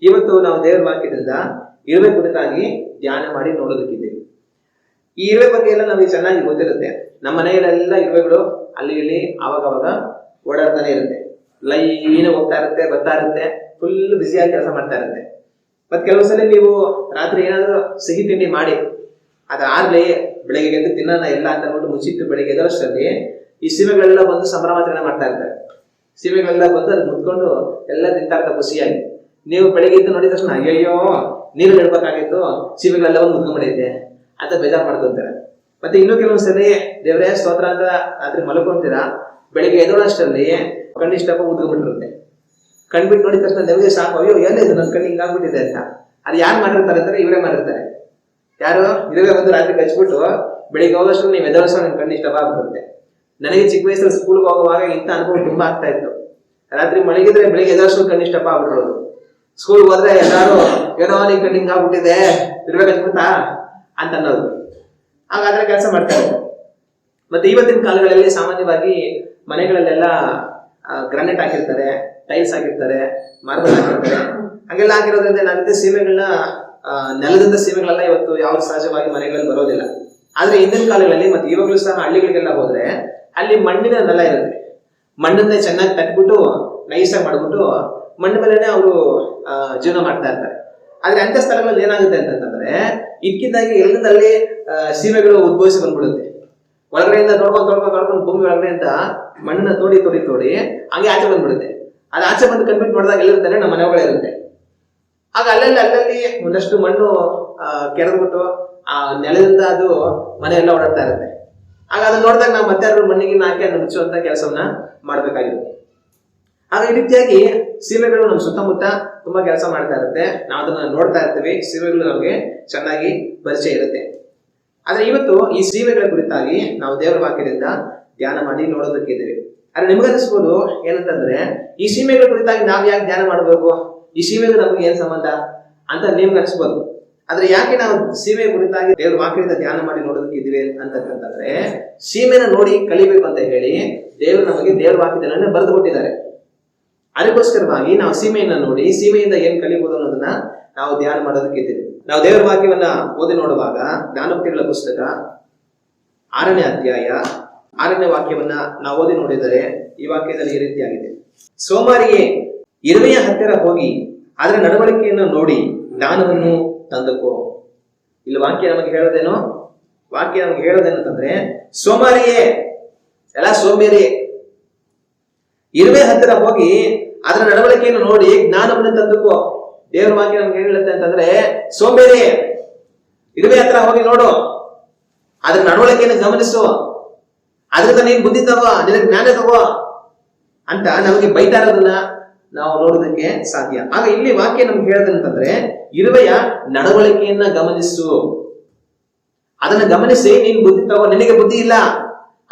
ಇವತ್ತು ನಾವು ದೇವರ ವಾಕ್ಯದಿಂದ ಇರುವೆ ಕುರಿತಾಗಿ ಧ್ಯಾನ ಮಾಡಿ ನೋಡೋದಕ್ಕಿದ್ದೀವಿ. ಈ ಇರುವೆ ಬಗ್ಗೆ ಎಲ್ಲ ನಮಗೆ ಚೆನ್ನಾಗಿ ಗೊತ್ತಿರುತ್ತೆ. ನಮ್ಮ ಮನೆಯಲ್ಲೆಲ್ಲ ಇರುವೆಗಳು ಅಲ್ಲಿ ಇಲ್ಲಿ ಅವಾಗ ಓಡಾಡ್ತಾನೆ ಇರುತ್ತೆ. ಲೈನ್ ಹೋಗ್ತಾ ಇರುತ್ತೆ, ಬರ್ತಾ ಇರುತ್ತೆ, ಫುಲ್ ಬಿಸಿಯಾಗಿ ಕೆಲಸ ಮಾಡ್ತಾ ಇರುತ್ತೆ. ಮತ್ತೆ ಕೆಲವು ಸಲ ನೀವು ರಾತ್ರಿ ಏನಾದರೂ ಸಿಹಿ ತಿಂಡಿ ಮಾಡಿ ಅದಾಗ್ಲಿ ಬೆಳಗ್ಗೆ ಎದ್ದು ತಿನ್ನೋಣ ಎಲ್ಲ ಅಂತ ಅಂದ್ಬಿಟ್ಟು ಮುಚ್ಚಿಟ್ಟು ಬೆಳಿಗ್ಗೆ ಎದ್ದಷ್ಟರಲ್ಲಿ ಈ ಸೀಮೆಗಳೆಲ್ಲ ಬಂದು ಸಂಭ್ರಮಾಚರಣೆ ಮಾಡ್ತಾ ಇರ್ತಾರೆ. ಸೀಮೆಗಳೆಲ್ಲ ಬಂದು ಅದು ಮುತ್ಕೊಂಡು ಎಲ್ಲ ತಿಂತಾ ಇರ್ತಾರೆ ಖುಷಿಯಾಗಿ. ನೀವು ಬೆಳಿಗ್ಗೆ ಎದ್ದು ನೋಡಿದ ತಕ್ಷಣ ಅಯ್ಯೋ ನೀರು ಇಡ್ಬೇಕಾಗಿತ್ತು, ಸೀಮೆಗಳೆಲ್ಲ ಒಂದು ಮುತ್ಕೊಂಡ್ಬಿಡೈತೆ ಅಂತ ಬೇಜಾರು ಮಾಡ್ಕೊಂತಾರೆ. ಮತ್ತೆ ಇನ್ನೂ ಕೆಲವೊಂದ್ಸಲಿ ದೇವರೇ ಸ್ತೋತ್ರ ಅಂತ ರಾತ್ರಿ ಮಲ್ಕೊಂತೀರಾ, ಬೆಳಿಗ್ಗೆ ಎದ್ದೋಳಷ್ಟರಲ್ಲಿ ಕಣ್ಣಿಷ್ಟಪ್ಪ ಉದ್ಕೊಂಡ್ಬಿಟ್ಟಿರುತ್ತೆ. ಕಣ್ಬಿಟ್ಟು ನೋಡಿದ ತಕ್ಷಣ ನಿಮಗೆ ಸಾಕು, ಅಯ್ಯೋ ಏನಿದೆ ನನ್ನ ಕಣ್ಣು ಹಿಂಗಾಗ್ಬಿಟ್ಟಿದೆ ಅಂತ. ಅದು ಯಾರು ಮಾಡಿರ್ತಾರೆ ಅಂದ್ರೆ ಇವರೇ ಮಾಡಿರ್ತಾರೆ. ಯಾರು ಇರುವೆ ಬಂದು ರಾತ್ರಿ ಕಚ್ಬಿಟ್ಟು ಬೆಳಿಗ್ಗೆ ಹೋಗೋಷ್ಟು ನೀವು ಎದೋಳಿಸೋ ನನ್ನ ಕಣ್ಣು ಇಷ್ಟಪ್ಪ ಆಗ್ಬಿಡುತ್ತೆ. ನನಗೆ ಚಿಕ್ಕ ವಯಸ್ಸಲ್ಲಿ ಸ್ಕೂಲ್ಗೆ ಹೋಗುವಾಗ ಇಂಥ ಅನುಭವ ತುಂಬಾ ಆಗ್ತಾ ಇತ್ತು. ರಾತ್ರಿ ಮಲಗಿದ್ರೆ ಬೆಳಿಗ್ಗೆ ಎದೋಷ್ಟು ಕಣ್ಣು ಇಷ್ಟಪ್ಪ ಆಗ್ಬಿಡೋದು. ಸ್ಕೂಲ್ಗೆ ಹೋದ್ರೆ ಎಲ್ಲಾರು ಏನೋ ನೀನ್ ಕಣ್ಣು ಹಿಂಗಾಗ್ಬಿಟ್ಟಿದೆ ಇರುವೆ ಕಚ್ಬಿಡ್ತಾ ಅಂತ ಅನ್ನೋದು. ಹಾಗಾದ್ರೆ ಕೆಲಸ ಮಾಡ್ತಾ ಇತ್ತು. ಮತ್ತೆ ಇವತ್ತಿನ ಕಾಲಗಳಲ್ಲಿ ಸಾಮಾನ್ಯವಾಗಿ ಮನೆಗಳಲ್ಲೆಲ್ಲ ಗ್ರಾನೈಟ್ ಹಾಕಿರ್ತಾರೆ, ಟೈಲ್ಸ್ ಹಾಕಿರ್ತಾರೆ, ಮಾರ್ಬಲ್ ಹಾಕಿರ್ತಾರೆ. ಹಾಗೆಲ್ಲ ಹಾಕಿರೋದ್ರಿಂದ ಏನಾಗುತ್ತೆ, ಸೀಮೆಗಳನ್ನ ನೆಲದಿಂದ ಸೀಮೆಗಳೆಲ್ಲ ಇವತ್ತು ಯಾವ ಸಹಜವಾಗಿ ಮನೆಗಳಲ್ಲಿ ಬರೋದಿಲ್ಲ. ಆದ್ರೆ ಹಿಂದಿನ ಕಾಲಗಳಲ್ಲಿ ಮತ್ತೆ ಇವಾಗಲೂ ಸಹ ಹಳ್ಳಿಗಳಿಗೆಲ್ಲ ಹೋದ್ರೆ ಅಲ್ಲಿ ಮಣ್ಣಿನ ನೆಲ ಇರುತ್ತೆ. ಮಣ್ಣನ್ನೇ ಚೆನ್ನಾಗಿ ತಟ್ಬಿಟ್ಟು ನೈಸಾಗಿ ಮಾಡ್ಬಿಟ್ಟು ಮಣ್ಣ ಮೇಲೆನೆ ಅವರು ಜೀವನ ಮಾಡ್ತಾ ಇರ್ತಾರೆ. ಆದ್ರೆ ಅಂತ ಸ್ಥಳಗಳಲ್ಲಿ ಏನಾಗುತ್ತೆ ಅಂತಂದ್ರೆ ಇದ್ಕಿದ್ದಾಗಿ ಎಲ್ಲದಲ್ಲಿ ಸೀಮೆಗಳು ಉದ್ಭವಿಸಿ ಬಂದ್ಬಿಡುತ್ತೆ. ಒಳಗಡೆಯಿಂದ ತೊಡ್ಕೊಂಡು ಭೂಮಿ ಒಳಗಡೆಯಿಂದ ಮಣ್ಣನ್ನ ತೋಡಿ ಹಂಗೆ ಆಚೆ ಬಂದ್ಬಿಡುತ್ತೆ. ಅದು ಆಚೆ ಬಂದು ಕಂಪ್ಲೀಟ್ ನೋಡಿದಾಗ ಎಲ್ಲಿರ್ತಾರೆ, ನಮ್ಮ ಮನೆ ಒಳಗಡೆ ಇರುತ್ತೆ. ಆಗ ಅಲ್ಲಲ್ಲಿ ಒಂದಷ್ಟು ಮಣ್ಣು ಕೆರೆದ್ಬಿಟ್ಟು ಆ ನೆಲದಿಂದ ಅದು ಮನೆಯೆಲ್ಲ ಓಡಾಡ್ತಾ ಇರುತ್ತೆ. ಆಗ ಅದನ್ನ ನೋಡಿದಾಗ ನಾವು ಮತ್ತೆ ಅದ್ರ ಮಣ್ಣಿಗೆ ಹಾಕಿ ಅದನ್ನ ಮುಚ್ಚುವಂತ ಕೆಲಸವನ್ನ ಮಾಡ್ಬೇಕಾಗಿರುತ್ತೆ. ಆಗ ಈ ರೀತಿಯಾಗಿ ಸೀಮೆಗಳು ನಮ್ಮ ಸುತ್ತಮುತ್ತ ತುಂಬಾ ಕೆಲಸ ಮಾಡ್ತಾ ಇರುತ್ತೆ. ನಾವು ಅದನ್ನ ನೋಡ್ತಾ ಇರ್ತೀವಿ. ಸೀಮೆಗಳು ನಮಗೆ ಚೆನ್ನಾಗಿ ಪರಿಚಯ ಇರುತ್ತೆ. ಆದ್ರೆ ಇವತ್ತು ಈ ಸೀಮೆಗಳ ಕುರಿತಾಗಿ ನಾವು ದೇವರ ವಾಕ್ಯದಿಂದ ಧ್ಯಾನ ಮಾಡಿ ನೋಡೋದಕ್ಕಿದ್ದೀವಿ. ಆದ್ರೆ ನಿಮ್ಗನ್ನಿಸ್ಬೋದು ಏನಂತಂದ್ರೆ ಈ ಸೀಮೆಗಳ ಕುರಿತಾಗಿ ನಾವ್ ಯಾಕೆ ಧ್ಯಾನ ಮಾಡಬೇಕು, ಈ ಸೀಮೆಗೆ ನಮಗೆ ಏನ್ ಸಂಬಂಧ ಅಂತ ನಿಮ್ಗೆ ಅನಿಸ್ಬೋದು. ಆದ್ರೆ ಯಾಕೆ ನಾವು ಸೀಮೆ ಕುರಿತಾಗಿ ದೇವ್ರ ವಾಕ್ಯದಿಂದ ಧ್ಯಾನ ಮಾಡಿ ನೋಡೋದಕ್ಕಿದ್ದೀವಿ ಅಂತಂದ್ರೆ ಸೀಮೆನ ನೋಡಿ ಕಲಿಬೇಕು ಅಂತ ಹೇಳಿ ದೇವರು ನಮಗೆ ದೇವ್ರ ವಾಕ್ಯದಲ್ಲೇ ಬರೆದು ಕೊಟ್ಟಿದ್ದಾರೆ. ಅದಕ್ಕೋಸ್ಕರವಾಗಿ ನಾವು ಸೀಮೆಯನ್ನ ನೋಡಿ ಸೀಮೆಯಿಂದ ಏನ್ ಕಲಿಬಹುದು ಅನ್ನೋದನ್ನ ನಾವು ಧ್ಯಾನ ಮಾಡೋದಕ್ಕಿದ್ದೀವಿ. ನಾವು ದೇವರ ವಾಕ್ಯವನ್ನ ಓದಿ ನೋಡುವಾಗ ಜ್ಞಾನೋಕ್ತಿಗಳ ಪುಸ್ತಕ 6ನೇ ಅಧ್ಯಾಯ 6ನೇ ವಾಕ್ಯವನ್ನ ನಾವು ಓದಿ ನೋಡಿದರೆ ಈ ವಾಕ್ಯದಲ್ಲಿ ಈ ರೀತಿಯಾಗಿದೆ: ಸೋಮಾರಿಗೆ ಇರುವೆಯ ಹತ್ತಿರ ಹೋಗಿ ಅದರ ನಡವಳಿಕೆಯನ್ನು ನೋಡಿ ಜ್ಞಾನವನ್ನು ತಂದುಕೋ. ಇಲ್ಲಿ ವಾಕ್ಯ ನಮಗೆ ಹೇಳೋದೇನಂತಂದ್ರೆ ಸೋಮಾರಿಗೆ ಎಲ್ಲ ಸೋಂಬೇರಿ ಇರುವೆ ಹತ್ತಿರ ಹೋಗಿ ಅದರ ನಡವಳಿಕೆಯನ್ನು ನೋಡಿ ಜ್ಞಾನವನ್ನು ತಂದುಕೋ. ದೇವರ ವಾಕ್ಯ ನಮ್ಗೆ ಹೇಳುತ್ತೆ ಅಂತಂದ್ರೆ ಸೋಂಬೇರಿ ಇರುವೆ ಹತ್ರ ಹೋಗಿ ನೋಡು, ಅದ್ರ ನಡವಳಿಕೆಯನ್ನು ಗಮನಿಸು, ಅದ್ರಿಂದ ನೀನ್ ಬುದ್ಧಿ ತಗೋ, ನಿನಗೆ ಜ್ಞಾನ ತಗೋ ಅಂತ ನಮಗೆ ಬೈತಾ ಇರೋದನ್ನ ನಾವು ನೋಡೋದಕ್ಕೆ ಸಾಧ್ಯ. ಆಗ ಇಲ್ಲಿ ವಾಕ್ಯ ನಮ್ಗೆ ಹೇಳೋದಂತಂದ್ರೆ ಇರುವೆಯ ನಡವಳಿಕೆಯನ್ನ ಗಮನಿಸು, ಅದನ್ನ ಗಮನಿಸಿ ನೀನ್ ಬುದ್ಧಿ ತಗೋ. ನಿನಗೆ ಬುದ್ಧಿ ಇಲ್ಲ,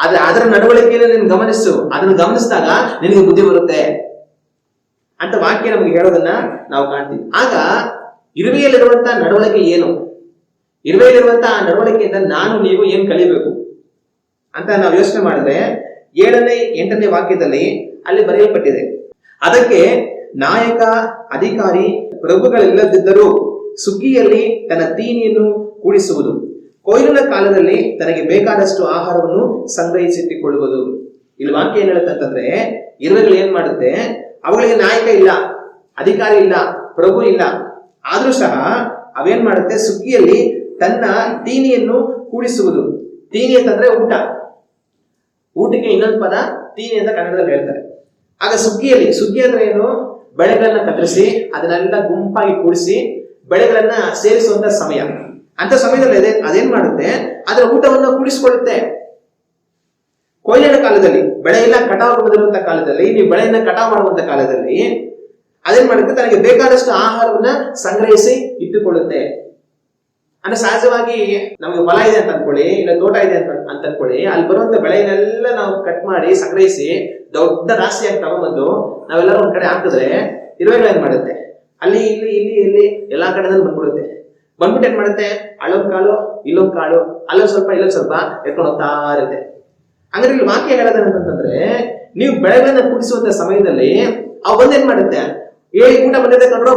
ಆದ್ರೆ ಅದರ ನಡವಳಿಕೆಯನ್ನು ನೀನು ಗಮನಿಸು, ಅದನ್ನು ಗಮನಿಸಿದಾಗ ನಿನಗೆ ಬುದ್ಧಿ ಬರುತ್ತೆ ಅಂತ ವಾಕ್ಯ ನಮ್ಗೆ ಹೇಳೋದನ್ನ ನಾವು ಕಾಣ್ತೀವಿ. ಆಗ ಇರುವೆಯಲ್ಲಿರುವಂತಹ ನಡವಳಿಕೆ ಏನು, ಇರುವೆಯಲ್ಲಿರುವಂತಹ ನಡವಳಿಕೆಯಿಂದ ನಾನು ನೀವು ಏನ್ ಕಲಿಬೇಕು ಅಂತ ನಾವು ಯೋಚನೆ ಮಾಡಿದ್ರೆ 7ನೇ 8ನೇ ವಾಕ್ಯದಲ್ಲಿ ಅಲ್ಲಿ ಬರೆಯಲ್ಪಟ್ಟಿದೆ. ಅದಕ್ಕೆ ನಾಯಕ ಅಧಿಕಾರಿ ಪ್ರಭುಗಳಿಲ್ಲದಿದ್ದರೂ ಸುಗ್ಗಿಯಲ್ಲಿ ತನ್ನ ತೀನಿಯನ್ನು ಕೂಡಿಸುವುದು, ಕೊಯ್ಲಿನ ಕಾಲದಲ್ಲಿ ತನಗೆ ಬೇಕಾದಷ್ಟು ಆಹಾರವನ್ನು ಸಂಗ್ರಹಿಸಿಟ್ಟುಕೊಳ್ಳುವುದು. ಇಲ್ಲಿ ವಾಕ್ಯ ಏನ್ ಹೇಳುತ್ತಂತಂದ್ರೆ ಇರುವೆಗಳು ಏನ್ ಮಾಡುತ್ತೆ, ಅವುಗಳಿಗೆ ನಾಯಕ ಇಲ್ಲ, ಅಧಿಕಾರಿ ಇಲ್ಲ, ಪ್ರಭು ಇಲ್ಲ, ಆದ್ರೂ ಸಹ ಅವೇನ್ ಮಾಡುತ್ತೆ, ಸುಗ್ಗಿಯಲ್ಲಿ ತನ್ನ ತೀನಿಯನ್ನು ಕೂಡಿಸುವುದು. ತೀನಿ ಅಂತಂದ್ರೆ ಊಟ, ಊಟಕ್ಕೆ ಇನ್ನೊಂದು ಪದ ತೀನಿ ಅಂತ ಕನ್ನಡದಲ್ಲಿ ಹೇಳ್ತಾರೆ. ಆಗ ಸುಗ್ಗಿ ಅಂದ್ರೆ ಏನು, ಬೆಳೆಗಳನ್ನ ಕತ್ತರಿಸಿ ಅದನ್ನೆಲ್ಲ ಗುಂಪಾಗಿ ಕೂಡಿಸಿ ಬೆಳೆಗಳನ್ನ ಸೇರಿಸುವಂತ ಸಮಯ. ಅಂತ ಸಮಯದಲ್ಲಿ ಅದೇನ್ ಮಾಡುತ್ತೆ, ಅದರ ಊಟವನ್ನು ಕೂಡಿಸಿಕೊಳ್ಳುತ್ತೆ. ಕೊಯ್ಲಿನ ಕಾಲದಲ್ಲಿ ಬೆಳೆ ಎಲ್ಲ ಕಟಾವು ಬಂದಿರುವಂತ ಕಾಲದಲ್ಲಿ, ನೀವು ಬೆಳೆಯನ್ನ ಕಟಾವು ಮಾಡುವಂತ ಕಾಲದಲ್ಲಿ ಅದೇನ್ ಮಾಡುತ್ತೆ, ತನಗೆ ಬೇಕಾದಷ್ಟು ಆಹಾರವನ್ನ ಸಂಗ್ರಹಿಸಿ ಇಟ್ಟುಕೊಳ್ಳುತ್ತೆ. ಅಂದ್ರೆ ಸಹಜವಾಗಿ ನಮಗೆ ಹೊಲ ಇದೆ ಅಂತ ಅನ್ಕೊಳ್ಳಿ, ಇಲ್ಲ ತೋಟ ಇದೆ ಅಂತ ಅನ್ಕೊಳ್ಳಿ, ಅಲ್ಲಿ ಬರುವಂತ ಬೆಳೆನೆಲ್ಲ ನಾವು ಕಟ್ ಮಾಡಿ ಸಂಗ್ರಹಿಸಿ ದೊಡ್ಡ ರಾಶಿಯಾಗಿ ತಗೊಂಡ್ಬಂದು ನಾವೆಲ್ಲರೂ ಒಂದ್ ಕಡೆ ಹಾಕಿದ್ರೆ ಇರುವೆಗಳು ಏನ್ ಮಾಡುತ್ತೆ, ಅಲ್ಲಿ ಇಲ್ಲಿ ಎಲ್ಲಾ ಕಡೆ ಬಂದ್ಬಿಡುತ್ತೆ. ಬಂದ್ಬಿಟ್ಟು ಏನ್ ಮಾಡುತ್ತೆ, ಅಲ್ಲೊಂದ್ ಕಾಳು ಇಲ್ಲೊಂದ್ ಕಾಳು, ಅಲ್ಲೊಂದ್ ಸ್ವಲ್ಪ ಇಲ್ಲೊಂದ್ ಸ್ವಲ್ಪ ಎತ್ಕೊಂಡು ಹೋಗ್ತಾ ಇರುತ್ತೆ. ಹಂಗಾದ್ರೆ ಇಲ್ಲಿ ವಾಕ್ಯ ಹೇಳೋದೇನಂತಂದ್ರೆ ನೀವು ಬೆಳೆಗಳನ್ನ ಕೂಡಿಸುವಂತ ಸಮಯದಲ್ಲಿ ಅವು ಒಂದೇನ್ ಮಾಡುತ್ತೆ, ಊಟ ಬಂದಿದೆ ಕಂಡ್ರು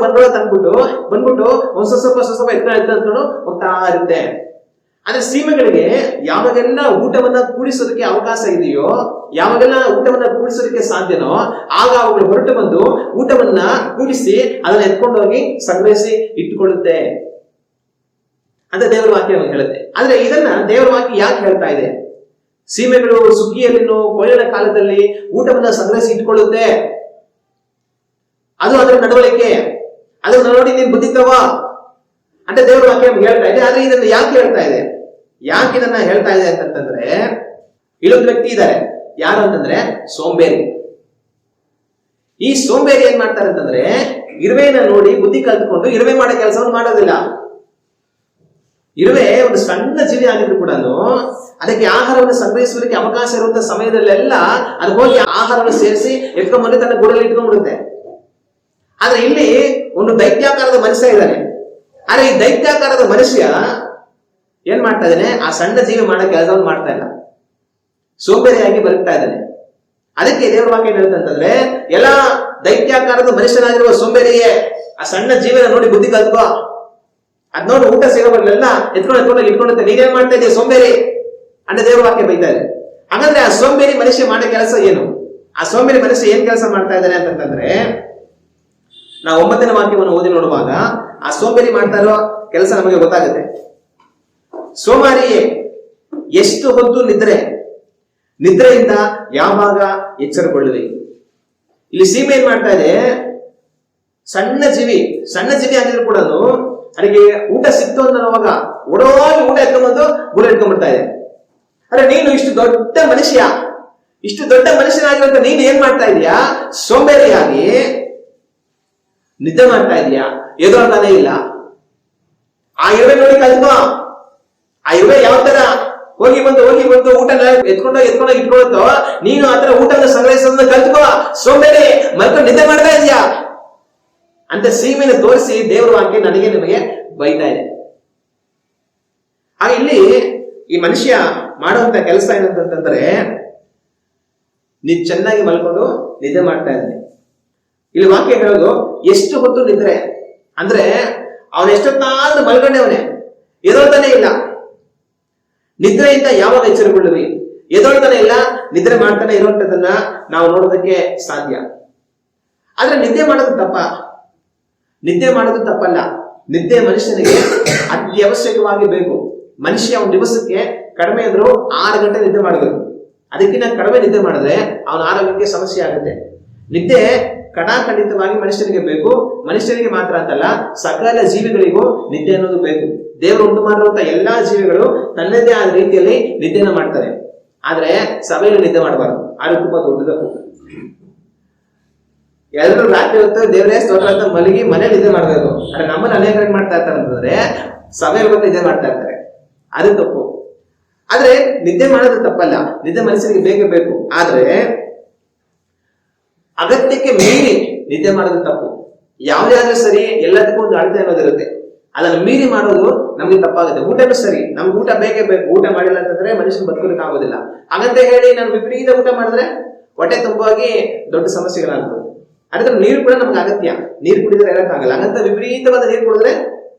ಬಂದ್ಬಿಟ್ಟು ಒಂದ್ ಸ್ವಲ್ಪ ಎತ್ಕೊಂಡು ಹೋಗ್ತಾ ಇರುತ್ತೆ. ಆದ್ರೆ ಸೀಮೆಗಳಿಗೆ ಯಾವಾಗೆಲ್ಲ ಊಟವನ್ನ ಕೂಡಿಸೋದಕ್ಕೆ ಅವಕಾಶ ಇದೆಯೋ, ಯಾವಾಗೆಲ್ಲ ಊಟವನ್ನ ಕೂಡಿಸೋದಕ್ಕೆ ಸಾಧ್ಯನೋ, ಆಗ ಅವುಗಳು ಹೊರಟು ಬಂದು ಊಟವನ್ನ ಕೂಡಿಸಿ ಅದನ್ನ ಎತ್ಕೊಂಡೋಗಿ ಸಂಗ್ರಹಿಸಿ ಇಟ್ಟುಕೊಳ್ಳುತ್ತೆ ಅಂತ ದೇವರ ವಾಕ್ಯ ಹೇಳುತ್ತೆ. ಆದ್ರೆ ಇದನ್ನ ದೇವರ ವಾಕ್ಯ ಯಾಕೆ ಹೇಳ್ತಾ ಇದೆ? ಸೀಮೆಗಳು ಸುಗ್ಗಿಯಲ್ಲಿನೋ ಕೊಯ್ಲಿನ ಕಾಲದಲ್ಲಿ ಊಟವನ್ನ ಸಂಗ್ರಹಿಸಿ ಇಟ್ಕೊಳ್ಳುತ್ತೆ, ಅದು ಅದರ ನಡವಳಿಕೆ, ಅದನ್ನ ನೋಡಿ ನೀನ್ ಬುದ್ಧಿತ್ತವ ಅಂತ ದೇವರ ವಾಕ್ಯ ಹೇಳ್ತಾ ಇದೆ. ಆದ್ರೆ ಇದನ್ನ ಯಾಕೆ ಹೇಳ್ತಾ ಇದೆ? ಯಾಕೆ ಇದನ್ನ ಹೇಳ್ತಾ ಇದೆ ಅಂತಂದ್ರೆ, ಇಲ್ಲೊಂದು ವ್ಯಕ್ತಿ ಇದ್ದಾರೆ, ಯಾರು ಅಂತಂದ್ರೆ ಸೋಂಬೇರಿ. ಈ ಸೋಂಬೇರಿ ಏನ್ ಮಾಡ್ತಾರೆ ಅಂತಂದ್ರೆ, ಇರುವೆನ ನೋಡಿ ಬುದ್ಧಿ ಕಲ್ತ್ಕೊಂಡು ಇರುವೆ ಮಾಡೋ ಕೆಲಸವನ್ನು ಮಾಡೋದಿಲ್ಲ. ಇರುವೆ ಒಂದು ಸಣ್ಣ ಜೀವಿ ಆಗಿದ್ರು ಕೂಡ ಅದಕ್ಕೆ ಆಹಾರವನ್ನು ಸಂಗ್ರಹಿಸುವುದಕ್ಕೆ ಅವಕಾಶ ಇರುವಂತಹ ಸಮಯದಲ್ಲೆಲ್ಲ ಅದು ಹೋಗಿ ಆಹಾರವನ್ನು ಸೇರಿಸಿ ಎತ್ಕೊಂಡ್ಬಂದು ತನ್ನ ಗೂಡಲ್ಲಿ ಇಟ್ಕೊಂಡ್ಬಿಡುತ್ತೆ. ಆದ್ರೆ ಇಲ್ಲಿ ಒಂದು ದೈತ್ಯಾಕಾರದ ಮನುಷ್ಯ ಇದ್ದಾನೆ. ಆದ್ರೆ ಈ ದೈತ್ಯಾಕಾರದ ಮನುಷ್ಯ ಏನ್ ಮಾಡ್ತಾ ಇದ್ದಾನೆ? ಆ ಸಣ್ಣ ಜೀವಿ ಮಾಡೋ ಕೆಲಸವನ್ನು ಮಾಡ್ತಾ ಇಲ್ಲ, ಸೋಂಬೇರಿಯಾಗಿ ಬದುಕ್ತಾ ಇದ್ದಾನೆ. ಅದಕ್ಕೆ ದೇವರ ವಾಕ್ಯ ಏನ್ ಹೇಳ್ತಂತಂದ್ರೆ, ಎಲ್ಲ ದೈತ್ಯಾಕಾರದ ಮನುಷ್ಯನಾಗಿರುವ ಸೋಂಬೇರಿಯೇ, ಆ ಸಣ್ಣ ಜೀವನ ನೋಡಿ ಬುದ್ಧಿ ಕಲ್ತ್ಕೋ, ಅದ್ ನೋಡಿ ಊಟ ಸೇರೋಲ್ಲ ಇಟ್ಕೊಂಡುತ್ತೆ, ನೀನೇನ್ ಮಾಡ್ತಾ ಇದೀಯ ಸೋಂಬೇರಿ ಅಂತ ದೇವರ ವಾಕ್ಯ ಬೈತಾ ಇದೆ. ಹಾಗಾದ್ರೆ ಆ ಸೋಂಬೇರಿ ಮನುಷ್ಯ ಮಾಡೋ ಕೆಲಸ ಏನು? ಆ ಸೋಂಬೇರಿ ಮನುಷ್ಯ ಏನ್ ಕೆಲಸ ಮಾಡ್ತಾ ಇದ್ದಾನೆ ಅಂತಂದ್ರೆ, ನಾವು 9ನೇ ವಾಕ್ಯವನ್ನು ಓದಿ ನೋಡುವಾಗ ಆ ಸೋಂಬೇರಿ ಮಾಡ್ತಾ ಇರೋ ಕೆಲಸ ನಮಗೆ ಗೊತ್ತಾಗುತ್ತೆ. ಸೋಮಾರಿಯೇ, ಎಷ್ಟು ಹೊತ್ತು ನಿದ್ರೆಯಿಂದ ಯಾವಾಗ ಎಚ್ಚರಗೊಳ್ಳುವೆ. ಇಲ್ಲಿ ಸೀಮೆ ಏನ್ ಮಾಡ್ತಾ ಇದೆ? ಸಣ್ಣ ಜೀವಿ ಆಗಿದ್ರು ಕೂಡ ಅದಕ್ಕೆ ಊಟ ಸಿಕ್ತು ಅನ್ನೋವಾಗ ಒಡವಾಗಿ ಊಟ ಎತ್ಕೊಂಡ್ಬಂದು ಗುಳ ಇಟ್ಕೊಂಡ್ಬಿಡ್ತಾ ಇದೆ. ಅರೆ ನೀನು ಇಷ್ಟು ದೊಡ್ಡ ಮನುಷ್ಯನಾಗಿರುವಂತ ನೀನು ಏನ್ ಮಾಡ್ತಾ ಇದೀಯಾ? ಸೋಂಬೇರಿಯಾಗಿ ನಿದ್ದೆ ಮಾಡ್ತಾ ಇದೀಯಾ, ಎದುರಾಗ್ತಾನೆ ಇಲ್ಲ. ಆ ಇರುವೆ ನೋಡಿ ಕಲ್ತ್ಕೋ. ಆ ಇರುವೆ ಯಾವ ತರ ಹೋಗಿ ಬಂದು ಊಟ ಎತ್ಕೊಂಡು ಇಟ್ಕೊಳುತ್ತೋ, ನೀನು ಆತರ ಊಟನ ಸಂಗ್ರಹಿಸೋದನ್ನ ಕಲ್ತ್ಕೋ. ಸೋಂಬೇರಿ ಮಲ್ಕೊಂಡು ನಿದ್ದೆ ಮಾಡ್ತಾ ಇದೀಯಾ ಅಂತ ಸೀಮೆನ ತೋರಿಸಿ ದೇವರ ವಾಕ್ಯ ನನಗೆ ನಿಮಗೆ ಬೈತಾ ಇದೆ. ಇಲ್ಲಿ ಈ ಮನುಷ್ಯ ಮಾಡುವಂತ ಕೆಲಸ ಏನಂತಂದ್ರೆ, ನೀನ್ ಚೆನ್ನಾಗಿ ಮಲ್ಕೊಂಡು ನಿದ್ದೆ ಮಾಡ್ತಾ ಇದ್ದಾನೆ. ಇಲ್ಲಿ ವಾಕ್ಯ ಹೇಳೋದು ಎಷ್ಟು ಹೊತ್ತು ನಿದ್ರೆ ಅಂದ್ರೆ, ಅವನ ಎಷ್ಟೊತ್ತಾದ್ರೂ ಮಲ್ಕೊಂಡವನೇ, ಎದೊಳ್ತಾನೆ ಇಲ್ಲ. ನಿದ್ರೆಯಿಂದ ಯಾವಾಗ ಎಚ್ಚರಗೊಳ್ಳುವಿ? ಎದೊಳ್ತಾನೆ ಇಲ್ಲ, ನಿದ್ರೆ ಮಾಡ್ತಾನೆ ಇರುವಂತದನ್ನ ನಾವು ನೋಡೋದಕ್ಕೆ ಸಾಧ್ಯ. ಆದ್ರೆ ನಿದ್ದೆ ಮಾಡೋದು ತಪ್ಪಲ್ಲ. ನಿದ್ದೆ ಮನುಷ್ಯನಿಗೆ ಅತ್ಯವಶ್ಯಕವಾಗಿ ಬೇಕು. ಮನುಷ್ಯ ಒಂದು ದಿವಸಕ್ಕೆ ಕಡಿಮೆ ಅಂದ್ರೂ 6 ಗಂಟೆ ನಿದ್ದೆ ಮಾಡಬೇಕು. ಅದಕ್ಕಿಂತ ಕಡಿಮೆ ನಿದ್ದೆ ಮಾಡಿದ್ರೆ ಅವನ ಆರೋಗ್ಯಕ್ಕೆ ಸಮಸ್ಯೆ ಆಗುತ್ತೆ. ನಿದ್ದೆ ಖಂಡಿತವಾಗಿ ಮನುಷ್ಯನಿಗೆ ಬೇಕು. ಮನುಷ್ಯನಿಗೆ ಮಾತ್ರ ಅಂತಲ್ಲ, ಸಕಲ ಜೀವಿಗಳಿಗೂ ನಿದ್ದೆ ಅನ್ನೋದು ಬೇಕು. ದೇವರು ಉಂಟು ಮಾಡಿರುವಂತಹ ಎಲ್ಲಾ ಜೀವಿಗಳು ತನ್ನದೇ ಆದ ರೀತಿಯಲ್ಲಿ ನಿದ್ದೆನ ಮಾಡ್ತಾರೆ. ಆದ್ರೆ ಸಭೆಯಲ್ಲಿ ನಿದ್ದೆ ಮಾಡಬಾರ್ದು, ಅದು ತುಂಬಾ ದೊಡ್ಡದು. ಎಲ್ಲರೂ ರಾತ್ರಿ ಹೊತ್ತು ದೇವರೇ ಸ್ತೋತ್ರ ಅಂತ ಮಲಗಿ ಮನೇಲಿ ನಿದ್ದೆ ಮಾಡ್ಬೇಕು. ಆದ್ರೆ ನಮ್ಮಲ್ಲಿ ಅನೇಕ ಏನ್ ಮಾಡ್ತಾ ಇರ್ತಾರೆ ಅಂತಂದ್ರೆ, ಸಭೆಯಲ್ಲಿ ಬಂದು ನಿದ್ದೆ ಮಾಡ್ತಾ ಇರ್ತಾರೆ, ಅದು ತಪ್ಪು. ಆದ್ರೆ ನಿದ್ದೆ ಮಾಡೋದು ತಪ್ಪಲ್ಲ, ನಿದ್ದೆ ಮನುಷ್ಯನಿಗೆ ಬೇಕೇ ಬೇಕು. ಆದ್ರೆ ಅಗತ್ಯಕ್ಕೆ ಮೀರಿ ನಿದ್ದೆ ಮಾಡೋದು ತಪ್ಪು. ಯಾವುದೇ ಆದ್ರೂ ಸರಿ, ಎಲ್ಲದಕ್ಕೂ ಒಂದು ಅಳತೆ ಅನ್ನೋದಿರುತ್ತೆ. ಅದನ್ನು ಮೀರಿ ಮಾಡೋದು ನಮ್ಗೆ ತಪ್ಪಾಗುತ್ತೆ. ಊಟನೂ ಸರಿ, ನಮ್ಗೆ ಊಟ ಬೇಕೇ ಬೇಕು. ಊಟ ಮಾಡಿಲ್ಲ ಅಂತಂದ್ರೆ ಮನುಷ್ಯನ ಬದುಕೋದಕ್ಕೆ ಆಗೋದಿಲ್ಲ. ಹಾಗಂತ ಹೇಳಿ ನಾನು ವಿಪರೀತ ಊಟ ಮಾಡಿದ್ರೆ ಹೊಟ್ಟೆ ತುಂಬಾಗಿ ದೊಡ್ಡ ಸಮಸ್ಯೆಗಳಾಗ್ತದೆ. ಅದ್ರ ನೀರು ಕೂಡ ನಮ್ಗೆ ಅಗತ್ಯ, ನೀರು ಕುಡಿದ್ರೆ ಇರಕ್ಕಾಗಲ್ಲ. ಹಾಗಂತ ವಿಪರೀತವಾದ ನೀರು ಕುಡಿದ್ರೆ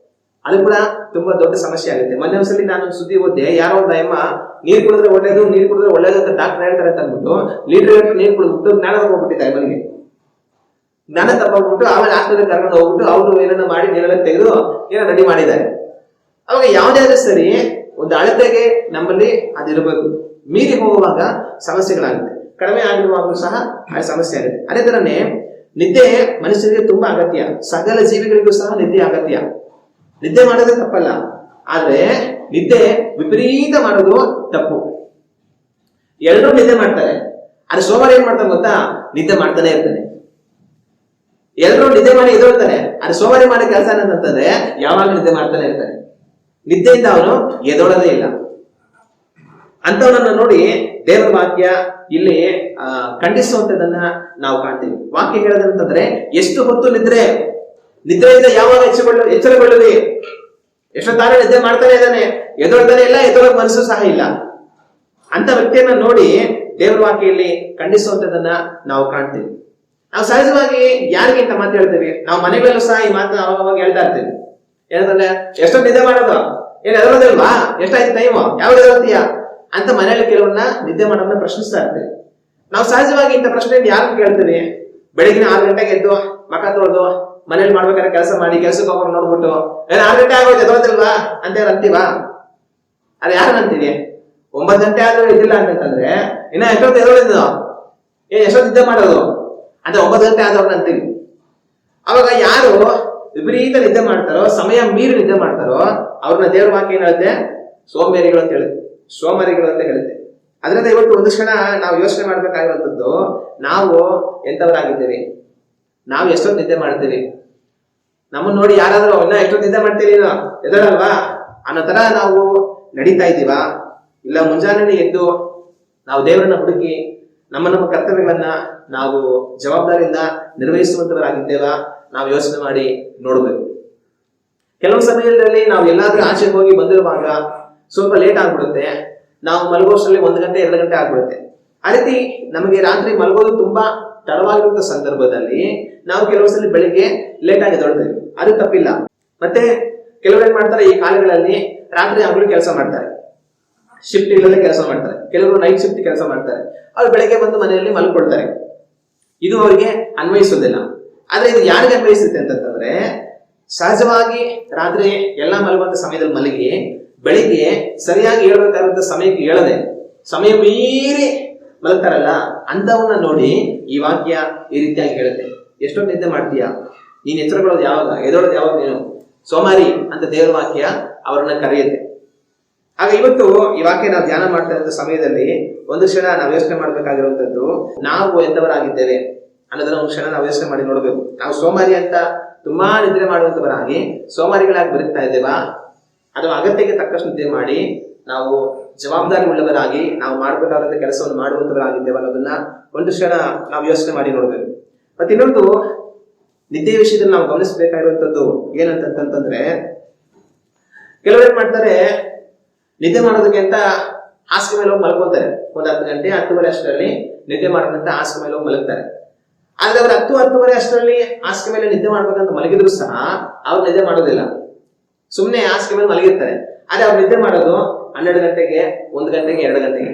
ಅದು ಕೂಡ ತುಂಬಾ ದೊಡ್ಡ ಸಮಸ್ಯೆ ಆಗುತ್ತೆ. ಮೊನ್ನೆ ಒಂದ್ಸಲಿ ನಾನು ಸುದ್ದಿ ಓದ್ದೆ, ಯಾರೋ ಒಂದು ಅಮ್ಮ ನೀರು ಕುಡಿದ್ರೆ ಒಳ್ಳೇದು ಅಂತ ಡಾಕ್ಟರ್ ಹೇಳ್ತಾರೆ ಅಂತ ಅಂದ್ಬಿಟ್ಟು ಲೀಟರ್ ನೀರು ಕುಡಿದ್ಬಿಟ್ಟು ಜ್ಞಾನ ತಗೋಗ್ಬಿಟ್ಟಿದ್ದಾರೆ ಮನೆಗೆ. ಜ್ಞಾನ ತಗೋಗ್ಬಿಟ್ಟು ಆಮೇಲೆ ಆಸ್ಪತ್ರೆ ಕರ್ಕೊಂಡು ಹೋಗ್ಬಿಟ್ಟು ಅವರು ಏನನ್ನ ಮಾಡಿ ನೀರೆಲ್ಲ ತೆಗೆದು ಏನೋ ರೆಡಿ ಮಾಡಿದ್ದಾರೆ. ಅವಾಗ ಯಾವುದೇ ಆದ್ರೂ ಸರಿ, ಒಂದು ಅಳತೆಗೆ ನಮ್ಮಲ್ಲಿ ಅದಿರಬೇಕು. ಮೀರಿ ಹೋಗುವಾಗ ಸಮಸ್ಯೆಗಳಾಗುತ್ತೆ, ಕಡಿಮೆ ಆಗಿರುವಾಗಲೂ ಸಹ ಆ ಸಮಸ್ಯೆ ಆಗುತ್ತೆ. ಅದೇ ತರನೇ ನಿದ್ದೆ ಮನುಷ್ಯರಿಗೆ ತುಂಬಾ ಅಗತ್ಯ. ಸಕಲ ಜೀವಿಗಳಿಗೂ ಸಹ ನಿದ್ದೆ ಅಗತ್ಯ. ನಿದ್ದೆ ಮಾಡೋದೇ ತಪ್ಪಲ್ಲ, ಆದ್ರೆ ನಿದ್ದೆ ವಿಪರೀತ ಮಾಡೋದು ತಪ್ಪು. ಎಲ್ಲರೂ ನಿದ್ದೆ ಮಾಡ್ತಾರೆ, ಆದ್ರೆ ಸೋಮವಾರ ಏನ್ ಮಾಡ್ತಾನೆ ಗೊತ್ತಾ? ನಿದ್ದೆ ಮಾಡ್ತಾನೆ ಇರ್ತಾನೆ. ಎಲ್ಲರೂ ನಿದ್ದೆ ಮಾಡಿ ಎದೊಳ್ತಾನೆ, ಆದ್ರೆ ಸೋಮವಾರ ಮಾಡೋ ಕೆಲಸ ಏನಂತಂದ್ರೆ ಯಾವಾಗ ನಿದ್ದೆ ಮಾಡ್ತಾನೆ ಇರ್ತಾನೆ. ನಿದ್ದೆಯಿಂದ ಅವನು ಎದೊಳದೇ ಇಲ್ಲ. ಅಂತವನನ್ನ ನೋಡಿ ದೇವರ ವಾಕ್ಯ ಇಲ್ಲಿ ಖಂಡಿಸುವಂತದನ್ನ ನಾವು ಕಾಣ್ತೀವಿ. ವಾಕ್ಯ ಹೇಳೋದಂತಂದ್ರೆ, ಎಷ್ಟು ಹೊತ್ತು ನಿದ್ರೆಯಿಂದ ಯಾವಾಗ ಎಚ್ಚರಗೊಳ್ಳುವಿ? ಎಷ್ಟೊತ್ತಾರ ನಿದ್ದೆ ಮಾಡ್ತಾನೆ ಇದ್ದಾನೆ, ಎದೊಳ್ತಾನೆ ಇಲ್ಲ, ಎದೊಳಗ್ ಮನಸ್ಸು ಸಹ ಇಲ್ಲ. ಅಂತ ವ್ಯಕ್ತಿಯನ್ನ ನೋಡಿ ದೇವರ ವಾಕ್ಯಲ್ಲಿ ಖಂಡಿಸುವಂತದನ್ನ ನಾವು ಕಾಣ್ತೀವಿ. ನಾವು ಸಹಜವಾಗಿ ಯಾರಿಗೆ ಇಂತ ಮಾತು ಹೇಳ್ತೇವೆ? ನಾವು ಮನೆಗಳಲ್ಲೂ ಸಹ ಈ ಮಾತು ಅವಾಗ ಹೇಳ್ತಾ ಇರ್ತೇವೆ. ಏನಂತಂದ್ರೆ ಎಷ್ಟೊಂದು ನಿದ್ದೆ ಮಾಡೋದು, ಏನ್ ಎದರೋದಿಲ್ವಾ, ಎಷ್ಟಾಯ್ತು ಟೈಮು, ಯಾವಾಗ ಎದರ್ತೀಯ ಅಂತ ಮನೆಯಲ್ಲಿ ಕೆಲವನ್ನ ನಿದ್ದೆ ಮಾಡೋದನ್ನ ಪ್ರಶ್ನಿಸ್ತಾ ಇರ್ತೇವೆ. ನಾವು ಸಹಜವಾಗಿ ಇಂಥ ಪ್ರಶ್ನೆ ಯಾರು ಕೇಳ್ತೇವೆ? ಬೆಳಿಗ್ಗೆ 6 ಗಂಟೆಗೆ ಎದ್ದು ಮಕ ತೊಳೆದು ಮನೇಲಿ ಮಾಡ್ಬೇಕಾದ್ರೆ ಕೆಲಸ ಮಾಡಿ ಕೆಲ್ಸಕ್ಕೆ ಹೋಗೋರು ನೋಡ್ಬಿಟ್ಟು 6 ಗಂಟೆ ಆಗೋದು ಎದರೋದಿಲ್ವಾ ಅಂತ ಅಂತೀವಾ? ಅದು ಯಾರನ್ನ ಅಂತೀವಿ? 9 ಗಂಟೆ ಆದ್ರೂ ಇದ್ದಿಲ್ಲ ಅಂತಂದ್ರೆ ಇನ್ನ ಎಷ್ಟೊತ್ತು ಎದರೋದಿದ್ದು, ಎಷ್ಟೊತ್ತು ನಿದ್ದೆ ಮಾಡೋದು ಅಂತ 9 ಗಂಟೆ ಆದವ್ರನ್ನ ಅಂತೀವಿ. ಅವಾಗ ಯಾರು ವಿಪರೀತ ನಿದ್ದೆ ಮಾಡ್ತಾರೋ, ಸಮಯ ಮೀರಿ ನಿದ್ದೆ ಮಾಡ್ತಾರೋ ಅವ್ರನ್ನ ದೇವ್ರ ವಾಕ್ಯ ಏನ್ ಹೇಳುತ್ತೆ? ಸೋಂಬೇರಿಗಳು ಅಂತ ಹೇಳುತ್ತೆ, ಸೋಮಾರಿಗಳು ಅಂತ ಹೇಳುತ್ತೆ. ಅದರಿಂದ ಇವತ್ತು ಒಂದು ಕ್ಷಣ ನಾವು ಯೋಚನೆ ಮಾಡ್ಬೇಕಾಗಿರುವಂತದ್ದು, ನಾವು ಎಂತವರಾಗಿದ್ದೇವೆ, ನಾವು ಎಷ್ಟೊತ್ತು ನಿದ್ದೆ ಮಾಡ್ತೀವಿ? ನಮ್ಮನ್ನ ನೋಡಿ ಯಾರಾದ್ರೂ ಇನ್ನ ಎಷ್ಟೊತ್ತು ನಿದ್ದೆ ಮಾಡ್ತೀವಿ ಎದಳಲ್ವಾ ಅನ್ನೋ ತರ ನಾವು ನಡೀತಾ ಇದ್ದೀವಾ? ಇಲ್ಲ ಮುಂಜಾನೆ ಎದ್ದು ನಾವು ದೇವರನ್ನ ಹುಡುಕಿ ನಮ್ಮ ಕರ್ತವ್ಯಗಳನ್ನ ನಾವು ಜವಾಬ್ದಾರಿಯಿಂದ ನಿರ್ವಹಿಸುವಂತವರಾಗಿದ್ದೇವಾ? ನಾವು ಯೋಚನೆ ಮಾಡಿ ನೋಡ್ಬೇಕು. ಕೆಲವು ಸಮಯದಲ್ಲಿ ನಾವು ಎಲ್ಲಾದ್ರೂ ಆಚೆಗೆ ಹೋಗಿ ಬಂದಿರುವಾಗ ಸ್ವಲ್ಪ ಲೇಟ್ ಆಗ್ಬಿಡುತ್ತೆ. ನಾವು ಮಲಗೋಷ್ಟರಲ್ಲಿ 1 ಗಂಟೆ 2 ಗಂಟೆ ಆಗ್ಬಿಡುತ್ತೆ. ಆ ರೀತಿ ನಮಗೆ ರಾತ್ರಿ ಮಲಗೋದು ತುಂಬಾ ತಡವಾಗಿರುವಂತ ಸಂದರ್ಭದಲ್ಲಿ ನಾವು ಕೆಲವು ಸಲ ಬೆಳಿಗ್ಗೆ ಲೇಟ್ ಆಗಿ ಎದ್ದೇಳ್ತೇವೆ. ಅದು ತಪ್ಪಿಲ್ಲ. ಮತ್ತೆ ಕೆಲವರು ಏನ್ ಮಾಡ್ತಾರೆ, ಈ ಕಾಲಗಳಲ್ಲಿ ರಾತ್ರಿ ಹಗಲು ಕೆಲಸ ಮಾಡ್ತಾರೆ, ಶಿಫ್ಟ್ ಇಲ್ಲದೆ ಕೆಲಸ ಮಾಡ್ತಾರೆ. ಕೆಲವರು ನೈಟ್ ಶಿಫ್ಟ್ ಕೆಲಸ ಮಾಡ್ತಾರೆ. ಅವ್ರು ಬೆಳಗ್ಗೆ ಬಂದು ಮನೆಯಲ್ಲಿ ಮಲ್ಕೊಳ್ತಾರೆ. ಇದು ಅವರಿಗೆ ಅನ್ವಯಿಸೋದಿಲ್ಲ. ಆದ್ರೆ ಇದು ಯಾರಿಗೆ ಅನ್ವಯಿಸುತ್ತೆ ಅಂತಂದ್ರೆ, ಸಹಜವಾಗಿ ರಾತ್ರಿ ಎಲ್ಲ ಮಲಗುವಂತ ಸಮಯದಲ್ಲಿ ಮಲಗಿ ಬೆಳಿಗ್ಗೆ ಸರಿಯಾಗಿ ಹೇಳ್ಬೇಕಾದಂತ ಸಮಯಕ್ಕೆ ಹೇಳದೆ ಸಮಯ ಮೀರಿ ಮಲಗ್ತಾರಲ್ಲ ಅಂತವನ್ನ ನೋಡಿ ಈ ವಾಕ್ಯ ಈ ರೀತಿಯಾಗಿ ಹೇಳುತ್ತೆ. ಎಷ್ಟೊಂದು ನಿದ್ದೆ ಮಾಡ್ತೀಯಾ ನೀನ್? ಎಚ್ಚರಗೊಳ್ಳೋದು ಯಾವಾಗ, ಎದೋಳೋದು ಯಾವಾಗ ನೀನು? ಸೋಮಾರಿ ಅಂತ ದೇವರ ವಾಕ್ಯ ಅವರನ್ನ ಕರೆಯುತ್ತೆ. ಆಗ ಇವತ್ತು ಈ ವಾಕ್ಯ ನಾವು ಧ್ಯಾನ ಮಾಡ್ತಾ ಇದ್ದ ಸಮಯದಲ್ಲಿ ಒಂದು ಕ್ಷಣ ನಾವು ಯೋಚನೆ ಮಾಡ್ಬೇಕಾಗಿರುವಂತದ್ದು, ನಾವು ಎಂತವರಾಗಿದ್ದೇವೆ ಅನ್ನೋದನ್ನ ಒಂದು ಕ್ಷಣ ನಾವು ಯೋಚನೆ ಮಾಡಿ ನೋಡ್ಬೇಕು. ನಾವು ಸೋಮಾರಿ ಅಂತ ತುಂಬಾ ನಿದ್ರೆ ಮಾಡುವಂತವರಾಗಿ ಸೋಮಾರಿಗಳಾಗಿ ಬದುಕ್ತಾ ಇದ್ದೇವಾ? ಅಥವಾ ಅಗತ್ಯಕ್ಕೆ ತಕ್ಕಷ್ಟು ನಿದ್ದೆ ಮಾಡಿ ನಾವು ಜವಾಬ್ದಾರಿ ಉಳ್ಳವರಾಗಿ ನಾವು ಮಾಡಬೇಕಾದಂತ ಕೆಲಸವನ್ನು ಮಾಡುವಂತವರಾಗಿದ್ದೇವೆ ಅನ್ನೋದನ್ನ ಒಂದು ಕ್ಷಣ ನಾವು ಯೋಚನೆ ಮಾಡಿ ನೋಡ್ಬೇಕು. ಮತ್ತೆ ಇನ್ನೊಂದು ನಿದ್ದೆ ವಿಷಯದಲ್ಲಿ ನಾವು ಗಮನಿಸಬೇಕಾಗಿರುವಂತದ್ದು ಏನಂತಂದ್ರೆ, ಕೆಲವರು ಏನ್ ಮಾಡ್ತಾರೆ, ನಿದ್ದೆ ಮಾಡೋದಕ್ಕೆ ಅಂತ ಹಾಸಿಗೆ ಮೇಲೆ ಹೋಗಿ ಮಲ್ಕೊಂತಾರೆ. ಒಂದು 10 ಗಂಟೆ 10:30 ಅಷ್ಟರಲ್ಲಿ ನಿದ್ದೆ ಮಾಡೋದಂತ ಹಾಸಿಗೆ ಮೇಲೆ ಹೋಗಿ ಮಲಗ್ತಾರೆ. ಆದ್ರೆ ಅವ್ರು 10-10:30 ಅಷ್ಟರಲ್ಲಿ ಹಾಸಿಗೆ ಮೇಲೆ ನಿದ್ದೆ ಮಾಡ್ಬೇಕಂತ ಮಲಗಿದ್ರು ಸಹ ಅವ್ರು ನಿದ್ದೆ ಮಾಡೋದಿಲ್ಲ. ಸುಮ್ಮನೆ ಹಾಸಿಗೆ ಮೇಲೆ ಮಲಗಿರ್ತಾರೆ. ಆದ್ರೆ ಅವ್ರು ನಿದ್ದೆ ಮಾಡೋದು 12 ಗಂಟೆಗೆ 1 ಗಂಟೆಗೆ 2 ಗಂಟೆಗೆ.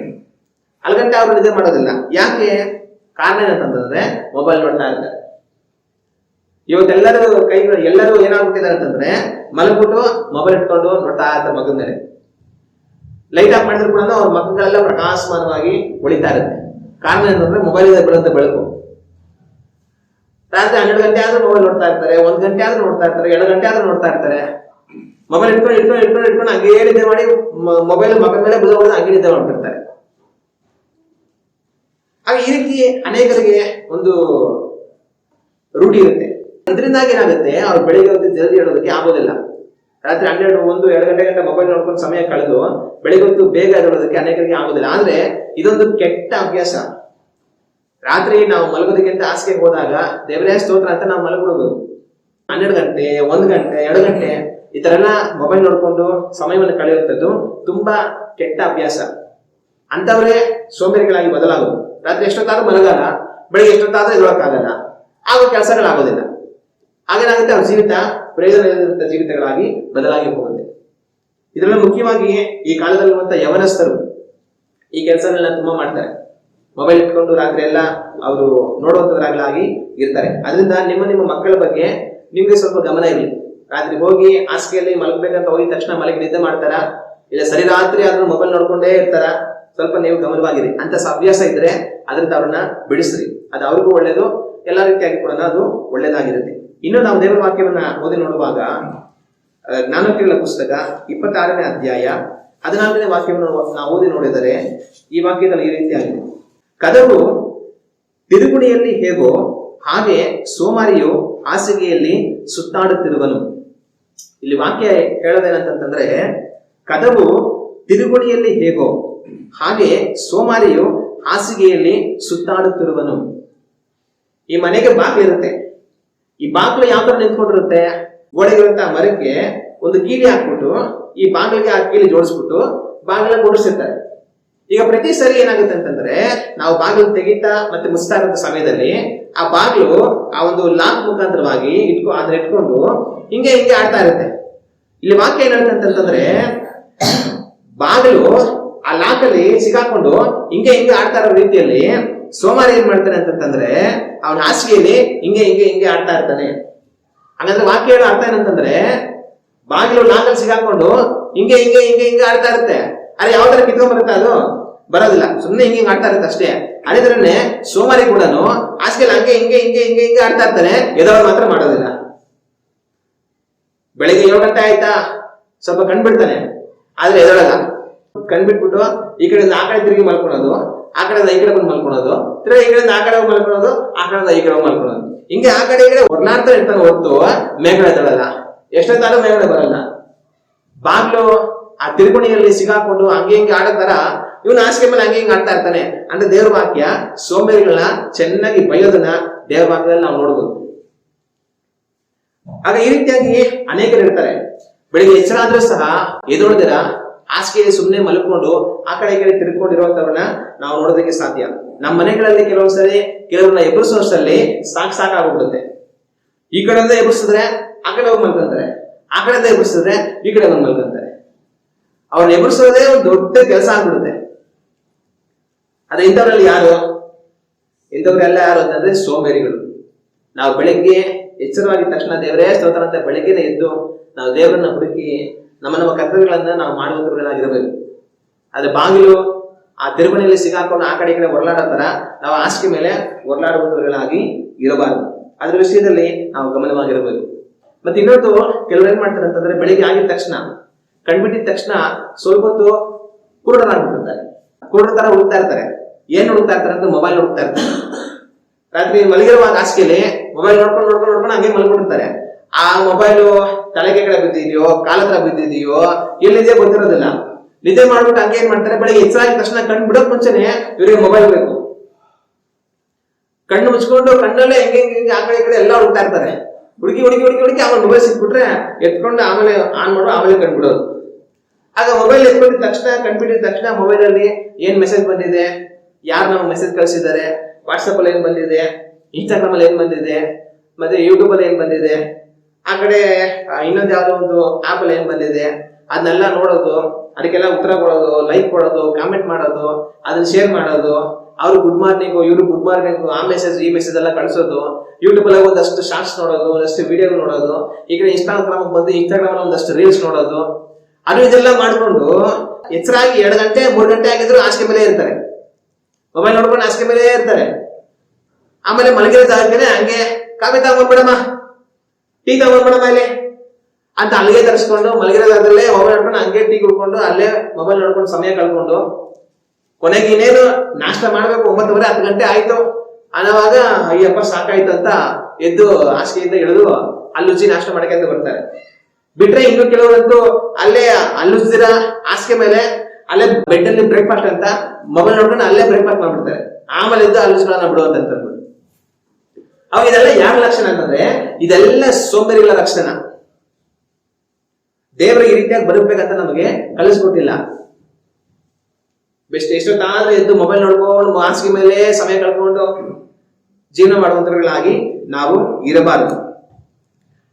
ಅಲ್ಲಿ ಗಂಟೆ ಅವ್ರು ನಿದ್ದೆ ಮಾಡೋದಿಲ್ಲ. ಯಾಕೆ? ಕಾರಣ ಏನಂತಂದ್ರೆ ಮೊಬೈಲ್ ನೋಡ್ತಾ ಇರ್ತಾರೆ. ಇವತ್ತೆಲ್ಲರೂ ಎಲ್ಲರೂ ಏನಾಗ್ಬಿಟ್ಟಿದ್ದಾರೆ ಅಂತಂದ್ರೆ, ಮಲಗ್ಬಿಟ್ಟು ಮೊಬೈಲ್ ಇಟ್ಕೊಂಡು ನೋಡ್ತಾ ಇರ್ತಾರೆ ಮಗದ ಮೇಲೆ. ಲೈಟ್ ಆಫ್ ಮಾಡಿದ್ರು ಕೂಡ ಅವ್ರ ಮಕ್ಕಳೆಲ್ಲ ಪ್ರಕಾಶಮಾನವಾಗಿ ಉಳಿತಾ ಇರುತ್ತೆ. ಕಾರಣ ಏನಂದ್ರೆ ಮೊಬೈಲ್ ಇದೆ ಬೀಳುತ್ತೆ ಬೆಳಕು. ರಾತ್ರಿ 12 ಗಂಟೆ ಆದ್ರೂ ಮೊಬೈಲ್ ನೋಡ್ತಾ ಇರ್ತಾರೆ, 1 ಗಂಟೆ ಆದ್ರೂ ನೋಡ್ತಾ ಇರ್ತಾರೆ, 2 ಗಂಟೆ ಆದ್ರೂ ನೋಡ್ತಾ ಇರ್ತಾರೆ. ಮೊಬೈಲ್ ಇಟ್ಕೊಂಡು ಹಂಗೇ ನಿದ್ದೆ ಮಾಡಿ ಮೊಬೈಲ್ ಮಕ್ಕಳ ಮೇಲೆ ಬುಧ ಹಂಗೆ ನಿದ್ದೆ ಮಾಡ್ತಿರ್ತಾರೆ. ಹಾಗೆ ಈ ರೀತಿ ಅನೇಕರಿಗೆ ಒಂದು ರೂಢಿ ಇರುತ್ತೆ. ಇದರಿಂದಾಗಿ ಏನಾಗುತ್ತೆ, ಅವ್ರು ಬೆಳಿಗ್ಗೆ ಹೊತ್ತು ಜಲ್ದಿ ಹೇಳೋದಕ್ಕೆ ಆಗೋದಿಲ್ಲ. ರಾತ್ರಿ 12, 1, 2 ಗಂಟೆ ಮೊಬೈಲ್ ನೋಡ್ಕೊಂಡು ಸಮಯ ಕಳೆದು ಬೆಳಿಗ್ಗೆ ಹೊತ್ತು ಬೇಗ ಹೇಳೋದಕ್ಕೆ ಅನೇಕರಿಗೆ ಆಗೋದಿಲ್ಲ. ಆದ್ರೆ ಇದೊಂದು ಕೆಟ್ಟ ಅಭ್ಯಾಸ. ರಾತ್ರಿ ನಾವು ಮಲಗೋದಕ್ಕಿಂತ ಹಾಸಿಗೆಗೆ ಹೋದಾಗ ದೇವರೇ ಸ್ತೋತ್ರ ಅಂತ ನಾವು ಮಲಗಬೇಕು. 12 ಗಂಟೆ 1 ಗಂಟೆ 2 ಗಂಟೆ ಈ ತರ ಎಲ್ಲ ಮೊಬೈಲ್ ನೋಡ್ಕೊಂಡು ಸಮಯವನ್ನು ಕಳೆಯುವಂಥದ್ದು ತುಂಬಾ ಕೆಟ್ಟ ಅಭ್ಯಾಸ. ಅಂತವರೇ ಸೋಂಬೇರಿಗಳಾಗಿ ಬದಲಾಗೋದು. ರಾತ್ರಿ ಎಷ್ಟೊತ್ತಾದ್ರೂ ಮಲಗಲ್ಲ, ಬೆಳಿಗ್ಗೆ ಎಷ್ಟೊತ್ತಾದ್ರೂ ಇರೋಕ್ಕಾಗಲ್ಲ, ಆಗೋ ಕೆಲಸಗಳಾಗೋದಿಲ್ಲ. ಹಾಗೇನಾಗುತ್ತೆ, ಅವ್ರ ಜೀವಿತ ಪ್ರಯೋಜನ ಇಲ್ಲದಂತ ಜೀವಿತಗಳಾಗಿ ಬದಲಾಗಿ ಹೋಗುತ್ತೆ. ಇದರಲ್ಲಿ ಮುಖ್ಯವಾಗಿ ಈ ಕಾಲದಲ್ಲಿರುವಂತ ಯವನಸ್ಥರು ಈ ಕೆಲಸಗಳನ್ನ ತುಂಬಾ ಮಾಡ್ತಾರೆ. ಮೊಬೈಲ್ ಇಟ್ಕೊಂಡು ರಾತ್ರಿ ಎಲ್ಲ ಅವರು ನೋಡುವಂತವರಾಗಲಾಗಿ ಇರ್ತಾರೆ. ಅದರಿಂದ ನಿಮ್ಮ ಮಕ್ಕಳ ಬಗ್ಗೆ ನಿಮ್ಗೆ ಸ್ವಲ್ಪ ಗಮನ ಇರಲಿ. ರಾತ್ರಿ ಹೋಗಿ ಹಾಸಿಗೆಯಲ್ಲಿ ಮಲಗಬೇಕಂತ ಹೋಗಿದ ತಕ್ಷಣ ಮಲಗಿ ನಿದ್ದೆ ಮಾಡ್ತಾರ, ಇಲ್ಲ ಸರಿ ರಾತ್ರಿ ಆದ್ರೂ ಮೊಬೈಲ್ ನೋಡ್ಕೊಂಡೇ ಇರ್ತಾರ, ಸ್ವಲ್ಪ ನೀವು ಗಮನವಾಗಿರಿ. ಅಂತ ಅಭ್ಯಾಸ ಇದ್ರೆ ಅದರಿಂದ ಅವ್ರನ್ನ ಬಿಡಿಸ್ರಿ. ಅದು ಅವ್ರಿಗೂ ಒಳ್ಳೇದು, ಎಲ್ಲಾ ರೀತಿಯಾಗಿ ಕೂಡ ಅದು ಒಳ್ಳೇದಾಗಿರುತ್ತೆ. ಇನ್ನು ನಾವು ದೇವರ ವಾಕ್ಯವನ್ನ ಓದಿ ನೋಡುವಾಗ ಜ್ಞಾನೋಕ್ತಿಗಳ ಪುಸ್ತಕ 26ನೇ ಅಧ್ಯಾಯ 14ನೇ ವಾಕ್ಯವನ್ನು ನಾವು ಓದಿ ನೋಡಿದರೆ ಈ ವಾಕ್ಯದಲ್ಲಿ ಈ ರೀತಿಯಾಗಿದೆ: ಕದವು ತಿರುಗುಣಿಯಲ್ಲಿ ಹೇಗೋ ಹಾಗೆ ಸೋಮಾರಿಯು ಹಾಸಿಗೆಯಲ್ಲಿ ಸುತ್ತಾಡುತ್ತಿರುವನು. ಇಲ್ಲಿ ವಾಕ್ಯ ಹೇಳೋದೇನಂತಂದ್ರೆ, ಕದವು ತಿರುಗುಣಿಯಲ್ಲಿ ಹೇಗೋ ಹಾಗೆ ಸೋಮಾರಿಯು ಹಾಸಿಗೆಯಲ್ಲಿ ಸುತ್ತಾಡುತ್ತಿರುವನು. ಈ ಮನೆಗೆ ಬಾಗಿಲಿರುತ್ತೆ. ಈ ಬಾಗಿಲು ಯಾವ ತರ ನಿಂತ್ಕೊಂಡಿರುತ್ತೆ, ಗೋಡೆಗಿರುವಂತಹ ಮರಕ್ಕೆ ಒಂದು ಕೀಲಿ ಹಾಕ್ಬಿಟ್ಟು ಈ ಬಾಗಿಲಿಗೆ ಆ ಕೀಲಿ ಜೋಡಿಸ್ಬಿಟ್ಟು ಬಾಗಿಲ ಕೊಡಿಸಿರ್ತಾರೆ. ಈಗ ಪ್ರತಿ ಸರಿ ಏನಾಗುತ್ತೆ ಅಂತಂದ್ರೆ ನಾವು ಬಾಗಿಲು ತೆಗಿತಾ ಮತ್ತೆ ಮುಚ್ತಾ ಇರೋ ಸಮಯದಲ್ಲಿ ಆ ಬಾಗಿಲು ಆ ಒಂದು ಲಾಕ್ ಮುಖಾಂತರವಾಗಿ ಇಟ್ಕೊಂಡು ಹಿಂಗೆ ಹಿಂಗೆ ಆಡ್ತಾ ಇರುತ್ತೆ. ಇಲ್ಲಿ ವಾಕ್ಯ ಏನ್ ಹೇಳುತ್ತೆ ಅಂತಂದ್ರೆ ಬಾಗಿಲು ಆ ಲಾಕಲ್ಲಿ ಸಿಗಾಕೊಂಡು ಹಿಂಗೆ ಹಿಂಗೆ ಆಡ್ತಾ ಇರೋ ರೀತಿಯಲ್ಲಿ ಸೋಮಾರಿ ಏನ್ ಮಾಡ್ತಾನೆ ಅಂತಂದ್ರೆ ಅವನ ಹಾಸಿಗೆಯಲ್ಲಿ ಹಿಂಗೆ ಹಿಂಗೆ ಹಿಂಗೆ ಆಡ್ತಾ ಇರ್ತಾನೆ. ಹಾಗಂದ್ರೆ ವಾಕ್ಯ ಹೇಳೋ ಅರ್ಥ ಏನಂತಂದ್ರೆ ಬಾಗಿಲು ಲಾಕಲ್ಲಿ ಸಿಗಾಕೊಂಡು ಹಿಂಗೆ ಹಿಂಗೆ ಹಿಂಗೆ ಹಿಂಗೆ ಆಡ್ತಾ ಇರುತ್ತೆ. ಅರೆ ಯಾವ ತರ ಕಿತ್ಕೊಂಡ್ ಬರುತ್ತೆ ಅದು ಬರೋದಿಲ್ಲ, ಸುಮ್ಮನೆ ಹಿಂಗೆ ಹಿಂಗೆ ಆಡ್ತಾ ಇರುತ್ತೆ ಅಷ್ಟೇ. ಅದೇ ತರನೇ ಸೋಮಾರಿ ಕೂಡ ಹಾಸಿಗೆಯಲ್ಲಿ ಹಂಗೆ ಹಿಂಗೆ ಹಿಂಗೆ ಹಿಂಗೆ ಹಿಂಗೆ ಆಡ್ತಾ ಇರ್ತಾನೆ, ಎದವರು ಮಾತ್ರ ಮಾಡೋದಿಲ್ಲ. ಬೆಳಿಗ್ಗೆ 7 ಗಂಟೆ ಆಯ್ತಾ ಸ್ವಲ್ಪ ಕಣ್ಬಿಡ್ತಾನೆ, ಆದ್ರೆ ಎದೊಳಲ್ಲ. ಕಣ್ಬಿಟ್ಬಿಟ್ಟು ಈ ಕಡೆಯಿಂದ ಆ ಕಡೆ ತಿರುಗಿ ಮಲ್ಕೊಳೋದು, ಆ ಕಡೆಯಿಂದ ಈ ಕಡೆ ಬಂದು ಮಲ್ಕೊಳೋದು, ತಿರ್ಗಿ ಈ ಕಡೆಯಿಂದ ಆ ಕಡೆ ಮಲ್ಕೊಳೋದು, ಆ ಕಡೆಯಿಂದ ಈ ಕಡೆ ಮಲ್ಕೊಳೋದು, ಹಿಂಗೆ ಆ ಕಡೆ ಈ ಕಡೆ ಒರ್ನಾಡ್ತಾ ಇರ್ತಾನೆ ಹೊತ್ತು ಮೇಗಡೆ ಎದೊಳಲ್ಲ. ಎಷ್ಟೊತ್ತಾದ್ರೂ ಮೇಗಡೆ ಬರಲ್ಲ. ಬಾಗ್ಲು ಆ ತಿರುಗುಣಿಯಲ್ಲಿ ಸಿಗಾಕೊಂಡು ಹಂಗೆ ಹಿಂಗೆ ಆಡೋ ತರ ಇವನು ಹಾಸಿಗೆ ಮೇಲೆ ಹಂಗೆ ಹಿಂಗೆ ಆಡ್ತಾ ಇರ್ತಾನೆ. ಅಂದ್ರೆ ದೇವ್ರ ವಾಕ್ಯ ಸೋಂಬೇರಿಗಳನ್ನ ಚೆನ್ನಾಗಿ ಬೈಯೋದನ್ನ ದೇವ್ರ ವಾಕ್ಯದಲ್ಲಿ ನಾವು ನೋಡ್ಬೋದು. ಆಗ ಈ ರೀತಿಯಾಗಿ ಅನೇಕರು ಇರ್ತಾರೆ, ಬೆಳಿಗ್ಗೆ ಎಚ್ಚರ ಆದ್ರೂ ಸಹ ಎದೊಳ್ದಿರ ಹಾಸಿಗೆಯಲ್ಲಿ ಸುಮ್ಮನೆ ಮಲ್ಕೊಂಡು ಆ ಕಡೆ ಈ ಕಡೆ ತಿರ್ಕೊಂಡಿರುವಂತವ್ರನ್ನ ನಾವು ನೋಡೋದಕ್ಕೆ ಸಾಧ್ಯ. ನಮ್ಮ ಮನೆಗಳಲ್ಲಿ ಕೆಲವೊಂದ್ಸರಿ ಕೆಲವ್ರನ್ನ ಎಬ್ಬರಿಸೋಷ್ಟರಲ್ಲಿ ಸಾಕಾಗ್ಬಿಡುತ್ತೆ. ಈ ಕಡೆಯಿಂದ ಎಬ್ಬರಿಸಿದ್ರೆ ಆ ಕಡೆ ಹೋಗಿ ಮಲ್ಕೊಂತಾರೆ, ಆ ಕಡೆಯಿಂದ ಎಬ್ಬರಿಸಿದ್ರೆ ಈ ಕಡೆ ಬಂದು ಮಲ್ಕೊಂತಾರೆ. ಅವ್ರನ್ನ ಎಬ್ಬರಿಸೋದೇ ಒಂದು ದೊಡ್ಡ ಕೆಲಸ ಆಗ್ಬಿಡುತ್ತೆ. ಆದ್ರೆ ಇಂಥವ್ರಲ್ಲಿ ಇಂಥವ್ರೆಲ್ಲ ಯಾರು ಅಂತಂದ್ರೆ ಸೋಂಬೇರಿಗಳು. ನಾವು ಬೆಳಗ್ಗೆ ಎಚ್ಚರವಾಗಿದ ತಕ್ಷಣ ದೇವರೇ ಸ್ತೋತ್ರ ಅಂತ ಬೆಳಗ್ಗೆನೆ ಎದ್ದು ನಾವು ದೇವರನ್ನ ಹುಡುಕಿ ನಮ್ಮ ಕರ್ತವ್ಯಗಳನ್ನ ನಾವು ಮಾಡುವಂತವர்களಾಗಿರಬೇಕು. ಆದ್ರೆ ಬಾಗಿಲು ಆ ತಿರುಮನೆಯಲ್ಲಿ ಸಿಗಾಕೊಂಡು ಆ ಕಡೆ ಈ ಕಡೆ ಹೊರಲಾಡೋ ತರ ನಾವು ಹಾಸಿಗೆ ಮೇಲೆ ಹೊರಲಾಡುವಂತವர்களಾಗಿ ಇರಬಾರದು. ಅದ್ರ ವಿಷಯದಲ್ಲಿ ನಾವು ಗಮನವಾಗಿರಬೇಕು. ಮತ್ತೆ ಇನ್ನೊಂದು ಕೆಲವರು ಏನ್ ಮಾಡ್ತಾರೆ ಅಂತಂದ್ರೆ ಬೆಳಿಗ್ಗೆ ಆಗಿದ ತಕ್ಷಣ ಕಣ್ಬಿಟ್ಟಿದ ತಕ್ಷಣ ಸ್ವಲ್ಪ ಹೊತ್ತು ಕುರುಡರಾಗ್ಬಿಟ್ಟಿರ್ತಾರೆ. ಕುರುಡ ತರ ಹುಡುಕ್ತಾ ಇರ್ತಾರೆ. ಏನ್ ಹುಡುಕ್ತಾ ಇರ್ತಾರೆ ಅಂದ್ರೆ ಮೊಬೈಲ್ ಹುಡುಕ್ತಾ ಇರ್ತಾರೆ. ರಾತ್ರಿ ಮಲಗಿರುವಾಗ ಹಾಸಿಗೆಯಲ್ಲಿ ಮೊಬೈಲ್ ನೋಡ್ಕೊಂಡು ಹಂಗೆ ಮಲ್ಕೊಂಡಿರ್ತಾರೆ. ಆ ಮೊಬೈಲು ತಲೆಗೆ ಕಡೆ ಬಿದ್ದಿದೆಯೋ ಕಾಲ ಹತ್ರ ಬಿದ್ದಿದೆಯೋ ಎಲ್ಲಿದೆಯೋ ಗೊತ್ತಿರೋದಿಲ್ಲ. ನಿದ್ದೆ ಮಾಡ್ಬಿಟ್ಟು ಹಂಗೆ ಏನ್ ಮಾಡ್ತಾರೆ, ಬೆಳಿಗ್ಗೆ ಎಚ್ಚರಾಗಿದ ತಕ್ಷಣ ಕಣ್ಣು ಬಿಡೋಕ್ ಮುಂಚೆನೆ ಇವರಿಗೆ ಮೊಬೈಲ್ ಬೇಕು. ಕಣ್ಣು ಮುಚ್ಕೊಂಡು ಕಣ್ಣಲ್ಲೇ ಹೆಂಗೆ ಹೆಂಗೆ ಆ ಕಡೆ ಈ ಕಡೆ ಎಲ್ಲ ಹುಡುಕ್ತಾ ಇರ್ತಾರೆ. ಹುಡುಕಿ ಆಮೇಲೆ ಮೊಬೈಲ್ ಸಿಕ್ಬಿಟ್ರೆ ಎತ್ಕೊಂಡು ಆಮೇಲೆ ಆನ್ ಮಾಡೋ ಆಮೇಲೆ ಕಣ್ಬಿಡೋದು. ಆಗ ಮೊಬೈಲ್ ಎತ್ಕೊಂಡಿದ ತಕ್ಷಣ ಕಣ್ಬಿಟ್ಟಿದ ತಕ್ಷಣ ಮೊಬೈಲ್ ಅಲ್ಲಿ ಏನ್ ಮೆಸೇಜ್ ಬಂದಿದೆ, ಯಾರು ನಮ್ಗೆ ಮೆಸೇಜ್ ಕಳಿಸಿದ್ದಾರೆ, ವಾಟ್ಸಪ್ ಅಲ್ಲಿ ಏನ್ ಬಂದಿದೆ, ಇನ್ಸ್ಟಾಗ್ರಾಮ್ ಅಲ್ಲಿ ಏನ್ ಬಂದಿದೆ, ಮತ್ತೆ ಯೂಟ್ಯೂಬ್ ಅಲ್ಲಿ ಏನ್ ಬಂದಿದೆ, ಆ ಕಡೆ ಇನ್ನೊಂದು ಯಾವ್ದೋ ಒಂದು ಆಪ್ ಅಲ್ಲಿ ಏನ್ ಬಂದಿದೆ ಅದನ್ನೆಲ್ಲ ನೋಡೋದು, ಅದಕ್ಕೆಲ್ಲ ಉತ್ತರ ಕೊಡೋದು, ಲೈಕ್ ಕೊಡೋದು, ಕಾಮೆಂಟ್ ಮಾಡೋದು, ಅದನ್ನ ಶೇರ್ ಮಾಡೋದು, ಅವ್ರು ಗುಡ್ ಮಾರ್ನಿಂಗ್ ಇವ್ರು ಗುಡ್ ಮಾರ್ನಿಂಗ್, ಆ ಮೆಸೇಜ್ ಈ ಮೆಸೇಜ್ ಎಲ್ಲ ಕಳಿಸೋದು, ಯೂಟ್ಯೂಬ್ ಅಲ್ಲಿ ಒಂದಷ್ಟು ಶಾರ್ಟ್ಸ್ ನೋಡೋದು, ಒಂದಷ್ಟು ವಿಡಿಯೋ ನೋಡೋದು, ಈ ಕಡೆ ಇನ್ಸ್ಟಾಗ್ರಾಮ್ ಬಂದು ಇನ್ಸ್ಟಾಗ್ರಾಮ್ ಅಲ್ಲಿ ಒಂದಷ್ಟು ರೀಲ್ಸ್ ನೋಡೋದು, ಅದು ಇದೆಲ್ಲ ಮಾಡ್ಕೊಂಡು ಎಚ್ಚರಾಗಿ 2 ಗಂಟೆ 3 ಗಂಟೆ ಆಗಿದ್ರು ಹಾಸಿಗೆ ಮೇಲೆ ಇರ್ತಾರೆ. ಮೊಬೈಲ್ ನೋಡ್ಕೊಂಡು ಹಾಸಿಗೆ ಮೇಲೆ ಇರ್ತಾರೆ. ಆಮೇಲೆ ಮಲಗಿರೋ ಜಾಗಕ್ಕೆ ಹಂಗೆ ಕಾಫಿ ತಗೊಂಡ್ಬಿಡಮ್ಮ, ಟೀ ತಗೊಂಡ್ಬಿಡಮ್ಮ ಇಲ್ಲಿ ಅಂತ ಅಲ್ಲಿಗೆ ತರಿಸ್ಕೊಂಡು ಮಲಗಿರೋ ಜಾಗದಲ್ಲೇ ಮೊಬೈಲ್ ನೋಡ್ಕೊಂಡು ಹಂಗೆ ಟೀ ಕುಡ್ಕೊಂಡು ಅಲ್ಲೇ ಮೊಬೈಲ್ ನೋಡ್ಕೊಂಡು ಸಮಯ ಕಳ್ಕೊಂಡು ಕೊನೆಗೆ ಇನ್ನೇನು ನಾಷ್ಟ ಮಾಡ್ಬೇಕು 9:30 10 ಗಂಟೆ ಆಯ್ತು ಅನ್ನೋವಾಗ ಅಯ್ಯಪ್ಪ ಸಾಕಾಯ್ತು ಅಂತ ಎದ್ದು ಹಾಸಿಗೆಯಿಂದ ಇಳಿದು ಅಲ್ಲುಚ್ಚಿ ನಾಷ್ಟ ಮಾಡಕ್ಕೆ ಅಂತ ಬರ್ತಾರೆ. ಬಿಟ್ರೆ ಇನ್ನು ಕೆಲವರಂತೂ ಅಲ್ಲೇ ಅಲ್ಲುಚ್ಚಿರ ಹಾಸಿಗೆ ಮೇಲೆ ಅಲ್ಲೇ ಬೆಡ್ ಅಲ್ಲಿ ಬ್ರೇಕ್ಫಾಸ್ಟ್ ಅಂತ ಮೊಬೈಲ್ ನೋಡ್ಕೊಂಡು ಅಲ್ಲೇ ಬ್ರೇಕ್ಫಾಸ್ಟ್ ಮಾಡ್ಬಿಡ್ತಾರೆ. ಆಮೇಲೆ ಎದ್ದು ಅಲ್ಲುಚ್ಚಿಗಳನ್ನ ಬಿಡುವಂತ ಅಂದ್ಬಿಟ್ಟು ಅವಾಗ ಇದೆಲ್ಲ ಯಾರ ಲಕ್ಷಣ ಅಂತಂದ್ರೆ ಇದೆಲ್ಲ ಸೋಂಬೇರಿಗಳ ಲಕ್ಷಣ. ದೇವರಿಗೆ ಈ ರೀತಿಯಾಗಿ ಬದುಕಬೇಕಂತ ನಮಗೆ ಕಲಿಸ್ಕೊಟ್ಟಿಲ್ಲ. ಬೆಸ್ಟ್ ಎಷ್ಟೊತ್ತಾದ್ರೂ ಎದ್ದು ಮೊಬೈಲ್ ನೋಡ್ಕೊಂಡು ಹಾಸಿಗೆ ಮೇಲೆ ಸಮಯ ಕಳ್ಕೊಂಡು ಜೀವನ ಮಾಡುವಂತವர்களಾಗಿ ನಾವು ಇರಬಾರದು.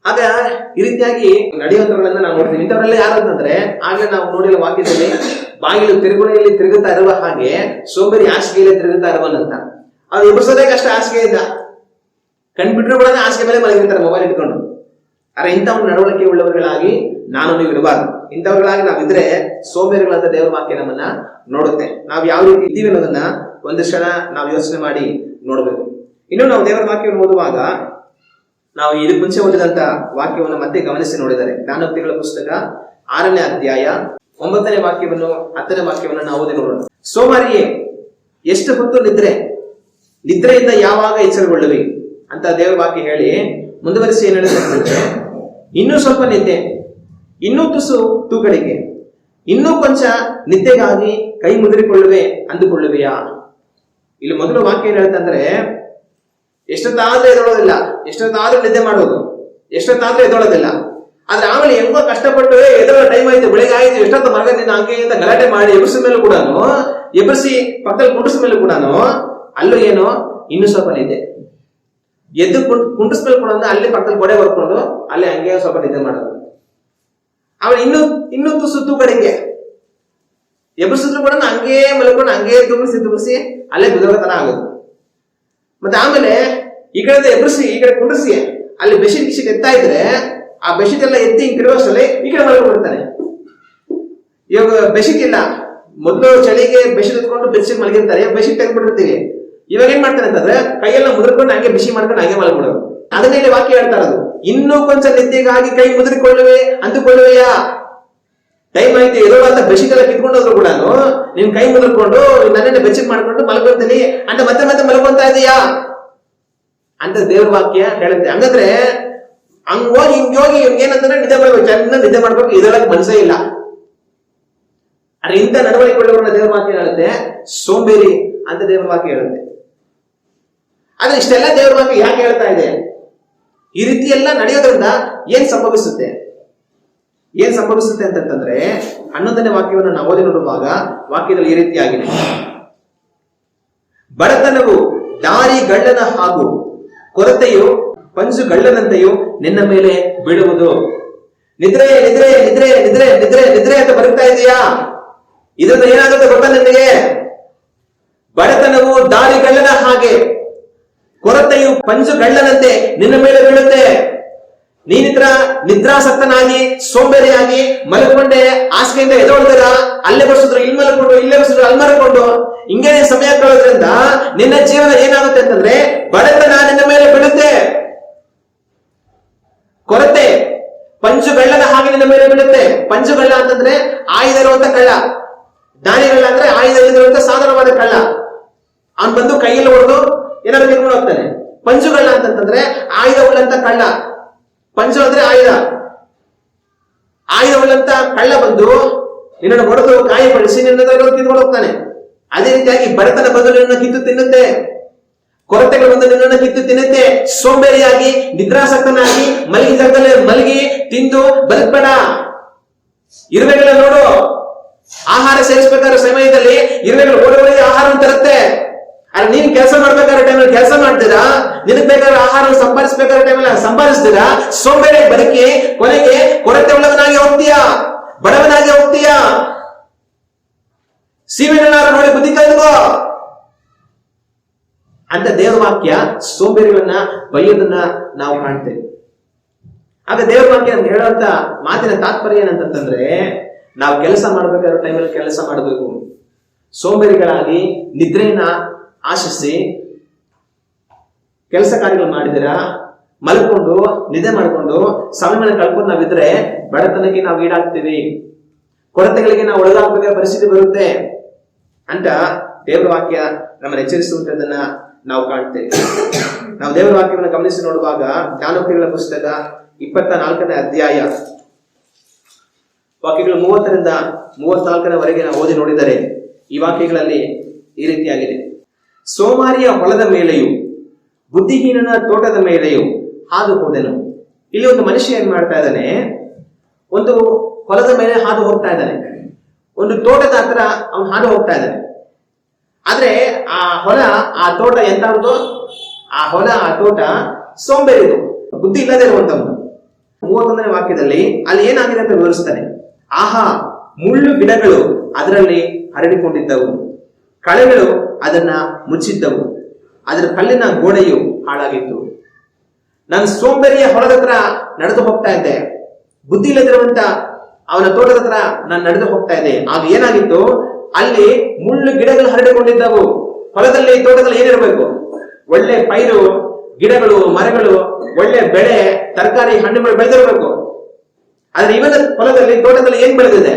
ಆಗ ಈ ರೀತಿಯಾಗಿ ನಡೆಯುವಂತವಗಳನ್ನ ನಾವು ನೋಡ್ತೀವಿ. ಇಂಥವರೆಲ್ಲ ಯಾರು ಅಂತಂದ್ರೆ ಆಗ್ಲೇ ನಾವು ನೋಡಿಲ್ಲ ವಾಕ್ಯದಲ್ಲಿ ಬಾಗಿಲು ತಿರುಗುಣಿಯಲ್ಲಿ ತಿರುಗುತ್ತಾ ಇರುವ ಹಾಗೆ ಸೋಂಬೇರಿ ಹಾಸಿಗೆಯಲ್ಲಿ ತಿರುಗುತ್ತಾ ಇರುವನಂತ. ಅದು ಎಬ್ಬಿಸೋದೇ ಕಷ್ಟ ಹಾಸಿಗೆಯಿಂದ. ಕಣ್ಬಿಟ್ರು ಕೂಡ ಹಾಸಿಗೆ ಮೇಲೆ ಮಲಗಿರ್ತಾರೆ ಮೊಬೈಲ್ ಇಟ್ಕೊಂಡು. ಆದ್ರೆ ಇಂಥ ಒಂದು ನಡವಳಿಕೆ ಉಳ್ಳವர்களಾಗಿ ನಾನು ನೀವು ಇರಬಾರ್ದು. ಇಂಥವ್ರುಗಳಾಗಿ ನಾವಿದ್ರೆ ಸೋಂಬೇರಿಗಳಂತ ದೇವರ ವಾಕ್ಯ ನಮ್ಮನ್ನ ನೋಡುತ್ತೆ. ನಾವು ಯಾವ ರೀತಿ ಇದ್ದೀವಿ ಅನ್ನೋದನ್ನ ಒಂದು ಕ್ಷಣ ನಾವು ಯೋಚನೆ ಮಾಡಿ ನೋಡ್ಬೇಕು. ಇನ್ನು ನಾವು ದೇವರ ವಾಕ್ಯವನ್ನು ಓದುವಾಗ ನಾವು ಇದಕ್ಕೆ ಮುಂಚೆ ಓದಿದಂತ ವಾಕ್ಯವನ್ನು ಮತ್ತೆ ಗಮನಿಸಿ ನೋಡಿದರೆ ಜ್ಞಾನೋಕ್ತಿಗಳ ಪುಸ್ತಕ 6ನೇ ಅಧ್ಯಾಯ 9ನೇ ವಾಕ್ಯವನ್ನು 10ನೇ ವಾಕ್ಯವನ್ನು ನಾವು ಓದಿ ನೋಡೋಣ. ಸೋಮಾರಿಯೇ, ಎಷ್ಟು ಹೊತ್ತು ನಿದ್ರೆಯಿಂದ ಯಾವಾಗ ಎಚ್ಚರಗೊಳ್ಳುವಿ ಅಂತ ದೇವರ ವಾಕ್ಯ ಹೇಳಿ ಮುಂದುವರಿಸಿ ಏನ್ ಹೇಳುತ್ತೆ, ಇನ್ನೂ ಸ್ವಲ್ಪ ನಿದ್ದೆ, ಇನ್ನೂ ತುಸು ತೂಕಡಿಕೆ, ಇನ್ನೂ ಕೊಂಚ ನಿದ್ದೆಗಾಗಿ ಕೈ ಮುದುರಿಕೊಳ್ಳುವೆ ಅಂದುಕೊಳ್ಳುವೆಯಾ. ಇಲ್ಲಿ ಮೊದಲು ವಾಕ್ಯ ಏನ್ ಹೇಳ್ತಂದ್ರೆ ಎಷ್ಟೊತ್ತಾದ್ರೂ ಎದೊಳೋದಿಲ್ಲ, ಎಷ್ಟೊತ್ತಾದ್ರೂ ನಿದ್ದೆ ಮಾಡೋದು, ಎಷ್ಟೊತ್ತಾದ್ರೂ ಎದೊಳೋದಿಲ್ಲ. ಆದ್ರೆ ಆಮೇಲೆ ಹೆಂಗೋ ಕಷ್ಟಪಟ್ಟು ಎದುರ ಟೈಮ್ ಆಯ್ತು, ಬೆಳಿಗ್ಗೆ ಆಯ್ತು, ಎಷ್ಟೊತ್ತು ಮಗ ನಿನ್ನ ಹಂಗೆ ಅಂತ ಗಲಾಟೆ ಮಾಡಿ ಎಬ್ಬಿಸಿದ ಮೇಲೂ ಕೂಡ, ಎಬ್ಬಿಸಿ ಪಕ್ಕದಲ್ಲಿ ಕುಂಡಿಸಿದ ಮೇಲೂ ಕೂಡ ಅಲ್ಲೂ ಏನೋ ಇನ್ನೂ ಸ್ವಲ್ಪ ನಿದ್ದೆ. ಎದ್ದು ಕುಂಡಿಸ್ ಮೇಲೆ ಕೂಡ ಅಲ್ಲಿ ಪಕ್ಕದಲ್ಲಿ ಗೋಡೆ ಬರ್ಕೊಂಡು ಅಲ್ಲಿ ಹಂಗೆ ಸ್ವಲ್ಪ ನಿದ್ದೆ ಮಾಡೋದು. ಆಮೇಲೆ ಇನ್ನೂ ತುಸು ಕಡೆಗೆ ಎಬ್ಬಿಸಿದ್ರು ಕೂಡ ಹಂಗೇ ಮಲ್ಕೊಂಡು ಹಂಗೇ ತುಗುರಿಸಿ ಅಲ್ಲೇ ಬಿದ್ದೋಗತನ ಆಗೋದು. ಮತ್ತೆ ಆಮೇಲೆ ಈ ಕಡೆ ಎಬ್ಬಿಸಿ ಈ ಕಡೆ ಕುಂಡಿಸಿ ಅಲ್ಲಿ ಬೆಡ್ಶೀಟ್ ಎತ್ತಾ ಇದ್ರೆ ಆ ಬೆಡ್ಶೀಟ್ ಎಲ್ಲ ಎತ್ತಿ ಹಿಂಗ್ ತಿರುವಷ್ಟರಲ್ಲಿ ಈ ಕಡೆ ಮಲ್ಕೊಂಡಿರ್ತಾನೆ. ಇವಾಗ ಬೆಡ್ಶೀಟ್ ಇಲ್ಲ, ಮೊದಲು ಚಳಿಗೆ ಬೆಡ್ಶೀಟ್ ಎತ್ಕೊಂಡು ಬೆಡ್ಶೀಟ್ ಮಲಗಿರ್ತಾರೆ, ಬೆಡ್ಶೀಟ್ ತೆಗೆದ್ಬಿಟ್ಟಿರ್ತೀವಿ. ಇವಾಗ ಏನ್ ಮಾಡ್ತಾನೆ ಅಂತಂದ್ರೆ ಕೈಯೆಲ್ಲ ಮುದ್ರಕೊಂಡು ಹಂಗೆ ಬಿಸಿ ಮಾಡ್ಕೊಂಡು ಹಂಗೆ ಮಲ್ಬಿಡೋದು. ಅದನ್ನೇ ವಾಕ್ಯ ಹೇಳ್ತಾ ಇರೋದು, ಇನ್ನೂ ಕೊಂಚ ನಿದ್ದೆಗಾಗಿ ಕೈ ಮುದ್ರಿಕೊಳ್ಳುವೆ ಅಂದುಕೊಳ್ಳುವೆಯಾ? ಟೈಮ್ ಆಯ್ತು ಎದುರು ಅಂತ ಬೆಡ್ಶೀಟ್ ಎಲ್ಲ ಕಿತ್ಕೊಂಡೋದ್ರು ಕೂಡ ನಿನ್ ಕೈ ಮುದ್ರಕೊಂಡು ನನ್ನೇ ಬೆಡ್ಶೀಟ್ ಮಾಡ್ಕೊಂಡು ಮಲ್ಕೊಳ್ತೀನಿ ಅಂತ ಮತ್ತೆ ಮಲ್ಕೊಂತಾ ಇದೀಯಾ ಅಂತ ದೇವ್ರ ವಾಕ್ಯ ಹೇಳುತ್ತೆ. ಹಂಗಂದ್ರೆ ಹಂಗೋಗಿ ಹಿಂಗೋಗಿ ಏನಂತಂದ್ರೆ ನಿದ್ದೆ ಮಾಡ್ಬೇಕು, ಚೆನ್ನಾಗಿ ನಿದ್ದೆ ಮಾಡ್ಬೇಕು, ಇದರೊಳಗೆ ಮನಸ್ಸೇ ಇಲ್ಲ. ಅರೆ ಇಂಥ ನಡವಳಿಕೆ ಒಳ್ಳೆಯವ್ರನ್ನ ದೇವ್ರ ವಾಕ್ಯ ಹೇಳುತ್ತೆ ಸೋಂಬೇರಿ ಅಂತ ದೇವ್ರ ವಾಕ್ಯ ಹೇಳುತ್ತೆ. ಆದ್ರೆ ಇಷ್ಟೆಲ್ಲ ದೇವ್ರ ವಾಕ್ಯ ಯಾಕೆ ಹೇಳ್ತಾ ಇದೆ? ಈ ರೀತಿ ಎಲ್ಲ ನಡೆಯೋದ್ರಿಂದ ಏನ್ ಸಂಭವಿಸುತ್ತೆ ಅಂತಂದ್ರೆ 11ನೇ ವಾಕ್ಯವನ್ನು ನಾವು ಓದಿ ನೋಡುವಾಗ ವಾಕ್ಯದಲ್ಲಿ ಈ ರೀತಿಯಾಗಿದೆ, ಬಡತನವು ದಾರಿ ಗಳ್ಳನ ಹಾಗೂ ಕೊರತೆಯು ಪಂಜು ಗಳ್ಳನಂತೆಯೂ ನಿನ್ನ ಮೇಲೆ ಬೀಳುವುದು. ನಿದ್ರೆ ನಿದ್ರೆ ನಿದ್ರೆ ನಿದ್ರೆ ನಿದ್ರೆ ನಿದ್ರೆ ಅಂತ ಬರುತ್ತಾ ಇದೆಯಾ? ಇದರಿಂದ ಏನಾಗುತ್ತೆ ಗೊತ್ತಾ ನಿನಗೆ? ಬಡತನವು ದಾರಿ ಗಳ್ಳನ ಹಾಗೆ, ಕೊರತೆಯು ಪಂಜು ಗಳ್ಳನಂತೆ ನಿನ್ನ ಮೇಲೆ ಬೀಳುತ್ತೆ. ನೀನಿದ್ರ ನಿದ್ರಾಸಕ್ತನಾಗಿ ಸೋಂಬೇರಿಯಾಗಿ ಮಲ್ಕೊಂಡೆ ಹಾಸಿಗೆಯಿಂದ ಎದೊಳ್ತೀರ, ಅಲ್ಲೇ ಬಡಿಸಿದ್ರು ಇಲ್ಲಿ ಮಲ್ಕೊಂಡು, ಇಲ್ಲೇ ಬಡಿಸಿದ್ರು ಅಲ್ಲಿ ಮಲ್ಕೊಂಡು ಹಿಂಗೆ ಸಮಯ ಕಳೆದ್ರಿಂದ ನಿನ್ನ ಜೀವನ ಏನಾಗುತ್ತೆ ಅಂತಂದ್ರೆ ಬಡತನ ನಿನ್ನ ಮೇಲೆ ಬೀಳುತ್ತೆ. ಕೊರತೆ ಪಂಚುಗಳ್ಳನ ಹಾಗೆ ನಿನ್ನ ಮೇಲೆ ಬೀಳುತ್ತೆ. ಪಂಚುಗಳ್ಳ ಅಂತಂದ್ರೆ ಆಯುಧ ಇರುವಂತ ಕಳ್ಳ, ದಾನಿಗಳ್ಳ ಅಂದ್ರೆ ಆಯುಧ ಇರುವಂತ ಸಾಧಾರಣವಾದ ಕಳ್ಳ. ಅವನ್ ಬಂದು ಕೈಯಲ್ಲಿ ಹೊಡೆದು ಏನಾದ್ರು ಕಿತ್ಕೊಂಡು ಹೋಗ್ತಾನೆ. ಪಂಚುಗಳ್ಳ ಅಂತಂದ್ರೆ ಆಯುಧ ಉಳ್ಳಂತ ಕಳ್ಳ. ಪಂಚು ಅಂದ್ರೆ ಆಯುಧ ಉಳ್ಳಂತ ಕಳ್ಳ ಬಂದು ನಿನ್ನನ್ನು ಹೊಡೆದು ಗಾಯಪಡಿಸಿ ನಿನ್ನ ಕಿತ್ಕೊಂಡು ಹೋಗ್ತಾನೆ. ಅದೇ ರೀತಿಯಾಗಿ ಬಡತನ ಬಂದು ನಿನ್ನ ಕಿತ್ತು ತಿನ್ನುತ್ತೆ, ಕೊರತೆಗಳು ಬಂದು ನಿನ್ನನ್ನು ಕಿತ್ತು ತಿನ್ನುತ್ತೆ. ಸೋಂಬೇರಿಯಾಗಿ ನಿದ್ರಾಸಕ್ತನಾಗಿ ಮಲಗಿ ಜಾಗದಲ್ಲಿ ಮಲಗಿ ತಿಂದು ಬದುಕಬೇಡ. ಇರುವೆಗಳ ನೋಡು, ಆಹಾರ ಸೇರಿಸಬೇಕಾದ ಸಮಯದಲ್ಲಿ ಇರುವೆಗಳು ಓಡಿ ಆಹಾರವನ್ನು ತರುತ್ತೆ. ಆದ್ರೆ ನೀನ್ ಕೆಲಸ ಮಾಡ್ಬೇಕಾದ್ರೆ ಟೈಮಲ್ಲಿ ಕೆಲಸ ಮಾಡ್ತೀರಾ, ನಿನಗ್ ಬೇಕಾದ್ರೆ ಆಹಾರ ಸಂಪಾದಿಸಬೇಕಾದ ಟೈಮಲ್ಲಿ ಸಂಪಾದಿಸ್ತೀರಾ. ಸೋಂಬೇರಿ ಬದುಕಿ ಕೊನೆಗೆ ಕೊರತೆ ಉಳ್ಳವನಾಗಿ ಹೋಗ್ತೀಯಾ, ಬಡವನಾಗಿ ಹೋಗ್ತೀಯಾ. ಸೀಮೆನಾರು ನೋಡಿ ಬುದ್ಧಿ ಕಲಿತುಕೋ ಅಂತ ದೇವ್ರ ವಾಕ್ಯ ಸೋಂಬೇರಿಗಳನ್ನ ಬೈಯೋದನ್ನ ನಾವು ಕಾಣ್ತೇವೆ. ಆಗ ದೇವ್ರ ವಾಕ್ಯ ಅಂತ ಹೇಳುವಂತ ಮಾತಿನ ತಾತ್ಪರ್ಯ ಏನಂತಂದ್ರೆ, ನಾವು ಕೆಲಸ ಮಾಡ್ಬೇಕಾದ್ರೆ ಟೈಮಲ್ಲಿ ಕೆಲಸ ಮಾಡಬೇಕು. ಸೋಂಬೇರಿಗಳಾಗಿ ನಿದ್ರೆಯನ್ನ ಆಶಿಸಿ ಕೆಲಸ ಕಾರ್ಯಗಳು ಮಾಡಿದಿರ, ಮಲ್ಕೊಂಡು ನಿದ್ದೆ ಮಾಡಿಕೊಂಡು ಸಮಯವನ್ನು ಕಳ್ಕೊಂಡು ನಾವಿದ್ರೆ ಬಡತನಕ್ಕೆ ನಾವು ಈಡಾಗ್ತೀವಿ, ಕೊರತೆಗಳಿಗೆ ನಾವು ಒಳಗಾಗಬೇಕಾದ ಪರಿಸ್ಥಿತಿ ಬರುತ್ತೆ ಅಂತ ದೇವರ ವಾಕ್ಯ ನಮ್ಮನ್ನು ಎಚ್ಚರಿಸುವಂತದನ್ನ ನಾವು ಕಾಣ್ತೇವೆ. ನಾವು ದೇವರ ವಾಕ್ಯವನ್ನು ಗಮನಿಸಿ ನೋಡುವಾಗ ಜ್ಞಾನೋಕ್ತಿಗಳ ಪುಸ್ತಕ 24ನೇ ಅಧ್ಯಾಯ ವಾಕ್ಯಗಳು 30ರಿಂದ 34ವರೆಗೆ ನಾವು ಓದಿ ನೋಡಿದರೆ ಈ ವಾಕ್ಯಗಳಲ್ಲಿ ಈ ರೀತಿಯಾಗಿದೆ. ಸೋಮಾರಿಯ ಹೊಲದ ಮೇಲೆಯೂ ಬುದ್ಧಿಹೀನನ ತೋಟದ ಮೇಲೆಯೂ ಹಾದು ಹೋದೆನು. ಇಲ್ಲಿ ಒಂದು ಮನುಷ್ಯ ಏನ್ ಮಾಡ್ತಾ ಇದ್ದಾನೆ, ಒಂದು ಹೊಲದ ಮೇಲೆ ಹಾದು ಹೋಗ್ತಾ ಇದ್ದಾನೆ, ಒಂದು ತೋಟದ ಹತ್ರ ಅವನು ಹಾದು ಹೋಗ್ತಾ ಇದ್ದಾನೆ. ಆದ್ರೆ ಆ ಹೊಲ ಆ ತೋಟ ಎಂತದ್ದು? ಆ ಹೊಲ ಆ ತೋಟ ಸೋಂಬೇರಿದು, ಬುದ್ಧಿ ಇಲ್ಲದೆ ಇರುವಂತವನು. 31ನೇ ವಾಕ್ಯದಲ್ಲಿ ಅಲ್ಲಿ ಏನಾಗಿದೆ ಅಂತ ವಿವರಿಸ್ತಾನೆ. ಆಹಾ, ಮುಳ್ಳು ಗಿಡಗಳು ಅದರಲ್ಲಿ ಹರಡಿಕೊಂಡಿದ್ದವು, ಕಳೆಗಳು ಅದನ್ನ ಮುಚ್ಚಿದ್ದವು, ಅದರ ಕಲ್ಲಿನ ಗೋಡೆಯು ಹಾಳಾಗಿತ್ತು. ನಾನು ಸೋಂಬೇರಿಯ ಹೊಲದ ಹತ್ರ ನಡೆದು ಹೋಗ್ತಾ ಇದ್ದೆ, ಬುದ್ಧಿ ಇಲ್ಲದಿರುವಂತ ಅವನ ತೋಟದ ಹತ್ರ ನಾನು ನಡೆದು ಹೋಗ್ತಾ ಇದ್ದೆ. ಆಗ ಏನಾಗಿತ್ತು, ಅಲ್ಲಿ ಮುಳ್ಳು ಗಿಡಗಳು ಹರಡಿಕೊಂಡಿದ್ದವು. ಹೊಲದಲ್ಲಿ ತೋಟದಲ್ಲಿ ಏನಿರಬೇಕು? ಒಳ್ಳೆ ಪೈರು, ಗಿಡಗಳು, ಮರಗಳು, ಒಳ್ಳೆ ಬೆಳೆ, ತರಕಾರಿ, ಹಣ್ಣುಗಳು ಬೆಳೆದಿರಬೇಕು. ಆದ್ರೆ ಇವನ ಹೊಲದಲ್ಲಿ ತೋಟದಲ್ಲಿ ಏನ್ ಬೆಳೆದಿದೆ?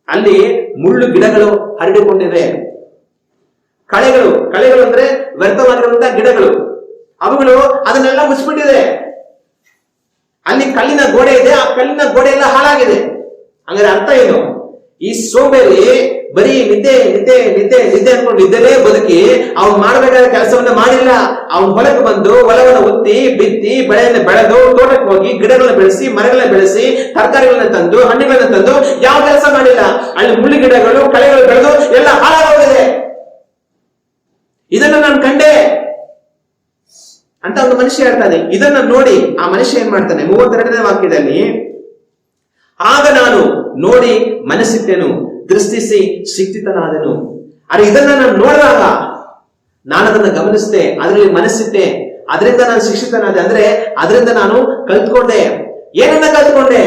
ಅಲ್ಲಿ ಮುಳ್ಳು ಗಿಡಗಳು ಹರಡಿಕೊಂಡಿವೆ. ಕಳೆಗಳು ಅಂದ್ರೆ ವ್ಯರ್ಥವಾಗಿರುವಂತಹ ಗಿಡಗಳು, ಅವುಗಳು ಅದನ್ನೆಲ್ಲ ಮುಚ್ಚಿಬಿಟ್ಟಿದೆ. ಅಲ್ಲಿ ಕಲ್ಲಿನ ಗೋಡೆ ಇದೆ, ಆ ಕಲ್ಲಿನ ಗೋಡೆ ಎಲ್ಲ ಹಾಳಾಗಿದೆ. ಹಂಗಾದ್ರೆ ಅರ್ಥ ಏನು? ಈ ಸೋಂಬೇರಿ ಬರೀ ನಿದ್ದೆ ನಿದ್ದೆ ನಿದ್ದೆ ನಿದ್ದೆ ಅನ್ಕೊಂಡು ನಿದ್ದೆನೇ ಬದುಕಿ ಅವ್ನು ಮಾಡಬೇಕಾದ ಕೆಲಸವನ್ನ ಮಾಡಿಲ್ಲ. ಅವ್ನು ಹೊಲಕ್ಕೆ ಬಂದು ಹೊಲವನ್ನು ಉತ್ತಿ ಬಿತ್ತಿ ಬೆಳೆಯನ್ನು ಬೆಳೆದು ತೋಟಕ್ಕೆ ಹೋಗಿ ಗಿಡಗಳನ್ನ ಬೆಳೆಸಿ ಮರಗಳನ್ನ ಬೆಳೆಸಿ ತರಕಾರಿಗಳನ್ನ ತಂದು ಹಣ್ಣುಗಳನ್ನ ತಂದು ಯಾವ ಕೆಲಸ ಮಾಡಿಲ್ಲ. ಅಲ್ಲಿ ಮುಳ್ಳು ಗಿಡಗಳು ಕಳೆಗಳು ಬೆಳೆದು ಎಲ್ಲ ಹಾಳಾಗೋಗಿದೆ. ಇದನ್ನ ನಾನು ಕಂಡೆ ಅಂತ ಒಂದು ಮನುಷ್ಯ ಹೇಳ್ತಾನೆ. ಇದನ್ನ ನೋಡಿ ಆ ಮನುಷ್ಯ ಏನ್ ಮಾಡ್ತಾನೆ, 32ನೇ ವಾಕ್ಯದಲ್ಲಿ, ಆಗ ನಾನು ನೋಡಿ ಮನಸ್ಸಿಟ್ಟೆನು, ದೃಷ್ಟಿಸಿ ಶಿಕ್ಷಿತನಾದೆನು. ಅರೆ ಇದನ್ನ ನಾನು ನೋಡಿದಾಗ ನಾನು ಅದನ್ನ ಗಮನಿಸಿದೆ, ಅದರಲ್ಲಿ ಮನಸ್ಸಿಟ್ಟೆ, ಅದರಿಂದ ನಾನು ಶಿಕ್ಷಿತನಾದೆ. ಅಂದ್ರೆ ಅದರಿಂದ ನಾನು ಕಲ್ತ್ಕೊಂಡೆ. ಏನನ್ನ ಕಲ್ತ್ಕೊಂಡೆ?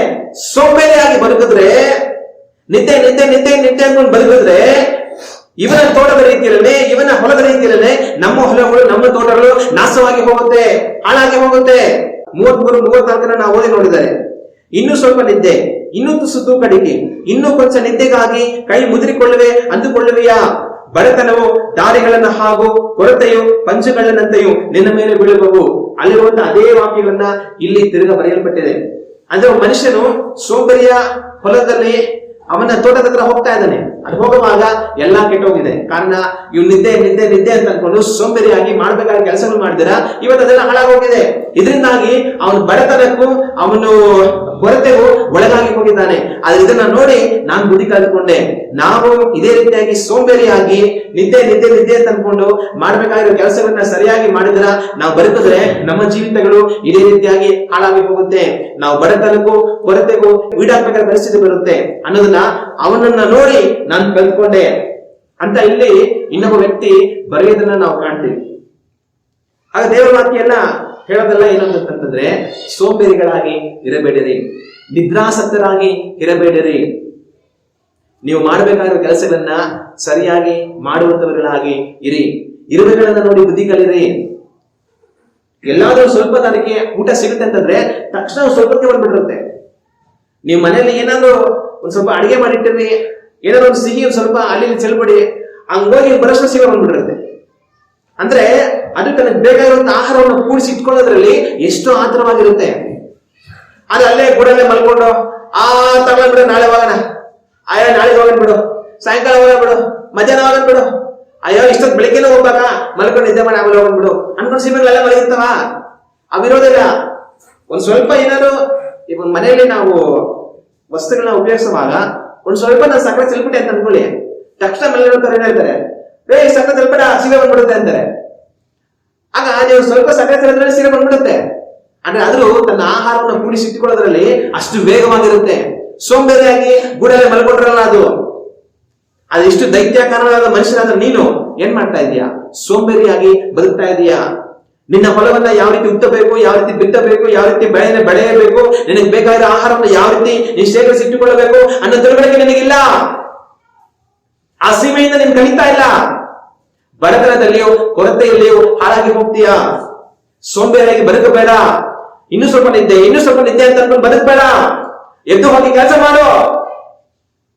ಸೋಂಬೇರಿಯಾಗಿ ಬದುಕಿದ್ರೆ, ನಿದ್ದೆ ನಿದ್ದೆ ನಿದ್ದೆ ನಿದ್ದೆ ಅನ್ಕೊಂಡು ಬದುಕಿದ್ರೆ ಇವನ ತೋಟದ ರೀತಿಯಲ್ಲೇ, ಇವನ ಹೊಲದ ರೀತಿಯಲ್ಲೇ ನಮ್ಮ ಹೊಲಗಳು ನಮ್ಮ ತೋಟಗಳು ನಾಶವಾಗಿ ಹೋಗುತ್ತೆ, ಹಾಳಾಗಿ ಹೋಗುತ್ತೆ. 33-34 ನಾವು ಓದಿ ನೋಡಿದ್ದಾರೆ. ಇನ್ನೂ ಸ್ವಲ್ಪ ನಿದ್ದೆ, ಇನ್ನೂ ತುಸು ತೂಕಡಿಕೆ, ಇನ್ನೂ ಕೊಂಚ ನಿದ್ದೆಗಾಗಿ ಕೈ ಮುದುರಿಕೊಳ್ಳುವೆ ಅಂದುಕೊಳ್ಳುವೆಯಾ? ಬಡತನವು ದಾರಿಗಳನ್ನ ಹಾಗೂ ಕೊರತೆಯು ಪಂಚುಗಳನ್ನಂತೆಯೂ ನಿನ್ನ ಮೇಲೆ ಬೀಳುವವು. ಅಲ್ಲಿರುವಂತಹ ಅದೇ ವಾಕ್ಯವನ್ನ ಇಲ್ಲಿ ತಿರುಗ ಬರೆಯಲ್ಪಟ್ಟಿದೆ. ಅಂದ್ರೆ ಮನುಷ್ಯನು ಸೋಂಬೇರಿಯ ಹೊಲದಲ್ಲಿ ಅವನ ತೋಟದ ಹತ್ರ ಹೋಗ್ತಾ ಇದ್ದಾನೆ. ಅದು ಹೋಗುವಾಗ ಎಲ್ಲಾ ಕೆಟ್ಟೋಗಿದೆ. ಕಾರಣ ಇವ್ ನಿದ್ದೆ ನಿದ್ದೆ ನಿದ್ದೆ ಅಂತ ಅನ್ಕೊಂಡು ಸೋಂಬೇರಿಯಾಗಿ ಮಾಡ್ಬೇಕಾದ ಕೆಲಸಗಳು ಮಾಡಿದಿರ, ಇವತ್ತು ಅದೆಲ್ಲ ಹಾಳಾಗೋಗಿದೆ. ಇದರಿಂದಾಗಿ ಅವನು ಬಡತನಕ್ಕೂ ಅವನು ಕೊರತೆಗೂ ಒಳಗಾಗಿ ಹೋಗಿದ್ದಾನೆ. ಆದ್ರೆ ಇದನ್ನ ನೋಡಿ ನಾನು ಬುದ್ಧಿ ಕಲ್ತ್ಕೊಂಡೆ. ನಾವು ಇದೇ ರೀತಿಯಾಗಿ ಸೋಂಬೇರಿಯಾಗಿ ನಿದ್ದೆ ನಿದ್ದೆ ನಿದ್ದೆ ಅಂತ ಅನ್ಕೊಂಡು ಮಾಡ್ಬೇಕಾಗಿರೋ ಕೆಲಸಗಳನ್ನ ಸರಿಯಾಗಿ ಮಾಡಿದ್ರ ನಾವು ಬದುಕಿದ್ರೆ ನಮ್ಮ ಜೀವಿತಗಳು ಇದೇ ರೀತಿಯಾಗಿ ಹಾಳಾಗಿ ಹೋಗುತ್ತೆ. ನಾವು ಬಡತನಕ್ಕೂ ಕೊರತೆಗೂ ಈಡಾಗಬೇಕಾದ ಪರಿಸ್ಥಿತಿ ಬರುತ್ತೆ ಅನ್ನೋದನ್ನ ಅವನನ್ನ ನೋಡಿ ನಾನು ಕಲ್ತ್ಕೊಂಡೆ ಅಂತ ಇಲ್ಲಿ ಇನ್ನೊಬ್ಬ ವ್ಯಕ್ತಿ ಬರೆಯೋದನ್ನ ನಾವು ಕಾಣ್ತೀವಿ. ಆಗ ದೇವರ ವಾಕ್ಯ ಎಲ್ಲ ಹೇಳೋದೆಲ್ಲ ಏನಂತಂದ್ರೆ, ಸೋಂಬೇರಿಗಳಾಗಿ ಇರಬೇಡಿರಿ, ನಿದ್ರಾಸಕ್ತರಾಗಿ ಇರಬೇಡಿರಿ. ನೀವು ಮಾಡಬೇಕಾಗಿರೋ ಕೆಲಸಗಳನ್ನ ಸರಿಯಾಗಿ ಮಾಡುವಂತವர்களಾಗಿ ಇರಿ. ಇರುವೆಗಳನ್ನ ನೋಡಿ ಬುದ್ಧಿ ಕಲಿರಿ. ಎಲ್ಲಾದ್ರೂ ಸ್ವಲ್ಪ ಅದಕ್ಕೆ ಊಟ ಸಿಗುತ್ತೆ ಅಂತಂದ್ರೆ ತಕ್ಷಣ ಸ್ವಲ್ಪಕ್ಕೆ ಬಂದ್ಬಿಟ್ಟಿರುತ್ತೆ. ನೀವು ಮನೆಯಲ್ಲಿ ಏನಾದ್ರು ಒಂದ್ ಸ್ವಲ್ಪ ಅಡಿಗೆ ಮಾಡಿಟ್ಟಿರಿ, ಏನಾದ್ರು ಒಂದು ಸಿಹಿ ಒಂದ್ ಸ್ವಲ್ಪ ಅಲ್ಲಿ ಚೆಲ್ಬಿಡಿ, ಹಂಗೋಗಿ ಬರೋಷ್ಟು ಸಿಗ ಬಂದ್ಬಿಟ್ಟಿರುತ್ತೆ. ಅಂದ್ರೆ ಅದು ತನಗೆ ಬೇಕಾಗಿರುವಂತ ಆಹಾರವನ್ನು ಕೂಡಿಸಿ ಇಟ್ಕೊಳ್ಳೋದ್ರಲ್ಲಿ ಎಷ್ಟು ಆತರವಾಗಿರುತ್ತೆ. ಆದ್ರೆ ಅಲ್ಲೇ ಗೂಡಲ್ಲೇ ಮಲ್ಕೊಂಡು ತಗೊಂಡ್ಬಿಡು, ನಾಳೆ ಹೋಗೋಣ, ಅಯ್ಯೋ ನಾಳೆ ಹೋಗೋಣ ಬಿಡು, ಸಾಯಂಕಾಲ ಹೋಗೋಣ ಬಿಡು, ಮಧ್ಯಾಹ್ನ ಹೋಗೋಣ ಬಿಡು, ಅಯ್ಯೋ ಇಷ್ಟೊತ್ತು ಬೆಳಿಗ್ಗೆನೇ ಹೋಗ್ಬೇಕಾ, ಮಲ್ಕೊಂಡು ನಿದ್ದೆ ಮಾಡಿ ಆಮೇಲೆ ಹೋಗೋಣ ಬಿಡು ಅನ್ಕೊಂಡು ಸೀಮೆಗಳೆಲ್ಲ ಮಲಗಿರ್ತಾವ. ಅವಿರೋದಿಲ್ಲ. ಒಂದ್ ಸ್ವಲ್ಪ ಏನಾದ್ರು ಈಗ ಮನೆಯಲ್ಲಿ ನಾವು ವಸ್ತುಗಳನ್ನ ಉಪಯೋಗಿಸುವಾಗ ಒಂದ್ ಸ್ವಲ್ಪ ನಾನು ಸಕ್ಕರೆ ಚೆಲ್ಬಿಟ್ಟೆ ಅಂತ ಅನ್ಕೊಳ್ಳಿ, ತಕ್ಷಣ ಮೇಲೆ ಹೇಳ್ತಾರೆ, ಸಕ್ಕರೆ ಚೆಲ್ಬೇಡ ಸೀರೆ ಬಂದ್ಬಿಡುತ್ತೆ ಅಂತಾರೆ. ಆಗ ನೀವು ಸ್ವಲ್ಪ ಸಕ್ಕರೆ ಚೆಲ್ಲಿದ್ರೆ ಸೀರೆ ಬಂದ್ಬಿಡುತ್ತೆ. ಅಂದ್ರೆ ಆದ್ರೂ ತನ್ನ ಆಹಾರವನ್ನು ಕೂಡಿಸಿಟ್ಟುಕೊಳ್ಳೋದ್ರಲ್ಲಿ ಅಷ್ಟು ವೇಗವಾಗಿರುತ್ತೆ. ಸೋಂಬೇರಿಯಾಗಿ ಗೂಡಲ್ಲೇ ಮಲ್ಕೊಂಡ್ರಲ್ಲ, ಅದು ಇಷ್ಟು ದೈತ್ಯಕಾರನಾದ ಮನುಷ್ಯನಾದ ನೀನು ಏನ್ ಮಾಡ್ತಾ ಇದೀಯಾ? ಸೋಂಬೇರಿಯಾಗಿ ಬದುಕ್ತಾ ಇದೀಯಾ? ನಿನ್ನ ಹೊಲವನ್ನ ಯಾವ ರೀತಿ ಉತ್ತಬೇಕು, ಯಾವ ರೀತಿ ಬಿತ್ತಬೇಕು, ಯಾವ ರೀತಿ ಬೆಳೆಯಬೇಕು, ನಿನಗೆ ಬೇಕಾಗಿರೋ ಆಹಾರವನ್ನು ಯಾವ ರೀತಿ ನೀನು ಶೇಖರಿಸಿಟ್ಟುಕೊಳ್ಳಬೇಕು ಅನ್ನೋ ತಿಳುವಳಿಕೆ ನಿನಗಿಲ್ಲ. ಆ ಸೀಮೆಯಿಂದ ನೀನು ಕಲಿತಾ ಇಲ್ಲ. ಬಡತನದಲ್ಲಿಯೂ ಕೊರತೆಯಲ್ಲಿಯೂ ಹಾಳಾಗಿ ಹೋಗ್ತೀಯಾ. ಸೋಂಬೇರಿಯಾಗಿ ಬದುಕಬೇಡ. ಇನ್ನೂ ಸ್ವಲ್ಪ ನಿದ್ದೆ ಅಂತ ಅನ್ಕೊಂಡು ಬದುಕಬೇಡ. ಎದ್ದು ಹೋಗಿ ಕೆಲಸ ಮಾಡು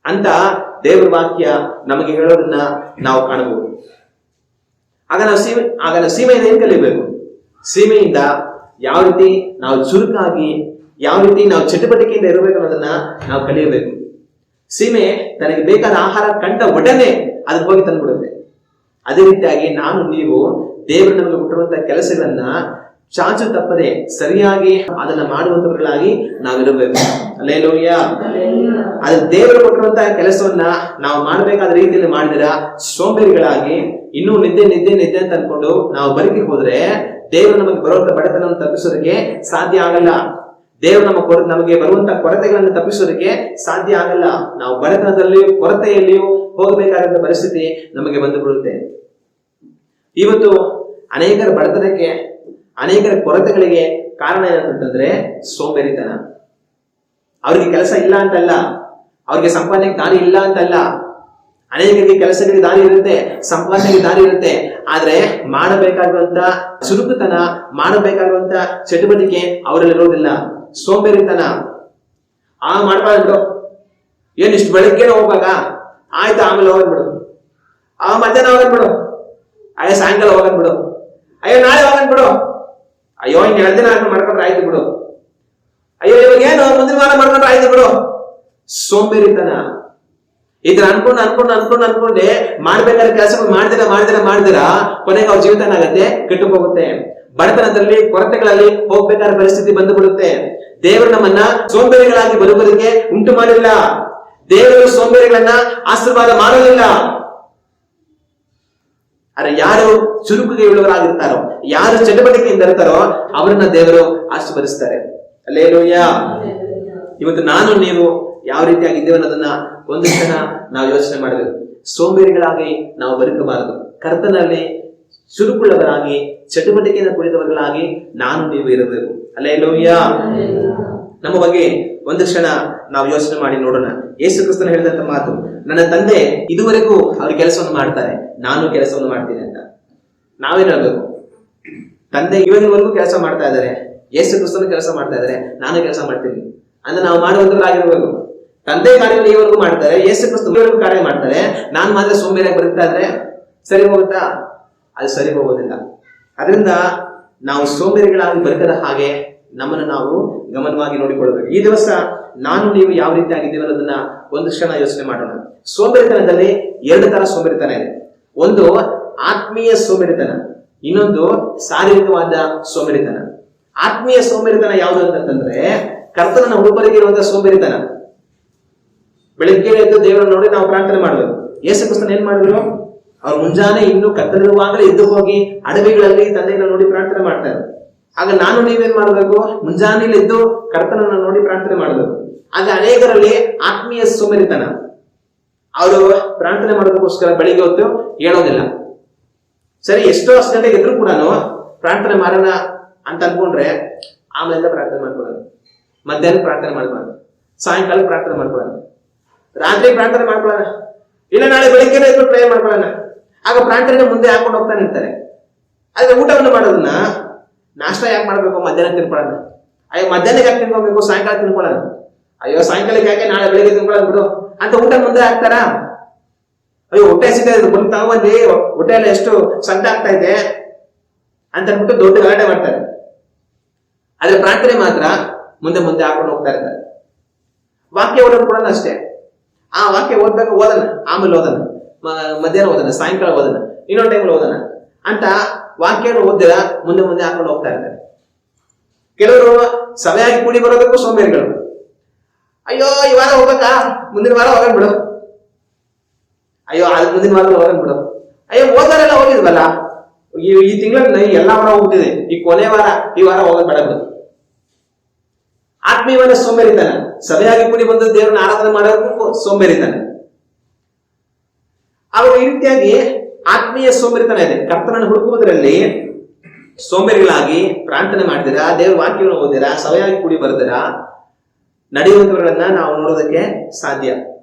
ಅಂತ ದೇವರ ವಾಕ್ಯ ನಮಗೆ ಹೇಳೋದನ್ನ ನಾವು ಕಾಣಬಹುದು. ಆಗ ನಾವು ಸೀಮೆಯಿಂದ ಏನ್ ಕಲಿಬೇಕು? ಸೀಮೆಯಿಂದ ಯಾವ ರೀತಿ ನಾವು ಚುರುಕಾಗಿ, ಯಾವ ರೀತಿ ನಾವು ಚಟುವಟಿಕೆಯಿಂದ ಇರಬೇಕು ಅನ್ನೋದನ್ನ ನಾವು ಕಲಿಯಬೇಕು. ಸೀಮೆ ತನಗೆ ಬೇಕಾದ ಆಹಾರ ಕಂಡ ಒಡನೆ ಅದಕ್ಕೆ ಹೋಗಿ ತಂದ್ಬಿಡುತ್ತೆ. ಅದೇ ರೀತಿಯಾಗಿ ನಾನು ನೀವು ದೇವರು ನಮಗೆ ಕೊಟ್ಟಿರುವಂತಹ ಕೆಲಸಗಳನ್ನ ಚಾಚು ತಪ್ಪದೆ ಸರಿಯಾಗಿ ಅದನ್ನ ಮಾಡುವಂತವர்களಾಗಿ ನಾವಿರಬೇಕು. ಹಲ್ಲೆಲೂಯಾ. ಅದು ದೇವರು ಕೊಟ್ಟಿರುವಂತಹ ಕೆಲಸವನ್ನ ನಾವು ಮಾಡಬೇಕಾದ ರೀತಿಯಲ್ಲಿ ಮಾಡಿದ್ರ ಸೋಂಬೇರಿಗಳಾಗಿ ಇನ್ನೂ ನಿದ್ದೆ ನಿದ್ದೆ ನಿದ್ದೆ ಅಂತ ಅನ್ಕೊಂಡು ನಾವು ಬದುಕಿ ಹೋದ್ರೆ ದೇವರು ನಮಗೆ ಬರುವಂತ ಬಡತನವನ್ನು ತಪ್ಪಿಸೋದಕ್ಕೆ ಸಾಧ್ಯ ಆಗಲ್ಲ. ದೇವರು ನಮಗೆ ಬರುವಂತ ಕೊರತೆಗಳನ್ನು ತಪ್ಪಿಸೋದಕ್ಕೆ ಸಾಧ್ಯ ಆಗಲ್ಲ. ನಾವು ಬಡತನದಲ್ಲಿಯೂ ಕೊರತೆಯಲ್ಲಿಯೂ ಹೋಗಬೇಕಾದಂತ ಪರಿಸ್ಥಿತಿ ನಮಗೆ ಬಂದು ಬಿಡುತ್ತೆ. ಇವತ್ತು ಅನೇಕರ ಬಡತನಕ್ಕೆ, ಅನೇಕರ ಕೊರತೆಗಳಿಗೆ ಕಾರಣ ಏನಂತಂದ್ರೆ ಸೋಂಬೇರಿತನ. ಅವ್ರಿಗೆ ಕೆಲಸ ಇಲ್ಲ ಅಂತಲ್ಲ, ಅವ್ರಿಗೆ ಸಂಪಾದನೆಗೆ ದಾರಿ ಇಲ್ಲ ಅಂತಲ್ಲ. ಅನೇಕರಿಗೆ ಕೆಲಸಗಳಿಗೆ ದಾರಿ ಇರುತ್ತೆ, ಸಂಪಾದನೆಗೆ ದಾರಿ ಇರುತ್ತೆ. ಆದ್ರೆ ಮಾಡಬೇಕಾಗುವಂತ ಚುರುಕುತನ, ಮಾಡಬೇಕಾಗುವಂತ ಚಟುವಟಿಕೆ ಅವರಲ್ಲಿ ಇರೋದಿಲ್ಲ. ಸೋಂಬೇರಿತನ. ಮಾಡ್ಬಾರ್ದು, ಏನ್ ಇಷ್ಟು ಬೆಳಗ್ಗೆನ ಹೋಗ್ಬೇಕ, ಆಯ್ತಾ ಆಮೇಲೆ ಹೋಗನ್ಬಿಡು, ಮಧ್ಯಾಹ್ನ ಹೋಗನ್ಬಿಡು, ಅಯ್ಯೋ ಸಾಯಂಕಾಲ ಹೋಗನ್ಬಿಡು, ಅಯ್ಯೋ ನಾಳೆ ಹೋಗನ್ಬಿಡು, ಅಯ್ಯೋ ಇನ್ 2 ದಿನ ಮಾಡ್ಕೊಂಡ್ರೆ ಆಯ್ತು ಬಿಡು, ಅಯ್ಯೋ ಇವಾಗ ಏನು ಮುಂದಿನ ವಾರ ಮಾಡ್ಕೊಂಡ್ರೆ ಆಯ್ತು ಬಿಡು. ಸೋಂಬೇರಿತನ. ಇದ್ರ ಅನ್ಕೊಂಡೆ ಮಾಡ್ಬೇಕಾದ್ರೆ ಕೆಲಸಗಳು ಮಾಡ್ದಿರ ಕೊನೆಗೆ ಅವ್ರ ಜೀವಿತ ಏನಾಗತ್ತೆ, ಕೆಟ್ಟು ಹೋಗುತ್ತೆ. ಬಡತನದಲ್ಲಿ, ಕೊರತೆಗಳಲ್ಲಿ ಹೋಗ್ಬೇಕಾದ ಪರಿಸ್ಥಿತಿ ಬಂದು ಬಿಡುತ್ತೆ. ದೇವರು ನಮ್ಮನ್ನ ಸೋಂಬೇರಿಗಳಾಗಿ ಬರುವುದಕ್ಕೆ ಉಂಟು ಮಾಡಿಲ್ಲ. ದೇವರು ಸೋಂಬೇರಿಗಳನ್ನ ಆಶೀರ್ವಾದ ಮಾಡೋದಿಲ್ಲ. ಆದ್ರೆ ಯಾರು ಚುರುಕುಗೆ ಉಳ್ಳವರಾಗಿರ್ತಾರೋ, ಯಾರು ಚಟುವಟಿಕೆಯಿಂದ ಇರ್ತಾರೋ ಅವರನ್ನ ದೇವರು ಆಶೀರ್ವದಿಸ್ತಾರೆ. ಹಲ್ಲೆಲೂಯಾ. ಇವತ್ತು ನಾನು ನೀವು ಯಾವ ರೀತಿಯಾಗಿದ್ದೇವೆ ಅನ್ನೋದನ್ನ ಒಂದು ಕ್ಷಣ ನಾವು ಯೋಚನೆ ಮಾಡಬೇಕು. ಸೋಂಬೇರಿಗಳಾಗಿ ನಾವು ಬದುಕಬಾರದು. ಕರ್ತನಲ್ಲಿ ಚುರುಕುಳ್ಳವರಾಗಿ, ಚಟುವಟಿಕೆಯಿಂದ ಕುಳಿತವர்களಾಗಿ ನಾನು ನೀವು ಇರಬೇಕು. ಹಲ್ಲೆಲೂಯಾ. ನಮ್ಮ ಬಗ್ಗೆ ಒಂದು ಕ್ಷಣ ನಾವು ಯೋಚನೆ ಮಾಡಿ ನೋಡೋಣ. ಯೇಸು ಕ್ರಿಸ್ತನು ಹೇಳಿದಂತ ಮಾತು, ನನ್ನ ತಂದೆ ಇದುವರೆಗೂ ಅವ್ರ ಕೆಲಸವನ್ನು ಮಾಡ್ತಾರೆ, ನಾನು ಕೆಲಸವನ್ನು ಮಾಡ್ತೀನಿ ಅಂತ. ನಾವೇನ್ ಹೇಳ್ಬೇಕು? ತಂದೆ ಇವರಿವರೆಗೂ ಕೆಲಸ ಮಾಡ್ತಾ ಇದ್ದಾರೆ, ಯೇಸು ಕ್ರಿಸ್ತನು ಕೆಲಸ ಮಾಡ್ತಾ ಇದ್ದಾರೆ, ನಾನು ಕೆಲಸ ಮಾಡ್ತೀನಿ ಅಂದ್ರೆ ನಾವು ಮಾಡುವಂತರಾಗಿರ್ಬೇಕು. ತಂದೆ ಕಾರ್ಯವನ್ನು ಇವರೆಗೂ ಮಾಡ್ತಾರೆ, ಯೇಸು ಕ್ರಿಸ್ತನು ಇವರೆಗೂ ಕಾರ್ಯ ಮಾಡ್ತಾರೆ, ನಾನು ಮಾತ್ರ ಸೋಂಬೇರಿಯಾಗಿ ಬರುತ್ತಾ ಇದ್ರೆ ಸರಿ ಹೋಗುತ್ತಾ? ಅದು ಸರಿ ಹೋಗೋದಿಲ್ಲ. ಅದರಿಂದ ನಾವು ಸೋಂಬೇರಿಗಳಾಗಿ ಬದುಕದ ಹಾಗೆ ನಮ್ಮನ್ನು ನಾವು ಗಮನವಾಗಿ ನೋಡಿಕೊಳ್ಳಬೇಕು. ಈ ದಿವಸ ನಾನು ನೀವು ಯಾವ ರೀತಿ ಆಗಿದ್ದೀವಿ ಅನ್ನೋದನ್ನ ಒಂದು ಕ್ಷಣ ಯೋಚನೆ ಮಾಡೋಣ. ಸೋಂಬೇರಿತನದಲ್ಲಿ 2 ತರ ಸೋಂಬೇರಿತನ ಇದೆ. ಒಂದು ಆತ್ಮೀಯ ಸೋಂಬೇರಿತನ, ಇನ್ನೊಂದು ಶಾರೀರಿಕವಾದ ಸೋಂಬೇರಿತನ. ಆತ್ಮೀಯ ಸೋಂಬೇರಿತನ ಯಾವುದು ಅಂತಂದ್ರೆ ಕರ್ತನನ್ನ ಹುಡುಕಲಿಕ್ಕೆ ಇರುವಂತಹ ಸೋಂಬೇರಿತನ. ಬೆಳಿಗ್ಗೆ ಎದ್ದು ದೇವರನ್ನು ನೋಡಿ ನಾವು ಪ್ರಾರ್ಥನೆ ಮಾಡಬೇಕು. ಯೇಸು ಕ್ರಿಸ್ತನು ಏನ್ ಮಾಡಿದ್ರು? ಅವ್ರು ಮುಂಜಾನೆ ಇನ್ನು ಕತ್ತಲಿರುವಾಗಲೇ ಎದ್ದು ಹೋಗಿ ಅಡವಿಗಳಲ್ಲಿ ತಂದೆಯನ್ನು ನೋಡಿ ಪ್ರಾರ್ಥನೆ ಮಾಡ್ತಾರೆ. ಆಗ ನಾನು ನೀವೇನ್ ಮಾಡಬೇಕು? ಮುಂಜಾನೆ ಎದ್ದು ಕರ್ತನನ್ನ ನೋಡಿ ಪ್ರಾರ್ಥನೆ ಮಾಡಬೇಕು. ಆಗ ಅನೇಕರಲ್ಲಿ ಆತ್ಮೀಯ ಸೋಂಬೇರಿತನ. ಅವರು ಪ್ರಾರ್ಥನೆ ಮಾಡೋದಕ್ಕೋಸ್ಕರ ಬೆಳಿಗ್ಗೆ ಹೊತ್ತು ಹೇಳೋದಿಲ್ಲ. ಸರಿ, ಎಷ್ಟೋ ಗಂಟೆಗೆ ಎದ್ರು ಕೂಡ ಪ್ರಾರ್ಥನೆ ಮಾಡೋಣ ಅಂತ ಅನ್ಕೊಂಡ್ರೆ ಆಮೇಲೆ ಪ್ರಾರ್ಥನೆ ಮಾಡ್ಕೊಳ್ಳೋದು, ಮಧ್ಯಾಹ್ನ ಪ್ರಾರ್ಥನೆ ಮಾಡ್ಕೊಳ್ಳೋದು, ಸಾಯಂಕಾಲ ಪ್ರಾರ್ಥನೆ ಮಾಡ್ಕೊಳ್ಳೋಣ, ರಾತ್ರಿ ಪ್ರಾರ್ಥನೆ ಮಾಡ್ಕೊಳ್ಳೋಣ, ಇಲ್ಲ ನಾಳೆ ಬೆಳಿಗ್ಗೆ ಎದ್ದು ಪ್ರೇ ಮಾಡ್ಕೊಳ್ಳೋಣ. ಆಗ ಪ್ರಾರ್ಥನೆ ಮುಂದೆ ಹಾಕೊಂಡು ಹೋಗ್ತಾನೆ ಇರ್ತಾರೆ. ಆದ್ರೆ ಊಟವನ್ನು ಮಾಡೋದನ್ನ ನಾಷ್ಟ ಯಾಕೆ ಮಾಡ್ಬೇಕು? ಮಧ್ಯಾಹ್ನ ತಿನ್ಕೊಳ್ಳೋಣ. ಅಯ್ಯೋ ಮಧ್ಯಾಹ್ನಕ್ಕೆ ಯಾಕೆ ತಿನ್ಕೋಬೇಕು? ಸಾಯಂಕಾಲ ತಿನ್ಕೊಳ್ಳೋಣ. ಅಯ್ಯೋ ಸಾಯಂಕಾಲಕ್ಕೆ ಯಾಕೆ, ನಾಳೆ ಬೆಳಿಗ್ಗೆ ತಿನ್ಕೊಳ್ಳೋದು ಬಿಡು ಅಂತ ಊಟ ಮುಂದೆ ಹಾಕ್ತಾರ. ಅಯ್ಯೋ ಹೊಟ್ಟೆ ಹಸಿತಾ ಇದೆ, ಬಂದು ತಗೊಂಡ್ಬಂದು ಹೊಟ್ಟೆ ಎಲ್ಲ ಎಷ್ಟು ಸಂತ ಆಗ್ತಾ ಇದೆ ಅಂತ ಅಂದ್ಬಿಟ್ಟು ದೊಡ್ಡ ಗಲಾಟೆ ಮಾಡ್ತಾರೆ. ಆದ್ರೆ ಪ್ರಾರ್ಥನೆ ಮಾತ್ರ ಮುಂದೆ ಮುಂದೆ ಹಾಕೊಂಡು ಹೋಗ್ತಾ ಇರ್ತಾರೆ. ವಾಕ್ಯ ಓದೋದು ಕೂಡ ಅಷ್ಟೇ. ಆ ವಾಕ್ಯ ಓದ್ಬೇಕು, ಓದೋಣ, ಆಮೇಲೆ ಓದೋಣ, ಮಧ್ಯಾಹ್ನ ಓದೋಣ, ಸಾಯಂಕಾಲ ಓದೋಣ, ಇನ್ನೊಂದು ಟೈಮಲ್ಲಿ ಓದೋಣ ಅಂತ ವಾಕ್ಯವನ್ನು ಓದಿರ ಮುಂದೆ ಮುಂದೆ ಹಾಕೊಂಡು ಹೋಗ್ತಾ ಇರ್ತಾರೆ. ಕೆಲವರು ಸಭೆಯಾಗಿ ಕೂಡಿ ಬರೋದಕ್ಕೂ ಸೋಂಬೇರಿಗಳು. ಅಯ್ಯೋ ಈ ವಾರ ಹೋಗ್ಬೇಕಾ, ಮುಂದಿನ ವಾರ ಹೋಗನ್ ಬಿಡು, ಅಯ್ಯೋ ಅದು ಮುಂದಿನ ವಾರ ಹೋಗನ್ ಬಿಡು, ಅಯ್ಯೋ ಹೋದಾರೆಲ್ಲ ಹೋಗಿದ್ವಲ್ಲ, ಈ ತಿಂಗಳ ಎಲ್ಲಾ ವಾರ ಹೋಗ್ತಿದೆ, ಈ ಕೊನೆ ವಾರ ಈ ವಾರ ಹೋಗೋದ್ ಬೇಡ ಬಿಡು. ಆತ್ಮೀಯವಾದ ಸೋಂಬೇರಿತಾನೆ. ಸಭೆಯಾಗಿ ಕೂಡಿ ಬಂದು ದೇವರನ್ನ ಆರಾಧನೆ ಮಾಡೋದಕ್ಕೂ ಸೋಂಬೇರಿತಾನೆ. ಅವರು ಈ ರೀತಿಯಾಗಿ ಆತ್ಮೀಯ ಸೋಂಬೇರಿತನ ಇದೆ. ಕರ್ತನನ್ನು ಹುಡುಕುವುದರಲ್ಲಿ ಸೋಂಬೇರಿಗಳಾಗಿ ಪ್ರಾರ್ಥನೆ ಮಾಡ್ತೀರಾ, ದೇವ್ರ ವಾಕ್ಯವನ್ನು ಓದಿರಾ, ಸಭೆಯಾಗಿ ಕೂಡಿ ಬರ್ದಿರಾ ನಡೆಯುವಂತವರನ್ನ ನಾವು ನೋಡೋದಕ್ಕೆ ಸಾಧ್ಯ.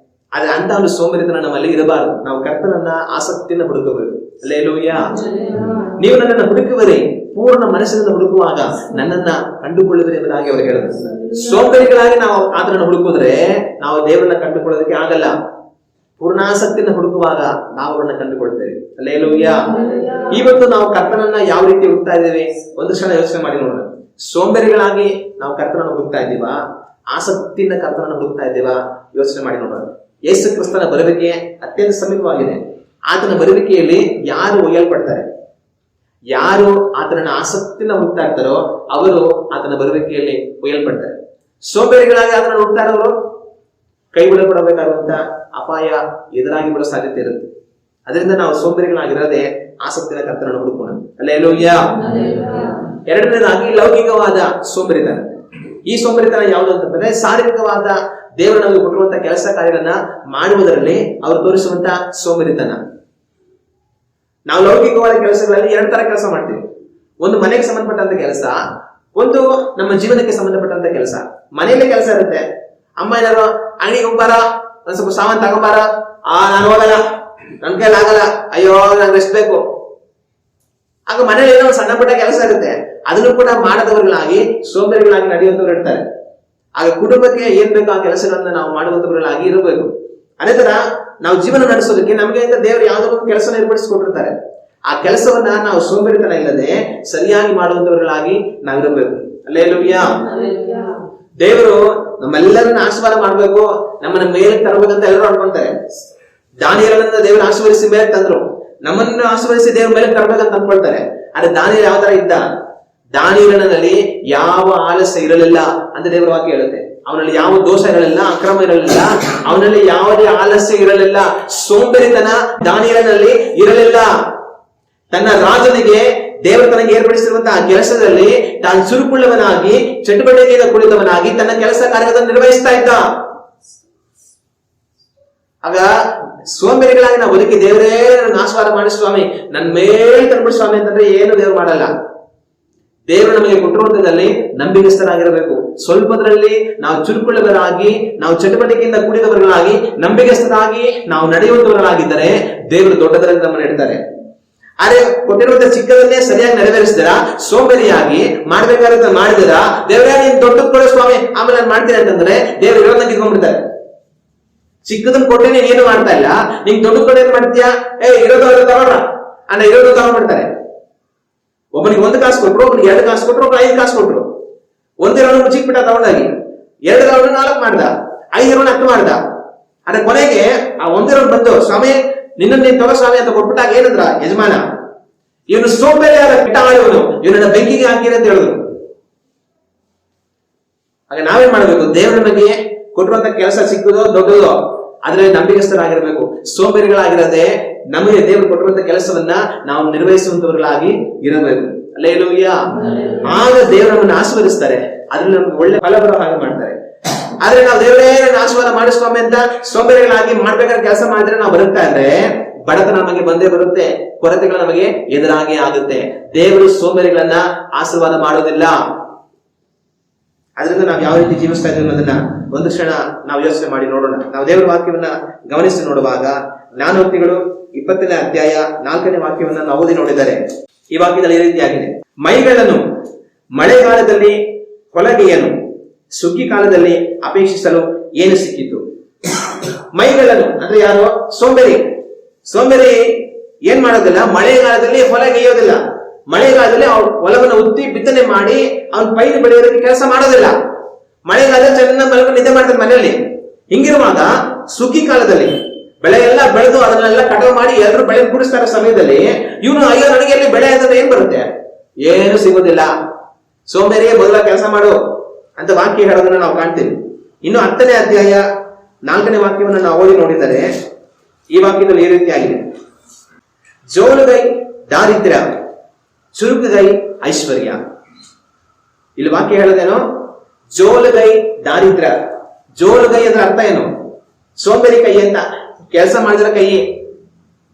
ಆದ್ರೆ ಅಂತ ಒಂದು ಸೋಂಬೇರಿತನ ನಮ್ಮಲ್ಲಿ ಇರಬಾರದು. ನಾವು ಕರ್ತನನ್ನ ಆಸಕ್ತಿಯಿಂದ ಹುಡುಕಬೇಕು. ಹಲ್ಲೆಲೂಯಾ. ನೀವು ನನ್ನನ್ನು ಹುಡುಕುವರಿ, ಪೂರ್ಣ ಮನಸ್ಸಿನಿಂದ ಹುಡುಕುವಾಗ ನನ್ನನ್ನ ಕಂಡುಕೊಳ್ಳುವಿರಿ ಎಂಬುದಾಗಿ ಅವರು ಹೇಳಿದ್ರು. ಸೋಂಬೇರಿಗಳಾಗಿ ನಾವು ಆತನನ್ನು ಹುಡುಕಿದ್ರೆ ನಾವು ದೇವರನ್ನ ಕಂಡುಕೊಳ್ಳೋದಕ್ಕೆ ಆಗಲ್ಲ. ಪೂರ್ಣಾಸಕ್ತಿಯಿಂದ ಹುಡುಕುವಾಗ ನಾವು ಅವರನ್ನ ಕಂಡುಕೊಳ್ತೇವೆ. ಹಲ್ಲೆಲೂಯಾ. ಇವತ್ತು ನಾವು ಕರ್ತನನ್ನ ಯಾವ ರೀತಿ ಹುಡುಕ್ತಾ ಇದ್ದೇವೆ ಒಂದು ಕ್ಷಣ ಯೋಚನೆ ಮಾಡಿ ನೋಡೋಣ. ಸೋಂಬೇರಿಗಳಾಗಿ ನಾವು ಕರ್ತನನ್ನು ಹುಡುಕ್ತಾ ಇದ್ದೀವಾ? ಆಸಕ್ತಿಯಿಂದ ಕರ್ತನನ್ನು ಹುಡುಕ್ತಾ ಇದ್ದೀವಾ? ಯೋಚನೆ ಮಾಡಿ ನೋಡೋಣ. ಯೇಸು ಕ್ರಿಸ್ತನ ಬರುವಿಕೆ ಅತ್ಯಂತ ಸಮೀಪವಾಗಿದೆ. ಆತನ ಬರುವಿಕೆಯಲ್ಲಿ ಯಾರು ಒಯ್ಯಲ್ಪಡ್ತಾರೆ, ಯಾರು ಆತನನ್ನ ಆಸಕ್ತಿಯಿಂದ ಹುಡುಕ್ತಾ ಇರ್ತಾರೋ ಅವರು ಆತನ ಬರುವಿಕೆಯಲ್ಲಿ ಒಯ್ಯಲ್ಪಡ್ತಾರೆ. ಸೋಂಬೇರಿಗಳಾಗಿ ಆತನ ಹುಡುಕ್ತಾ ಇರೋರು ಕೈ ಬಿಡಲ್ಪಡಬೇಕಾದಂತ ಅಪಾಯ ಎದುರಾಗಿ ಬರೋ ಸಾಧ್ಯತೆ ಇರುತ್ತೆ. ಅದರಿಂದ ನಾವು ಸೋಂಬೇರಿಗಳಾಗಿರದೆ ಆಸಕ್ತಿನ ಕರ್ತನನ್ನು ಹುಡುಕೋಣ. ಹಲ್ಲೆಲೂಯಾ. ಎರಡನೇದಾಗಿ ಲೌಕಿಕವಾದ ಸೋಂಬೇರಿತನ. ಈ ಸೋಂಬೇರಿತನ ಯಾವುದು ಅಂತಂದ್ರೆ ಶಾರೀರಿಕವಾದ ದೇವರು ನಮಗೆ ಕೊಟ್ಟಿರುವಂತಹ ಕೆಲಸ ಕಾರ್ಯಗಳನ್ನ ಮಾಡುವುದರಲ್ಲಿ ಅವರು ತೋರಿಸುವಂತ ಸೋಂಬೇರಿತನ. ನಾವು ಲೌಕಿಕವಾದ ಕೆಲಸಗಳಲ್ಲಿ 2 ತರ ಕೆಲಸ ಮಾಡ್ತೀವಿ. ಒಂದು ಮನೆಗೆ ಸಂಬಂಧಪಟ್ಟಂತ ಕೆಲಸ, ಒಂದು ನಮ್ಮ ಜೀವನಕ್ಕೆ ಸಂಬಂಧಪಟ್ಟಂತ ಕೆಲಸ. ಮನೆಯಲ್ಲೇ ಕೆಲಸ ಇರುತ್ತೆ. ಅಮ್ಮ ಏನಾರು ಅಂಗಡಿಗೆ ಹೋಗ್ಬಾರ, ಒಂದ್ ಸ್ವಲ್ಪ ಸಾಮಾನು ತಗೊಂಬಾರ, ನಾನು ಹೋಗಲ್ಲ, ನನ್ ಕೈಲಿ ಆಗಲ್ಲ, ಅಯ್ಯೋ ನಂಗೆ ರೆಸ್ಟ್ ಬೇಕು. ಆಗ ಮನೇಲಿ ಏನೋ ಸಣ್ಣ ಪುಟ್ಟ ಕೆಲಸ ಇರುತ್ತೆ, ಅದನ್ನು ಕೂಡ ಮಾಡದವர்களಾಗಿ ಸೋಂಬೇರಿಗಳಾಗಿ ನಡೆಯುವಂತವ್ರು ಇರ್ತಾರೆ. ಆಗ ಕುಟುಂಬಕ್ಕೆ ಏನ್ ಬೇಕೋ ಆ ಕೆಲಸಗಳನ್ನ ನಾವು ಮಾಡುವಂತವர்களಾಗಿ ಇರಬೇಕು. ಅದೇ ತರ ನಾವು ಜೀವನ ನಡೆಸೋದಕ್ಕೆ ನಮಗೆ ದೇವರು ಯಾವುದೋ ಒಂದು ಕೆಲಸನ ಏರ್ಪಡಿಸಿಕೊಟ್ಟಿರ್ತಾರೆ. ಆ ಕೆಲಸವನ್ನ ನಾವು ಸೋಂಬೇರಿತನ ಇಲ್ಲದೆ ಸರಿಯಾಗಿ ಮಾಡುವಂತವர்களಾಗಿ ನಾವಿರಬೇಕು. ಹಲ್ಲೆಲೂಯಾ. ದೇವರು ನಮ್ಮೆಲ್ಲರನ್ನ ಆಶೀರ್ವಾದ ಮಾಡ್ಬೇಕು, ನಮ್ಮನ್ನ ಮೇಲೆ ತರಬೇಕಂತ ಎಲ್ಲರೂ ಅನ್ಕೊಂತಾರೆ. ದಾನಿಯೇಲನನ್ನ ದೇವರು ಆಶೀರ್ವದಿಸಿ ಮೇಲೆ ತಂದ್ರು, ನಮ್ಮನ್ನು ಆಶೀರ್ವದಿಸಿ ದೇವ್ರ ಮೇಲೆ ತರಬೇಕಂತ ಅನ್ಕೊಳ್ತಾರೆ. ಆದ್ರೆ ದಾನಿಯೇಲ ಯಾವ ತರ ಇದ್ದ? ದಾನಿಯೇಲನಲ್ಲಿ ಯಾವ ಆಲಸ್ಯ ಇರಲಿಲ್ಲ ಅಂತ ದೇವರ ವಾಕ್ಯ ಹೇಳುತ್ತೆ. ಅವನಲ್ಲಿ ಯಾವ ದೋಷ ಇರಲಿಲ್ಲ, ಅಕ್ರಮ ಇರಲಿಲ್ಲ, ಅವನಲ್ಲಿ ಯಾವುದೇ ಆಲಸ್ಯ ಇರಲಿಲ್ಲ, ಸೋಂಬೇರಿತನ ದಾನಿಯೇಲನಲ್ಲಿ ಇರಲಿಲ್ಲ. ತನ್ನ ರಾಜನಿಗೆ ದೇವರು ತನಗೆ ಏರ್ಪಡಿಸಿರುವಂತಹ ಕೆಲಸದಲ್ಲಿ ತಾನು ಚುರುಕುಳ್ಳವನಾಗಿ ಚಟುವಟಿಕೆಯಿಂದ ಕುಳಿತವನಾಗಿ ತನ್ನ ಕೆಲಸ ಕಾರ್ಯಗಳನ್ನು ನಿರ್ವಹಿಸ್ತಾ ಇದ್ದ. ಆಗ ಸೋಂಬೇರಿಗಳಾಗಿ ನಾವು ಬದುಕಿ ದೇವರೇ ಆಶೀರ್ವಾದ ಮಾಡಿ ಸ್ವಾಮಿ, ನನ್ನ ಮೇಲೆ ತಂದ್ಬಿಡು ಸ್ವಾಮಿ ಅಂತಂದ್ರೆ ಏನು ದೇವರು ಮಾಡಲ್ಲ. ದೇವರು ನಮಗೆ ಕೊಟ್ಟಿರುವಂತದಲ್ಲಿ ನಂಬಿಕೆಸ್ಥರಾಗಿರಬೇಕು. ಸ್ವಲ್ಪದ್ರಲ್ಲಿ ನಾವು ಚುರುಕುಳ್ಳವರಾಗಿ, ನಾವು ಚಟುವಟಿಕೆಯಿಂದ ಕೂಡಿದವர்களಾಗಿ, ನಂಬಿಕೆಸ್ಥರಾಗಿ ನಾವು ನಡೆಯುವಂತವರಾಗಿದ್ದರೆ ದೇವರು ದೊಡ್ಡದರಲ್ಲಿ ನಮ್ಮನ್ನು ಇಡ್ತಾರೆ. ಆದ್ರೆ ಕೊಟ್ಟಿರುವಂತ ಚಿಕ್ಕದನ್ನೇ ಸರಿಯಾಗಿ ನೆರವೇರಿಸಿದರ, ಸೋಂಬೇರಿಯಾಗಿ ಮಾಡ್ಬೇಕಾದ್ರೆ ಮಾಡಿದರ, ದೇವರೇ ನೀನ್ ದೊಡ್ಡದ್ ಕೊಡೋ ಸ್ವಾಮಿ ಆಮೇಲೆ ನಾನು ಮಾಡ್ತೀನಿ ಅಂತಂದ್ರೆ ದೇವರು ಇರೋದನ್ನ ಕಿತ್ಕೊಂಡ್ಬಿಡ್ತಾರೆ. ಚಿಕ್ಕದನ್ನ ಕೊಟ್ಟೆ ನೀನ್ ಏನು ಮಾಡ್ತಾ ಇಲ್ಲ, ನಿಂಗೆ ದೊಡ್ಡ ಕೊಡ ಏನ್ ಮಾಡ್ತೀಯಾ, ಇರೋದು ತಗೊಳ್ರ ಅಣ್ಣ, ಇರೋದು ತಗೊಂಡ್ಬಿಡ್ತಾರೆ. ಒಬ್ಬನಿಗೆ 1 ಕಾಸು ಕೊಟ್ರು, ಒಬ್ಬನಿಗೆ 2 ಕಾಸು ಕೊಟ್ರು, ಒಬ್ಬ 5 ಕಾಸು ಕೊಟ್ರು. ಒಂದಿರೋನು ಮುಚ್ಚಿಕ್ಬಿಟ್ಟ ತಗೊಂಡಾಗಿ, 2 ರೌಂಡ್ 4 ಮಾಡ್ದ, 5 ರೌಂಡ್ 10 ಮಾಡ್ದ. ಆದ್ರೆ ಕೊನೆಗೆ ಆ 1 ರೌಂಡ್ ಬಂದು ಸ್ವಾಮಿ ನಿನ್ನ ನೀನ್ ತಗೋ ಸ್ವಾಮಿ ಅಂತ ಕೊಟ್ಬಿಟ್ಟಾಗ ಏನಂದ್ರ ಯಜಮಾನ, ಇವನು ಸೋಂಬೇರಿಯಾದ ಕಿಟ್ಟ ಆಳುವನು, ಇವನನ್ನ ಬೆಂಕಿಗೆ ಹಾಕಿರಿ ಅಂತ ಹೇಳಿದ್ರು. ಹಾಗೆ ನಾವೇನ್ ಮಾಡಬೇಕು? ದೇವರ ಬಗ್ಗೆ ಕೊಟ್ಟಿರುವಂತ ಕೆಲಸ ಚಿಕ್ಕದೋ ದೊಡ್ಡದೋ ಅದ್ರಲ್ಲಿ ನಂಬಿಕೆಸ್ಥರಾಗಿರ್ಬೇಕು. ಸೋಂಬೇರಿಗಳಾಗಿರದೆ ನಮಗೆ ದೇವರು ಕೊಟ್ಟಿರುವಂತ ಕೆಲಸವನ್ನ ನಾವು ನಿರ್ವಹಿಸುವಂತವர்களಾಗಿ ಇರಬೇಕು. ಹಲ್ಲೆಲೂಯಾ. ಆಗ ದೇವರು ನಮ್ಮನ್ನು ಆಶೀರ್ವದಿಸ್ತಾರೆ, ಅದ್ರಲ್ಲಿ ನಮ್ಗೆ ಒಳ್ಳೆ ಫಲ ಬರೋ ಹಾಗೆ ಮಾಡ್ತಾರೆ. ಆದ್ರೆ ನಾವು ದೇವರೇ ಆಶೀರ್ವಾದ ಮಾಡಿಸ್ವಾಮಿ ಅಂತ ಸೋಂಬೇರಿಗಳಾಗಿ ಮಾಡ್ಬೇಕಾದ್ರೆ ಕೆಲಸ ಮಾಡಿದ್ರೆ ನಾವು ಬರುತ್ತಾ ಇದ್ರೆ ಬಡತನ ನಮಗೆ ಬಂದೇ ಬರುತ್ತೆ, ಕೊರತೆಗಳು ನಮಗೆ ಎದುರಾಗಿ ಆಗುತ್ತೆ. ದೇವರು ಸೋಂಬೇರಿಗಳನ್ನ ಆಶೀರ್ವಾದ ಮಾಡೋದಿಲ್ಲ. ಅದರಿಂದ ನಾವು ಯಾವ ರೀತಿ ಜೀವಿಸ್ತಾ ಇದ್ದೀವಿ ಅನ್ನೋದನ್ನ ಒಂದು ಕ್ಷಣ ನಾವು ಯೋಚನೆ ಮಾಡಿ ನೋಡೋಣ. ನಾವು ದೇವರ ವಾಕ್ಯವನ್ನ ಗಮನಿಸಿ ನೋಡುವಾಗ ಜ್ಞಾನೋಕ್ತಿಗಳು 20ನೇ ಅಧ್ಯಾಯ 4ನೇ ವಾಕ್ಯವನ್ನ ನಾವು ಓದಿ ನೋಡಿದರೆ ಈ ವಾಕ್ಯದಲ್ಲಿ ಈ ರೀತಿಯಾಗಿದೆ: ಮೈಗಳನ್ನು ಮಳೆಗಾಲದಲ್ಲಿ ಕೊಲಗೆಯನ್ನು ಸುಗ್ಗಿ ಕಾಲದಲ್ಲಿ ಅಪೇಕ್ಷಿಸಲು ಏನು ಸಿಕ್ಕಿತು? ಮೈಗಳನ್ನು ಅಂದ್ರೆ ಯಾರು? ಸೋಂಬೇರಿ. ಸೋಂಬೇರಿ ಏನ್ ಮಾಡೋದಿಲ್ಲ, ಮಳೆಗಾಲದಲ್ಲಿ ಹೊಲಗೆಯೋದಿಲ್ಲ. ಮಳೆಗಾಲದಲ್ಲಿ ಅವ್ರ ಹೊಲವನ್ನು ಉತ್ತಿ ಬಿತ್ತನೆ ಮಾಡಿ ಅವ್ನ ಪೈರು ಬೆಳೆಯೋದಕ್ಕೆ ಕೆಲಸ ಮಾಡೋದಿಲ್ಲ. ಮಳೆಗಾಲದಲ್ಲಿ ಚೆನ್ನಾಗಿ ಮಲ್ಕೊಂಡು ನಿದ್ದೆ ಮಾಡ್ತಾರೆ ಮನೆಯಲ್ಲಿ. ಹಿಂಗಿರುವಾಗ ಸುಗ್ಗಿ ಕಾಲದಲ್ಲಿ ಬೆಳೆ ಎಲ್ಲ ಬೆಳೆದು ಅದನ್ನೆಲ್ಲ ಕಟಾವು ಮಾಡಿ ಎಲ್ಲರೂ ಬೆಳೆ ಕೂಡಿಸ್ತಾರೆ ಸಮಯದಲ್ಲಿ ಇವನು ಅಯ್ಯೋ ನನಗೆ ಎಲ್ಲಿ ಬೆಳೆ ಅಂತಂದ್ರೆ ಏನ್ ಬರುತ್ತೆ? ಏನು ಸಿಗೋದಿಲ್ಲ. ಸೋಂಬೇರಿಯೇ ಮೊದಲ ಕೆಲಸ ಮಾಡು ಅಂತ ವಾಕ್ಯ ಹೇಳೋದನ್ನ ನಾವು ಕಾಣ್ತೀವಿ. ಇನ್ನು 10ನೇ ಅಧ್ಯಾಯ 4ನೇ ವಾಕ್ಯವನ್ನು ನಾವು ಓದಿ ನೋಡಿದರೆ ಈ ವಾಕ್ಯದಲ್ಲಿ ಈ ರೀತಿಯಾಗಿದೆ: ಜೋಲುಗೈ ದಾರಿದ್ರ್ಯ, ಚುರುಕುಗೈ ಐಶ್ವರ್ಯ. ಇಲ್ಲಿ ವಾಕ್ಯ ಹೇಳೋದೇನು? ಜೋಲುಗೈ ದಾರಿದ್ರ್ಯ. ಜೋಲುಗೈ ಅಂದ್ರೆ ಅರ್ಥ ಏನು? ಸೋಂಬೇರಿ ಕೈ ಅಂತ, ಕೆಲಸ ಮಾಡಿದ್ರೆ ಕೈ.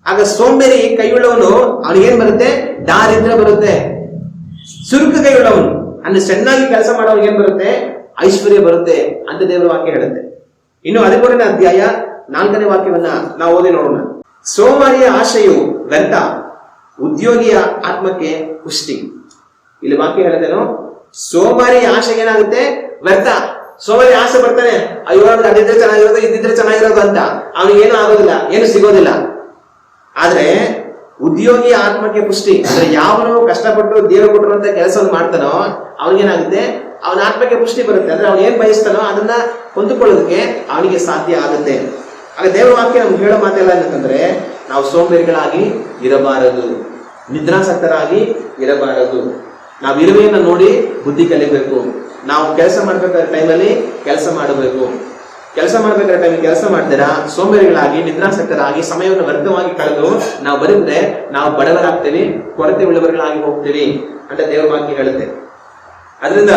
ಆಗ ಸೋಂಬೇರಿ ಕೈ ಉಳ್ಳವನು ಅವನಿಗೇನ್ ಬರುತ್ತೆ? ದಾರಿದ್ರ್ಯ ಬರುತ್ತೆ. ಚುರುಕು ಕೈ ಉಳ್ಳವನು ಅಂದ್ರೆ ಚೆನ್ನಾಗಿ ಕೆಲಸ ಮಾಡೋನಿಗೆ ಏನ್ ಬರುತ್ತೆ? ಐಶ್ವರ್ಯ ಬರುತ್ತೆ ಅಂತ ದೇವರ ವಾಕ್ಯ ಹೇಳುತ್ತೆ. ಇನ್ನು 13ನೇ ಅಧ್ಯಾಯ 4ನೇ ವಾಕ್ಯವನ್ನ ನಾವು ಓದಿ ನೋಡೋಣ: ಸೋಮಾರಿಯ ಆಶೆಯು ವ್ಯರ್ಥ, ಉದ್ಯೋಗಿಯ ಆತ್ಮಕ್ಕೆ ಪುಷ್ಟಿ. ಇಲ್ಲಿ ವಾಕ್ಯ ಹೇಳೋದೇನು? ಸೋಮಾರಿ ಆಶೆಗೆ ಏನಾಗುತ್ತೆ? ವ್ಯರ್ಥ. ಸೋಮಾರಿ ಆಸೆ ಬರ್ತಾನೆ, ಅಯ್ಯೋ ಅದಿದ್ರೆ ಚೆನ್ನಾಗಿರೋದು, ಇದ್ದಿದ್ರೆ ಚೆನ್ನಾಗಿರೋದು ಅಂತ. ಅವನಿಗೇನು ಆಗೋದಿಲ್ಲ, ಏನು ಸಿಗೋದಿಲ್ಲ. ಆದ್ರೆ ಉದ್ಯೋಗಿಯ ಆತ್ಮಕ್ಕೆ ಪುಷ್ಟಿ ಅಂದ್ರೆ ಯಾವನು ಕಷ್ಟಪಟ್ಟು ದೇವರು ಕೊಟ್ಟಿರುವಂತ ಕೆಲಸವನ್ನು ಮಾಡ್ತಾನೋ ಅವನಿಗೇನಾಗುತ್ತೆ? ಅವನ ಆತ್ಮಕ್ಕೆ ಪುಷ್ಟಿ ಬರುತ್ತೆ. ಅಂದ್ರೆ ಅವನು ಏನ್ ಬಯಸ್ತಾನೋ ಅದನ್ನ ಹೊಂದಿಕೊಳ್ಳೋದಕ್ಕೆ ಅವನಿಗೆ ಸಾಧ್ಯ ಆಗುತ್ತೆ. ಆಗ ದೇವರ ವಾಕ್ಯ ನಮ್ಗೆ ಹೇಳೋ ಮಾತೆಲ್ಲ ಏನಂತಂದ್ರೆ, ನಾವು ಸೋಂಬೇರಿಗಳಾಗಿ ಇರಬಾರದು, ನಿದ್ರಾಸಕ್ತರಾಗಿ ಇರಬಾರದು. ನಾವು ಇರುವೆಯನ್ನು ನೋಡಿ ಬುದ್ಧಿ ಕಲಿಬೇಕು. ನಾವು ಕೆಲಸ ಮಾಡ್ಬೇಕಾದ ಟೈಮಲ್ಲಿ ಕೆಲಸ ಮಾಡಬೇಕು. ಕೆಲಸ ಮಾಡ್ಬೇಕಾದ ಟೈಮಲ್ಲಿ ಕೆಲಸ ಮಾಡ್ತೀರಾ ಸೋಂಬೇರಿಗಳಾಗಿ ನಿದ್ರಾಸಕ್ತರಾಗಿ ಸಮಯವನ್ನು ವ್ಯರ್ಥವಾಗಿ ಕಳೆದು ನಾವು ಬರೆದ್ರೆ ನಾವು ಬಡವರಾಗ್ತೀವಿ, ಕೊರತೆ ಉಳ್ಳವர்களಾಗಿ ಹೋಗ್ತೀವಿ ಅಂತ ದೇವರ ವಾಕ್ಯ ಹೇಳುತ್ತೆ. ಅದರಿಂದ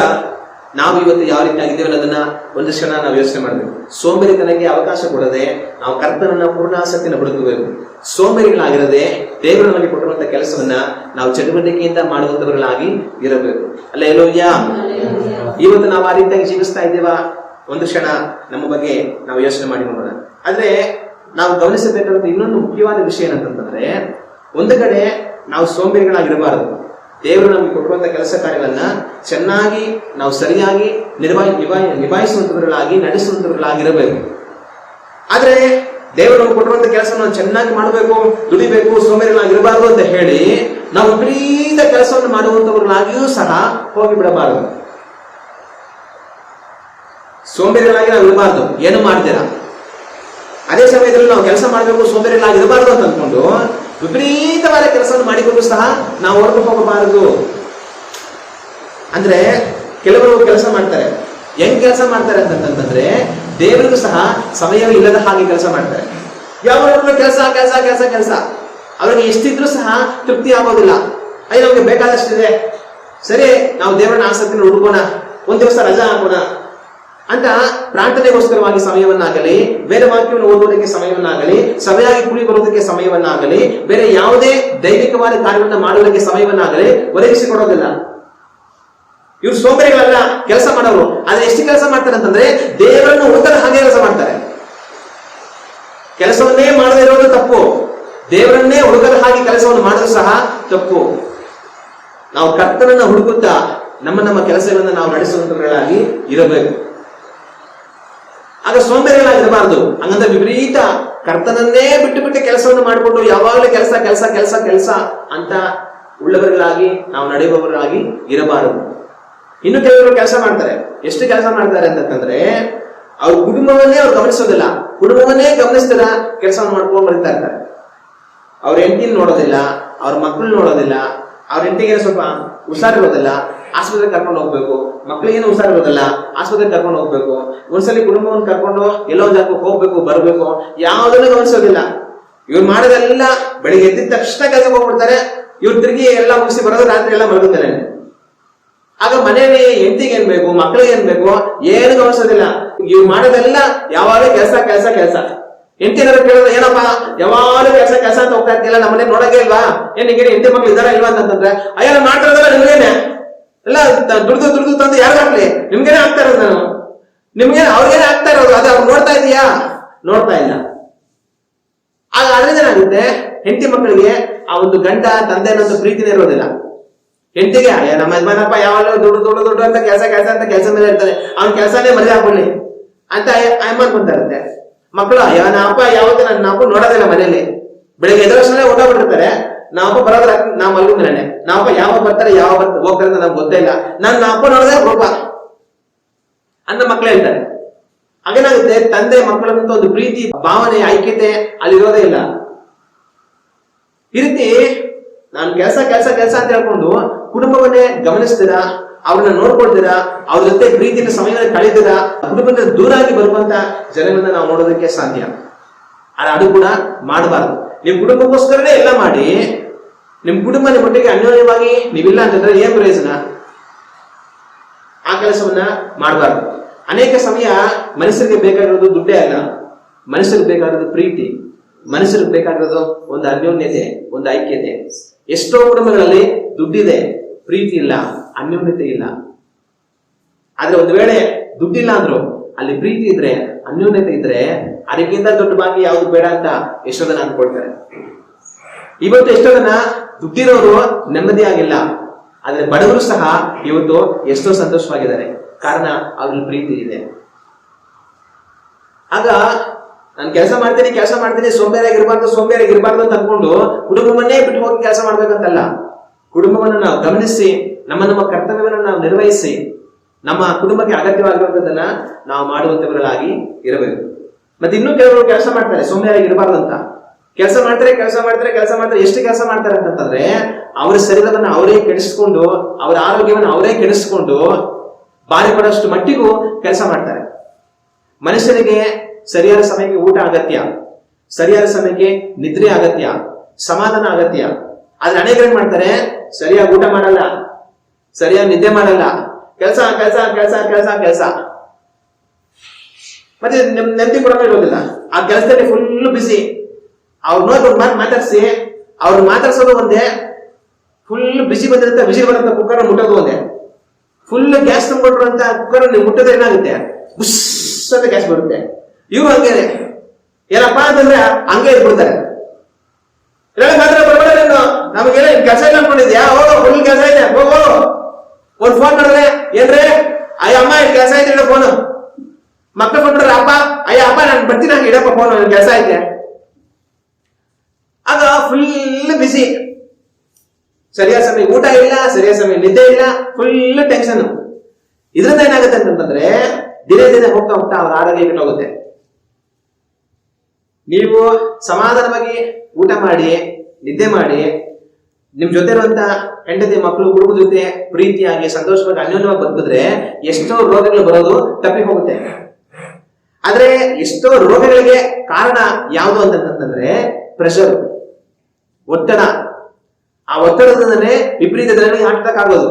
ನಾವು ಇವತ್ತು ಯಾವ ರೀತಿ ಆಗಿದ್ದೇವೆ ಅನ್ನೋದನ್ನ ಒಂದು ಕ್ಷಣ ನಾವು ಯೋಚನೆ ಮಾಡಬೇಕು. ಸೋಂಬೇರಿತನಕ್ಕೆ ಅವಕಾಶ ಕೊಡದೆ ನಾವು ಕರ್ತನನ್ನ ಪೂರ್ಣಾಸಕ್ತಿಯನ್ನು ಹುಡುಕಬೇಕು. ಸೋಂಬೇರಿಗಳಾಗಿರದೆ ದೇವರು ನಮಗೆ ಕೊಟ್ಟಿರುವಂತಹ ಕೆಲಸವನ್ನ ನಾವು ಚಟುವಟಿಕೆಯಿಂದ ಮಾಡುವಂತವர்களಾಗಿ ಇರಬೇಕು. ಹಲ್ಲೆಲೂಯಾ. ಇವತ್ತು ನಾವು ಆ ರೀತಿಯಾಗಿ ಜೀವಿಸ್ತಾ ಇದ್ದೇವಾ? ಒಂದು ಕ್ಷಣ ನಮ್ಮ ಬಗ್ಗೆ ನಾವು ಯೋಚನೆ ಮಾಡಿ ನೋಡೋಣ. ಆದ್ರೆ ನಾವು ಗಮನಿಸಬೇಕಾದ ಇನ್ನೊಂದು ಮುಖ್ಯವಾದ ವಿಷಯ ಏನಂತಂದ್ರೆ, ಒಂದು ಕಡೆ ನಾವು ಸೋಂಬೇರಿಗಳಾಗಿರಬಾರದು. ದೇವರು ನಮಗೆ ಕೊಟ್ಟಿರುವಂತಹ ಕೆಲಸ ಕಾರ್ಯಗಳನ್ನ ಚೆನ್ನಾಗಿ ನಾವು ಸರಿಯಾಗಿ ನಿಭಾಯಿಸುವಂತವர்களಾಗಿ ನಡೆಸುವಂತವர்களಾಗಿರಬೇಕು. ಆದ್ರೆ ದೇವರು ನಮ್ಗೆ ಕೊಟ್ಟಿರುವಂತಹ ಕೆಲಸವನ್ನು ಚೆನ್ನಾಗಿ ಮಾಡಬೇಕು, ದುಡಿಬೇಕು, ಸೋಂಬೇರಿಗಳಾಗಿರಬಾರದು ಅಂತ ಹೇಳಿ ನಾವು ವಿಪರೀತ ಕೆಲಸವನ್ನು ಮಾಡುವಂತವர்களಾಗಿಯೂ ಸಹ ಹೋಗಿಬಿಡಬಾರದು. ಸೋಂಬೇರಿಗಳಾಗಿ ನಾವು ಇರಬಾರ್ದು. ಏನು ಮಾಡ್ತೀರಾ? ಅದೇ ಸಮಯದಲ್ಲಿ ನಾವು ಕೆಲಸ ಮಾಡಬೇಕು, ಸೋಂಬೇರಿಗಳಾಗಿರಬಾರ್ದು ಅಂತ ಅಂದ್ಕೊಂಡು ವಿಪರೀತವಾದ ಕೆಲಸವನ್ನು ಮಾಡಿಕೊಂಡು ಸಹ ನಾವು ಹೊರಟು ಹೋಗಬಾರದು. ಅಂದ್ರೆ ಕೆಲವರು ಕೆಲಸ ಮಾಡ್ತಾರೆ, ಹೆಂಗ್ ಕೆಲಸ ಮಾಡ್ತಾರೆ ಅಂತಂದ್ರೆ ದೇವರಿಗೂ ಸಹ ಸಮಯವೇ ಇಲ್ಲದ ಹಾಗೆ ಕೆಲಸ ಮಾಡ್ತಾರೆ. ಯಾವಾಗಲೂ ಕೆಲಸ ಕೆಲಸ ಕೆಲಸ ಕೆಲಸ, ಅವ್ರಿಗೆ ಎಷ್ಟಿದ್ರು ಸಹ ತೃಪ್ತಿ ಆಗೋದಿಲ್ಲ. ಅಯ್ಯ ನಮ್ಗೆ ಬೇಕಾದಷ್ಟಿದೆ, ಸರಿ ನಾವು ದೇವರನ್ನ ಆಸಕ್ತಿನ ಹುಡುಕೋಣ, ಒಂದ್ ದಿವಸ ರಜಾ ಹಾಕೋಣ ಅಂತ ಪ್ರಾರ್ಥನೆಗೋಸ್ಕರವಾಗಿ ಸಮಯವನ್ನಾಗಲಿ, ಬೇರೆ ವಾಕ್ಯವನ್ನು ಓದುವುದಕ್ಕೆ ಸಮಯವನ್ನಾಗಲಿ, ಸಭೆಯಾಗಿ ಕೂಡಿ ಬರುವುದಕ್ಕೆ ಸಮಯವನ್ನಾಗಲಿ, ಬೇರೆ ಯಾವುದೇ ದೈವಿಕವಾದ ಕಾರ್ಯವನ್ನು ಮಾಡುವುದಕ್ಕೆ ಸಮಯವನ್ನಾಗಲಿ ಒದಗಿಸಿಕೊಡೋದಿಲ್ಲ. ಇವ್ರು ಸೋಂಬೇರಿಗಳಲ್ಲ, ಕೆಲಸ ಮಾಡೋರು. ಆದ್ರೆ ಎಷ್ಟು ಕೆಲಸ ಮಾಡ್ತಾರೆ ಅಂತಂದ್ರೆ ದೇವರನ್ನು ಹುಡುಕದ ಹಾಗೆ ಕೆಲಸ ಮಾಡ್ತಾರೆ. ಕೆಲಸವನ್ನೇ ಮಾಡದೇ ಇರೋದು ತಪ್ಪು, ದೇವರನ್ನೇ ಹುಡುಕದ ಹಾಗೆ ಕೆಲಸವನ್ನು ಮಾಡೋದು ಸಹ ತಪ್ಪು. ನಾವು ಕರ್ತನನ್ನ ಹುಡುಕುತ್ತಾ ನಮ್ಮ ಕೆಲಸಗಳನ್ನ ನಾವು ನಡೆಸುವಂತವர்களಾಗಿ ಇರಬೇಕು. ಆಗ ಸೋಂಬೇರಿಗಳಾಗಿರಬಾರದು. ಹಂಗಂದ್ರೆ ವಿಪರೀತ ಕರ್ತನನ್ನೇ ಬಿಟ್ಟು ಕೆಲಸವನ್ನು ಮಾಡಿಕೊಂಡು ಯಾವಾಗಲೂ ಕೆಲಸ ಕೆಲಸ ಕೆಲಸ ಕೆಲಸ ಅಂತ ಉಳ್ಳವர்களಾಗಿ ನಾವು ನಡೆಯುವವರಾಗಿ ಇರಬಾರದು. ಇನ್ನು ಕೆಲವರು ಕೆಲಸ ಮಾಡ್ತಾರೆ. ಎಷ್ಟು ಕೆಲಸ ಮಾಡ್ತಾರೆ ಅಂತಂದ್ರೆ ಅವ್ರ ಕುಟುಂಬವನ್ನೇ ಅವ್ರು ಗಮನಿಸೋದಿಲ್ಲ, ಕುಟುಂಬವನ್ನೇ ಗಮನಿಸ್ತಾರ ಕೆಲಸವನ್ನು ಮಾಡ್ಕೊಂಡು ಬರ್ತಾ ಇರ್ತಾರೆ. ಅವ್ರ ಹೆಂಡತಿನ ನೋಡೋದಿಲ್ಲ, ಅವ್ರ ಮಕ್ಕಳು ನೋಡೋದಿಲ್ಲ, ಅವ್ರ ಹೆಂಡತಿಗೆ ಸ್ವಲ್ಪ ಹುಷಾರಿರೋದಿಲ್ಲ, ಆಸ್ಪತ್ರೆಗೆ ಕರ್ಕೊಂಡು ಹೋಗ್ಬೇಕು, ಮಕ್ಕಳಿಗೇನು ಹುಷಾರಿರೋದಿಲ್ಲ, ಆಸ್ಪತ್ರೆಗೆ ಕರ್ಕೊಂಡು ಹೋಗ್ಬೇಕು, ಒಂದ್ಸಲಿ ಕುಟುಂಬವನ್ನು ಕರ್ಕೊಂಡು ಎಲ್ಲೋ ಜಾಗಕ್ಕೆ ಹೋಗ್ಬೇಕು ಬರ್ಬೇಕು, ಯಾವುದನ್ನು ಗಮನಿಸೋದಿಲ್ಲ. ಇವ್ರು ಮಾಡೋದೆಲ್ಲ ಬೆಳಿಗ್ಗೆ ಎದ್ದಿದ ತಕ್ಷಣ ಕೆಲಸಕ್ಕೆ ಹೋಗ್ಬಿಡ್ತಾರೆ. ಇವ್ರು ತಿರುಗಿ ಎಲ್ಲ ಮುಗಿಸಿ ಬರೋದು ರಾತ್ರಿ ಎಲ್ಲ ಮಲಗುತ್ತಾರೆ. ಆಗ ಮನೆಯಲ್ಲಿ ಹೆಂಡತಿಗೆ ಏನ್ ಬೇಕು, ಮಕ್ಕಳಿಗೆ ಏನ್ ಬೇಕು, ಏನು ಗಮನಿಸೋದಿಲ್ಲ. ಇವ್ರು ಮಾಡೋದೆಲ್ಲ ಯಾವಾಗಲೂ ಕೆಲಸ ಕೆಲಸ ಕೆಲಸ. ಹೆಂಡತಿ ಏನಾದ್ರು ಕೇಳಿದ್ರೆ ಏನಪ್ಪಾ ಯಾವಾಗಲೂ ಕೆಲಸ ಕೆಲಸ ಅಂತ ಹೋಗ್ತಾ ಇರ್ತಿಲ್ಲ, ನಮ್ಮನೆ ನೋಡಕ್ಕೆ ಇಲ್ವಾ, ಏನ್ ನಿಂಗೆ ಹೆಂಡತಿ ಮಕ್ಳು ಇದಾರ ಇಲ್ವಾ ಅಂತಂದ್ರೆ ಅಯ್ಯ ಮಾಡ್ತಾರದಲ್ಲ ನಿಮ್ಗೇನೆ ಎಲ್ಲ ದುಡ್ದು ತಂದು ಯಾರು ಹಾಕ್ಲಿ, ನಿಮ್ಗೇನೆ ಆಗ್ತಾ ಇರೋದು, ನಾನು ನಿಮ್ಗೆ ಅವ್ರಿಗೇನೆ ಆಗ್ತಾ ಇರೋದು, ಅದು ಅವ್ರು ನೋಡ್ತಾ ಇದೀಯಾ, ನೋಡ್ತಾ ಇಲ್ಲ. ಆಗ ಅದರಿಂದ ಏನಾಗುತ್ತೆ, ಹೆಂಡತಿ ಮಕ್ಕಳಿಗೆ ಆ ಒಂದು ಗಂಡ ತಂದೆ ಅನ್ನೋ ಪ್ರೀತಿನೇ ಇರೋದಿಲ್ಲ. ಹೆಂಡತಿಗೆ ನಮ್ಮ ಯಜಮಾನಪ್ಪ ಯಾವಾಗಲೂ ದುಡ್ಡು ಅಂತ ಕೆಲಸ ಮೇಲೆ ಇರ್ತಾನೆ, ಅವ್ನ ಕೆಲಸನೇ ಮದುವೆ ಹಾಕೊಳ್ಳಿ ಅಂತ ಅಮ್ಮನ್ ಇರುತ್ತೆ. ಮಕ್ಕಳು ಅಪ್ಪ ಯಾವತ್ತೂ ನನ್ನ ಅಪ್ಪ ನೋಡೋದಿಲ್ಲ ಮನೇಲಿ, ಬೆಳಿಗ್ಗೆ ಎದುರಷ್ಟೇ ಊಟ ಬಿಟ್ಟಿರ್ತಾರೆ, ನಾವಪ್ಪ ಬರೋದ್ರ ನಾವು ಮಲ್ಕೊಂಡ್ರೆ, ನಾವಪ್ಪ ಯಾವಾಗ ಬರ್ತಾರೆ ಯಾವಾಗ ಹೋಗ್ತಾರೆ ಅಂತ ನಮ್ಗೆ ಗೊತ್ತೇ ಇಲ್ಲ, ನನ್ನ ಅಪ್ಪ ನೋಡೋದೇ ರೂಪ ಅಂತ ಮಕ್ಳು ಹೇಳ್ತಾರೆ. ಹಾಗೇನಾಗುತ್ತೆ, ತಂದೆ ಮಕ್ಕಳಂತ ಒಂದು ಪ್ರೀತಿ ಭಾವನೆ ಐಕ್ಯತೆ ಅಲ್ಲಿರೋದೇ ಇಲ್ಲ. ಈ ರೀತಿ ನಾನು ಕೆಲಸ ಕೆಲಸ ಕೆಲಸ ಅಂತ ಹೇಳ್ಕೊಂಡು ಕುಟುಂಬವನ್ನೇ ಗಮನಿಸ್ತೀರಾ, ಅವ್ರನ್ನ ನೋಡ್ಕೊಳ್ತೀರಾ, ಅವ್ರ ಜೊತೆ ಪ್ರೀತಿನ ಸಮಯವನ್ನು ಕಳೀತೀರಾ, ಕುಟುಂಬದಿಂದ ದೂರ ಆಗಿ ಬರುವಂತ ಜನಗಳನ್ನ ನಾವು ನೋಡೋದಕ್ಕೆ ಸಾಧ್ಯ. ಅದು ಕೂಡ ಮಾಡಬಾರ್ದು. ನಿಮ್ ಕುಟುಂಬಕ್ಕೋಸ್ಕರನೇ ಎಲ್ಲ ಮಾಡಿ ನಿಮ್ ಕುಟುಂಬ ನಿಮ್ಮೊಟ್ಟಿಗೆ ಅನ್ಯೋನ್ಯವಾಗಿ ನೀವಿಲ್ಲ ಅಂತಂದ್ರೆ ಏನ್ ಪ್ರಯೋಜನ? ಆ ಕೆಲಸವನ್ನ ಮಾಡಬಾರ್ದು. ಅನೇಕ ಸಮಯ ಮನುಷ್ಯರಿಗೆ ಬೇಕಾಗಿರೋದು ದುಡ್ಡೇ ಅಲ್ಲ, ಮನುಷ್ಯರಿಗೆ ಬೇಕಾಗಿರೋದು ಪ್ರೀತಿ, ಮನುಷ್ಯರಿಗೆ ಬೇಕಾಗಿರೋದು ಒಂದು ಅನ್ಯೋನ್ಯತೆ, ಒಂದು ಐಕ್ಯತೆ. ಎಷ್ಟೋ ಕುಟುಂಬಗಳಲ್ಲಿ ದುಡ್ಡಿದೆ, ಪ್ರೀತಿ ಇಲ್ಲ, ಅನ್ಯೋನ್ಯತೆ ಇಲ್ಲ. ಆದ್ರೆ ಒಂದು ವೇಳೆ ದುಡ್ಡಿಲ್ಲ ಅಂದ್ರು ಅಲ್ಲಿ ಪ್ರೀತಿ ಇದ್ರೆ, ಅನ್ಯೋನ್ಯತೆ ಇದ್ರೆ, ಅದಕ್ಕಿಂತ ದೊಡ್ಡ ಭಾಗ್ಯ ಯಾವ್ದು ಬೇಡ ಅಂತ ಎಷ್ಟೋ ಜನ ಅನ್ಕೊಳ್ತಾರೆ. ಇವತ್ತು ಎಷ್ಟೋ ಜನ ದುಡ್ಡಿರೋರು ನೆಮ್ಮದಿ ಆಗಿಲ್ಲ, ಆದ್ರೆ ಬಡವರು ಸಹ ಇವತ್ತು ಎಷ್ಟೋ ಸಂತೋಷವಾಗಿದ್ದಾರೆ. ಕಾರಣ ಅವ್ರಲ್ಲಿ ಪ್ರೀತಿ ಇದೆ. ಆಗ ನಾನು ಕೆಲಸ ಮಾಡ್ತೀನಿ ಸೋಂಬೇರಿಯಾಗಿರ್ಬಾರ್ದು ಅಂತ ಅನ್ಕೊಂಡು ಕುಟುಂಬವನ್ನೇ ಬಿಟ್ಟು ಹೋಗಿ ಕೆಲಸ ಮಾಡ್ಬೇಕಂತಲ್ಲ. ಕುಟುಂಬವನ್ನು ನಾವು ಗಮನಿಸಿ ನಮ್ಮ ಕರ್ತವ್ಯವನ್ನು ನಾವು ನಿರ್ವಹಿಸಿ ನಮ್ಮ ಕುಟುಂಬಕ್ಕೆ ಅಗತ್ಯವಾಗಿರುವಂತದನ್ನ ನಾವು ಮಾಡುವಂತವர்களಾಗಿ ಇರಬೇಕು. ಮತ್ತೆ ಇನ್ನೂ ಕೆಲವರು ಕೆಲಸ ಮಾಡ್ತಾರೆ ಸೋಂಬೇರಿಯಾಗಿರ್ಬಾರ್ದು ಅಂತ. ಕೆಲಸ ಮಾಡ್ತಾರೆ ಎಷ್ಟು ಕೆಲಸ ಮಾಡ್ತಾರೆ ಅಂತಂದ್ರೆ ಅವರ ಶರೀರವನ್ನ ಅವರೇ ಕೆಡಿಸ್ಕೊಂಡು, ಅವರ ಆರೋಗ್ಯವನ್ನು ಅವರೇ ಕೆಡಿಸ್ಕೊಂಡು ಬಾರಿ ಪಡೋಷ್ಟು ಮಟ್ಟಿಗೂ ಕೆಲಸ ಮಾಡ್ತಾರೆ. ಮನುಷ್ಯನಿಗೆ ಸರಿಯಾದ ಸಮಯಕ್ಕೆ ಊಟ ಅಗತ್ಯ, ಸರಿಯಾದ ಸಮಯಕ್ಕೆ ನಿದ್ರೆ ಅಗತ್ಯ, ಸಮಾಧಾನ ಅಗತ್ಯ. ಆದ್ರೆ ಅನೇಕರು ಏನ್ ಮಾಡ್ತಾರೆ, ಸರಿಯಾಗಿ ಊಟ ಮಾಡಲ್ಲ, ಸರಿಯಾಗಿ ನಿದ್ದೆ ಮಾಡಲ್ಲ, ಕೆಲಸ ಕೆಲಸ ಕೆಲಸ ಕೆಲಸ ಕೆಲಸ, ಮತ್ತೆ ನೆಮ್ಮದಿ ಕೂಡ ಇರೋದಿಲ್ಲ. ಆ ಕೆಲಸದಲ್ಲಿ ಫುಲ್ ಬಿಸಿ. ಅವ್ರ ನೋಡಿ ಒಂದು ಮಾತು ಮಾತಾಡಿಸಿ, ಅವ್ರು ಮಾತಾಡ್ಸೋದು ಒಂದೇ, ಫುಲ್ ಬಿಸಿ ಬಂದಿರುತ್ತೆ, ಬಿಸಿ ಬರುತ್ತ ಕುಕ್ಕರ್ ಮುಟ್ಟೋದು ಒಂದೇ, ಫುಲ್ ಗ್ಯಾಸ್ ತುಂಬಿಕೊಟ್ರು ಅಂತ ಕುಕ್ಕರ್ ನೀವು ಮುಟ್ಟೋದು ಏನಾಗುತ್ತೆ, ಬುಸ್ ಅಂತ ಗ್ಯಾಸ್ ಬರುತ್ತೆ. ಇವ್ರು ಹಂಗೇನೆ ಏನಪ್ಪಾ ಅಂತಂದ್ರೆ ಹಂಗೆ ಇದ್ಬಿಡ್ತಾರೆ. ನಮಗೇನ ಕೆಲಸ ಇಲ್ಲ ಅನ್ಕೊಂಡಿದ್ಯಾ, ಹೋಗೋ ಫುಲ್ ಕೆಲಸ ಇದೆ, ಹೋಗೋ. ಒಂದ್ ಫೋನ್ ಮಾಡಿದ್ರೆ ಏನ್ರಿ, ಅಯ್ಯ ಅಮ್ಮ ಕೆಲಸ ಐತೆ ಇಡೋ ಫೋನು. ಮಕ್ಕಳು ಫೋನ್ ಮಾಡಿದ್ರೆ ಅಯ್ಯ ಅಪ್ಪ ನಾನು ಬರ್ತೀನಿ, ಹಂಗೆ ಇಡಪ್ಪ ಫೋನ್, ಕೆಲಸ ಐತೆ. ಆಗ ಫುಲ್ ಬಿಸಿ, ಸರಿಯಾದ ಸಮಯ ಊಟ ಇಲ್ಲ, ಸರಿಯಾದ ಸಮಯ ನಿದ್ದೆ ಇಲ್ಲ, ಫುಲ್ ಟೆನ್ಷನ್. ಇದರಿಂದ ಏನಾಗುತ್ತೆ ಅಂತಂದ್ರೆ ದಿನೇ ದಿನೇ ಹೋಗ್ತಾ ಹೋಗ್ತಾ ಅವ್ರ ಆರೋಗ್ಯ ಕೆಟ್ಟೋಗುತ್ತೆ. ನೀವು ಸಮಾಧಾನವಾಗಿ ಊಟ ಮಾಡಿ ನಿದ್ದೆ ಮಾಡಿ ನಿಮ್ ಜೊತೆ ಇರುವಂತ ಹೆಂಡತಿ ಮಕ್ಕಳು ಕುಟುಂಬದ ಜೊತೆ ಪ್ರೀತಿಯಾಗಿ ಸಂತೋಷವಾಗಿ ಅನ್ಯೋನ್ಯವಾಗಿ ಬದುಕಿದ್ರೆ ಎಷ್ಟೋ ರೋಗಗಳು ಬರೋದು ತಪ್ಪಿ ಹೋಗುತ್ತೆ. ಆದ್ರೆ ಎಷ್ಟೋ ರೋಗಗಳಿಗೆ ಕಾರಣ ಯಾವುದು ಅಂತಂದ್ರೆ ಪ್ರೆಷರ್, ಒತ್ತಡ. ಆ ಒತ್ತಡದಿಂದಲೇ ವಿಪರೀತ ಹಾರ್ಟ್ ಅಟ್ಯಾಕ್ ಆಗೋದು.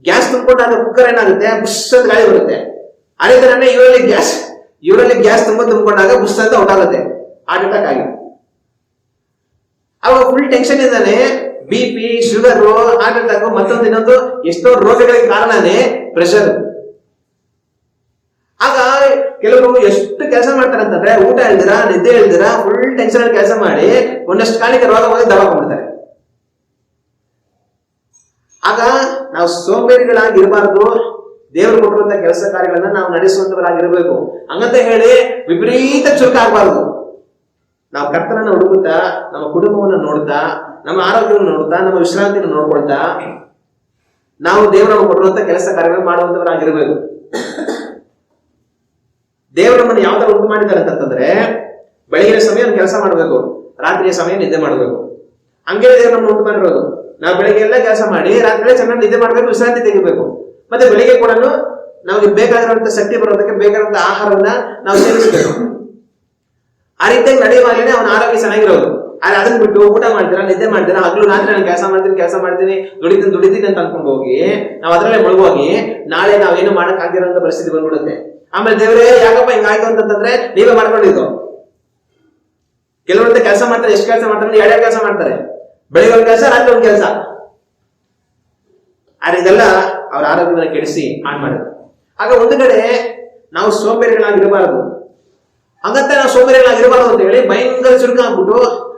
ಗ್ಯಾಸ್ ತುಂಬಿಕೊಂಡಾಗ ಕುಕ್ಕರ್ ಏನಾಗುತ್ತೆ, ಬುಷ್ ಅಂತ ಗಾಳಿ ಬರುತ್ತೆ. ಅದೇ ತರನೇ ಇವರಲ್ಲಿ ಗ್ಯಾಸ್ ತುಂಬಿಕೊಂಡಾಗ ಬುಷ್ ಅಂತ ಹೊಟ್ಟಾಗುತ್ತೆ, ಹಾರ್ಟ್ ಅಟ್ಯಾಕ್ ಆಗಿ. ಅವಾಗ ಫುಲ್ ಟೆನ್ಷನ್ ಇಂದಾನೆ BP, ಶುಗರ್, ಹಾರ್ಟ್ ಅಟ್ಯಾಕ್, ಮತ್ತೊಂದು ಇನ್ನೊಂದು ಎಷ್ಟೋ ರೋಗಗಳಿಗೆ ಕಾರಣನೇ ಪ್ರೆಷರ್. ಆಗ ಕೆಲವರು ಎಷ್ಟು ಕೆಲಸ ಮಾಡ್ತಾರೆ ಅಂತಂದ್ರೆ ಊಟ ಹೇಳ್ದಿರಾ ನಿದ್ದೆ ಹೇಳ್ದಿರಾ ಫುಲ್ ಟೆನ್ಷನ್ ಅಲ್ಲಿ ಕೆಲಸ ಮಾಡಿ ಒಂದಷ್ಟು ಕಾಲಿಗೆ ರೋಗ ಬಂದು ದವಾಕೊಂಡ್ಬಿಡ್ತಾರೆ. ಆಗ ನಾವು ಸೋಂಬೇರಿಗಳಾಗಿರಬಾರ್ದು. ದೇವರು ಕೊಟ್ಟಿರುವಂತ ಕೆಲಸ ಕಾರ್ಯಗಳನ್ನ ನಾವು ನಡೆಸುವಂತವರಾಗಿರ್ಬೇಕು. ಹಂಗಂತ ಹೇಳಿ ವಿಪರೀತ ಚುರುಕಾಗಬಾರ್ದು. ನಾವು ಕರ್ತನನ್ನ ಹುಡುಕುತ್ತಾ, ನಮ್ಮ ಕುಟುಂಬವನ್ನು ನೋಡ್ತಾ, ನಮ್ಮ ಆರೋಗ್ಯವನ್ನು ನೋಡ್ತಾ, ನಮ್ಮ ವಿಶ್ರಾಂತಿಯನ್ನು ನೋಡ್ಕೊಳ್ತಾ ನಾವು ದೇವರು ಕೊಟ್ಟಿರುವಂತ ಕೆಲಸ ಕಾರ್ಯಗಳನ್ನು ಮಾಡುವಂತವರಾಗಿರ್ಬೇಕು. ದೇವರು ನಮ್ಮನ್ನು ಯಾವ ತರ ಉಂಟು ಮಾಡಿದ್ದಾರೆ ಅಂತಂದ್ರೆ ಬೆಳಗಿನ ಸಮಯ ಕೆಲಸ ಮಾಡಬೇಕು, ರಾತ್ರಿಯ ಸಮಯ ನಿದ್ದೆ ಮಾಡಬೇಕು. ಹಂಗೆ ದೇವರು ನಮ್ಮನ್ನು ಉಂಟು ಮಾಡಿರೋದು. ನಾವು ಬೆಳಿಗ್ಗೆ ಎಲ್ಲ ಕೆಲಸ ಮಾಡಿ ರಾತ್ರಿ ಚೆನ್ನಾಗಿ ನಿದ್ದೆ ಮಾಡಬೇಕು, ವಿಶ್ರಾಂತಿ ತೆಗಿಬೇಕು. ಮತ್ತೆ ಬೆಳಿಗ್ಗೆ ಕೂಡ ನಮಗೆ ಬೇಕಾಗಿರುವಂತ ಶಕ್ತಿ ಬರೋದಕ್ಕೆ ಬೇಕಾದಂತ ಆಹಾರವನ್ನ ನಾವು ಸೇವಿಸಬೇಕು. ಆ ರೀತಿಯಾಗಿ ನಡೆಯುವಾಗಲೇ ಅವನ ಆರೋಗ್ಯ ಚೆನ್ನಾಗಿರೋದು. ಆದ್ರೆ ಅದನ್ನ ಬಿಟ್ಟು ಊಟ ಮಾಡ್ತೀರಾ, ನಿದ್ದೆ ಮಾಡ್ತೀರಾ, ಹಗ್ಲು ರಾತ್ರಿ ನಾನು ಕೆಲಸ ಮಾಡ್ತೀನಿ ದುಡಿತೀನಿ ಅಂತ ಅನ್ಕೊಂಡು ಹೋಗಿ ನಾವು ಅದರಲ್ಲೇ ಮುಳುಗೋಗಿ ನಾಳೆ ನಾವೇನು ಮಾಡಕ್ ಆಗಿರೋಂತ ಪರಿಸ್ಥಿತಿ ಬಂದ್ಬಿಡುತ್ತೆ. ಆಮೇಲೆ ದೇವರೇ ಯಾಕಪ್ಪ ಹಿಂಗಾಯ್ತು ಅಂತಂದ್ರೆ ನೀವೇ ಮಾಡ್ಕೊಂಡಿದ್ದು. ಕೆಲವರಂತ ಕೆಲಸ ಮಾಡ್ತಾರೆ, ಎಷ್ಟು ಕೆಲಸ ಮಾಡ್ತಾರೆ, ಎರಡೆರಡು ಕೆಲಸ ಮಾಡ್ತಾರೆ. ಬೆಳಿಗ್ಗೆ ಒಂದು ಕೆಲಸ, ರಾತ್ರಿ ಒಂದು ಕೆಲಸ. ಆದ್ರೆ ಇದೆಲ್ಲ ಅವ್ರ ಆರೋಗ್ಯವನ್ನು ಕೆಡಿಸಿ ಹಾಳು ಮಾಡಿದ್ರು. ಆಗ ಒಂದು ಕಡೆ ನಾವು ಸೋಂಬೇರಿಗಳಾಗಿರಬಾರದು. ಹಂಗಂತ ನಾವು ಸೋಂಬೇರಿಗಳಾಗಿರಬಾರದು ಅಂತ ಹೇಳಿ ಭಯಂಕರ ಚುರುಕಾಗ್ಬಿಟ್ಟು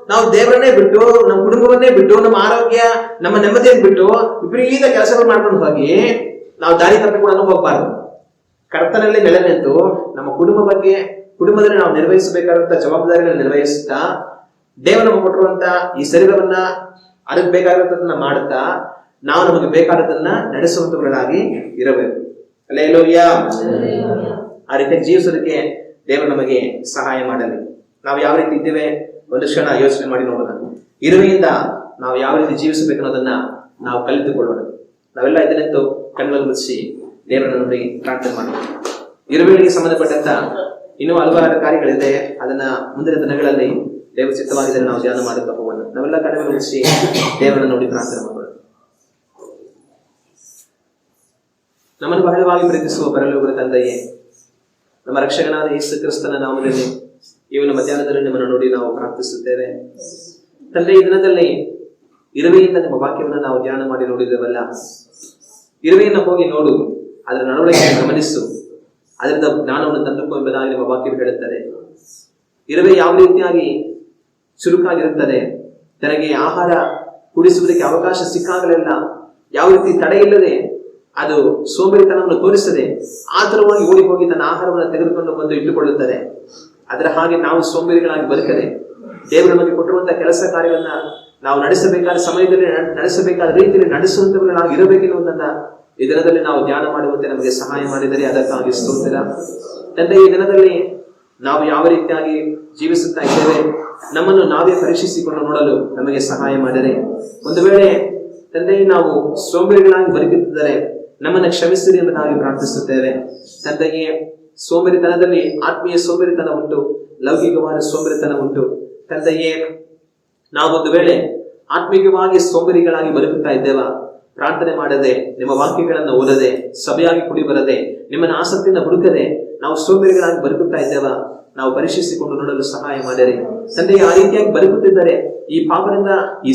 ನಾವು ದೇವರನ್ನೇ ಬಿಟ್ಟು, ನಮ್ಮ ಕುಟುಂಬವನ್ನೇ ಬಿಟ್ಟು, ನಮ್ಮ ಆರೋಗ್ಯ, ನಮ್ಮ ನೆಮ್ಮದಿಯನ್ನು ಬಿಟ್ಟು ವಿಪರೀತ ಕೆಲಸಗಳು ಮಾಡ್ಕೊಂಡು ಹೋಗಿ ನಾವು ದಾರಿ ತಪ್ಪಿ ಕೂಡ ಹೋಗಬಾರದು. ಕರ್ತನಲ್ಲಿ ನೆಲೆ ನಿಂತು ನಮ್ಮ ಕುಟುಂಬದಲ್ಲಿ ನಾವು ನಿರ್ವಹಿಸಬೇಕಾದಂತ ಜವಾಬ್ದಾರಿಗಳನ್ನ ನಿರ್ವಹಿಸುತ್ತಾ, ದೇವರು ನಮಗೆ ಕೊಟ್ಟಿರುವಂತ ಈ ಶರೀರವನ್ನ ಅದಕ್ಕೆ ಬೇಕಾಗಿರೋದನ್ನ ಮಾಡುತ್ತಾ ನಾವು ನಮಗೆ ಬೇಕಾದದನ್ನ ನಡೆಸುವಂತವர்களಾಗಿ ಇರಬೇಕು. ಹಲ್ಲೆಲೂಯಾ. ಆ ರೀತಿ ಜೀವಿಸೋದಕ್ಕೆ ದೇವರು ನಮಗೆ ಸಹಾಯ ಮಾಡಲಿ. ನಾವು ಯಾವ ರೀತಿ ಇದ್ದೇವೆ ಒಂದು ಕ್ಷಣ ಯೋಚನೆ ಮಾಡಿ ನೋಡೋಣ. ಇರುವೆಯಿಂದ ನಾವು ಯಾವ ರೀತಿ ಜೀವಿಸಬೇಕು ಅನ್ನೋದನ್ನ ನಾವು ಕಲಿತುಕೊಳ್ಳೋಣ. ನಾವೆಲ್ಲ ಇದನ್ನಂತೂ ಕಣ್ಣಲ್ಲಿ ಮುಚ್ಚಿ ದೇವರನ್ನು ನೋಡಿ ಪ್ರಾರ್ಥನೆ ಮಾಡೋಣ. ಇರುವೆಗಳಿಗೆ ಸಂಬಂಧಪಟ್ಟಂತ ಇನ್ನೂ ಹಲವಾರು ಕಾರ್ಯಗಳಿದೆ. ಅದನ್ನ ಮುಂದಿನ ದಿನಗಳಲ್ಲಿ ದೇವರ ಚಿತ್ತವಾಗಿದ್ದರೆ ನಾವು ಧ್ಯಾನ ಮಾಡುತ್ತಾ ಹೋಗೋಣ. ನಾವೆಲ್ಲ ಕಣ್ಣಲ್ಲಿ ಮುಚ್ಚಿ ದೇವರನ್ನು ನೋಡಿ ಪ್ರಾರ್ಥನೆ ಮಾಡೋಣ. ನಮ್ಮನ್ನು ಬಹಳವಾಗಿ ಪ್ರೀತಿಸುವ ಪರಲೋಕದ ತಂದೆಯೇ, ನಮ್ಮ ರಕ್ಷಕನಾದ ಯೇಸು ಕ್ರಿಸ್ತನ ನಾಮದಲ್ಲಿ ಇವನ ಮಧ್ಯಾಹ್ನದಲ್ಲಿ ನಿಮ್ಮನ್ನು ನೋಡಿ ನಾವು ಪ್ರಾರ್ಥಿಸುತ್ತೇವೆ. ತಂದೆ, ಈ ದಿನದಲ್ಲಿ ಇರುವೆಯಿಂದ ನಿಮ್ಮ ವಾಕ್ಯವನ್ನು ನಾವು ಧ್ಯಾನ ಮಾಡಿ ನೋಡಿದ್ದೇವಲ್ಲ, ಇರುವೆಯನ್ನು ಹೋಗಿ ನೋಡು, ಅದರ ನಡವಳಿಕೆ ಗಮನಿಸು, ಅದರಿಂದ ಜ್ಞಾನವನ್ನು ತಂದುಕೋ ಎಂಬುದಾಗಿ ನಿಮ್ಮ ವಾಕ್ಯ ಹೇಳುತ್ತದೆ. ಇರುವೆ ಯಾವ ರೀತಿಯಾಗಿ ಚುರುಕಾಗಿರುತ್ತದೆ, ತನಗೆ ಆಹಾರ ಕುಡಿಸುವುದಕ್ಕೆ ಅವಕಾಶ ಸಿಕ್ಕಾಗಲೆಲ್ಲ ಯಾವ ರೀತಿ ತಡೆ ಇಲ್ಲದೆ ಅದು ಸೋಂಬೇರಿತನವನ್ನು ತೋರಿಸದೆ ಆತುರವಾಗಿ ಓಡಿ ಹೋಗಿ ತನ್ನ ಆಹಾರವನ್ನು ತೆಗೆದುಕೊಂಡು ಬಂದು ಇಟ್ಟುಕೊಳ್ಳುತ್ತದೆ. ಅದರ ಹಾಗೆ ನಾವು ಸೋಂಬೇರಿಗಳಾಗಿ ಬದುಕದೆ ದೇವರು ನಮಗೆ ಕೊಟ್ಟಿರುವಂತಹ ಕೆಲಸ ಕಾರ್ಯಗಳನ್ನ ನಾವು ನಡೆಸಬೇಕಾದ ಸಮಯದಲ್ಲಿ ನಡೆಸಬೇಕಾದ ರೀತಿಯಲ್ಲಿ ನಡೆಸುವಂತವர்களಾಗಿ ಇರಬೇಕೆನ್ನುವುದನ್ನ ಈ ದಿನದಲ್ಲಿ ನಾವು ಧ್ಯಾನ ಮಾಡುವಂತೆ ನಮಗೆ ಸಹಾಯ ಮಾಡಿದರೆ ಅದಕ್ಕಾಗಿ ಸ್ತೋತ್ರ. ತಂದೆ, ಈ ದಿನದಲ್ಲಿ ನಾವು ಯಾವ ರೀತಿಯಾಗಿ ಜೀವಿಸುತ್ತಾ ಇದ್ದೇವೆ, ನಮ್ಮನ್ನು ನಾವೇ ಪರೀಕ್ಷಿಸಿಕೊಂಡು ನೋಡಲು ನಮಗೆ ಸಹಾಯ ಮಾಡಿದರೆ, ಒಂದು ವೇಳೆ ತಂದೆ ನಾವು ಸೋಂಬೇರಿಗಳಾಗಿ ಬದುಕುತ್ತಿದ್ದರೆ ನಮ್ಮನ್ನು ಕ್ಷಮಿಸಿರಿ ಎಂಬುದಾಗಿ ಪ್ರಾರ್ಥಿಸುತ್ತೇವೆ. ತಂದೆಯೇ, ಸೋಂಬೇರಿತನದಲ್ಲಿ ಆತ್ಮೀಯ ಸೋಂಬೇರಿತನ ಉಂಟು, ಲೌಕಿಕವಾದ ಸೋಂಬೇರಿತನ ಉಂಟು. ತಂದೆಯೇ, ನಾವೊಂದು ವೇಳೆ ಆತ್ಮೀಯವಾಗಿ ಸೋಂಬೇರಿಗಳಾಗಿ ಬದುಕುತ್ತಾ ಇದ್ದೇವ, ಪ್ರಾರ್ಥನೆ ಮಾಡದೆ, ನಿಮ್ಮ ವಾಕ್ಯಗಳನ್ನು ಓದದೆ, ಸಭೆಯಾಗಿ ಕುಡಿ ಬರದೆ, ನಿಮ್ಮನ್ನ ಆಸಕ್ತಿಯಿಂದ ಹುಡುಕದೆ ನಾವು ಸೋಂಬೇರಿಗಳಾಗಿ ಬದುಕುತ್ತಾ ಇದ್ದೇವ, ನಾವು ಪರೀಕ್ಷಿಸಿಕೊಂಡು ನೋಡಲು ಸಹಾಯ ಮಾಡಿರಿ. ತಂದೆ, ಆ ರೀತಿಯಾಗಿ ಬದುಕುತ್ತಿದ್ದರೆ ಈ ಪಾಪದಿಂದ, ಈ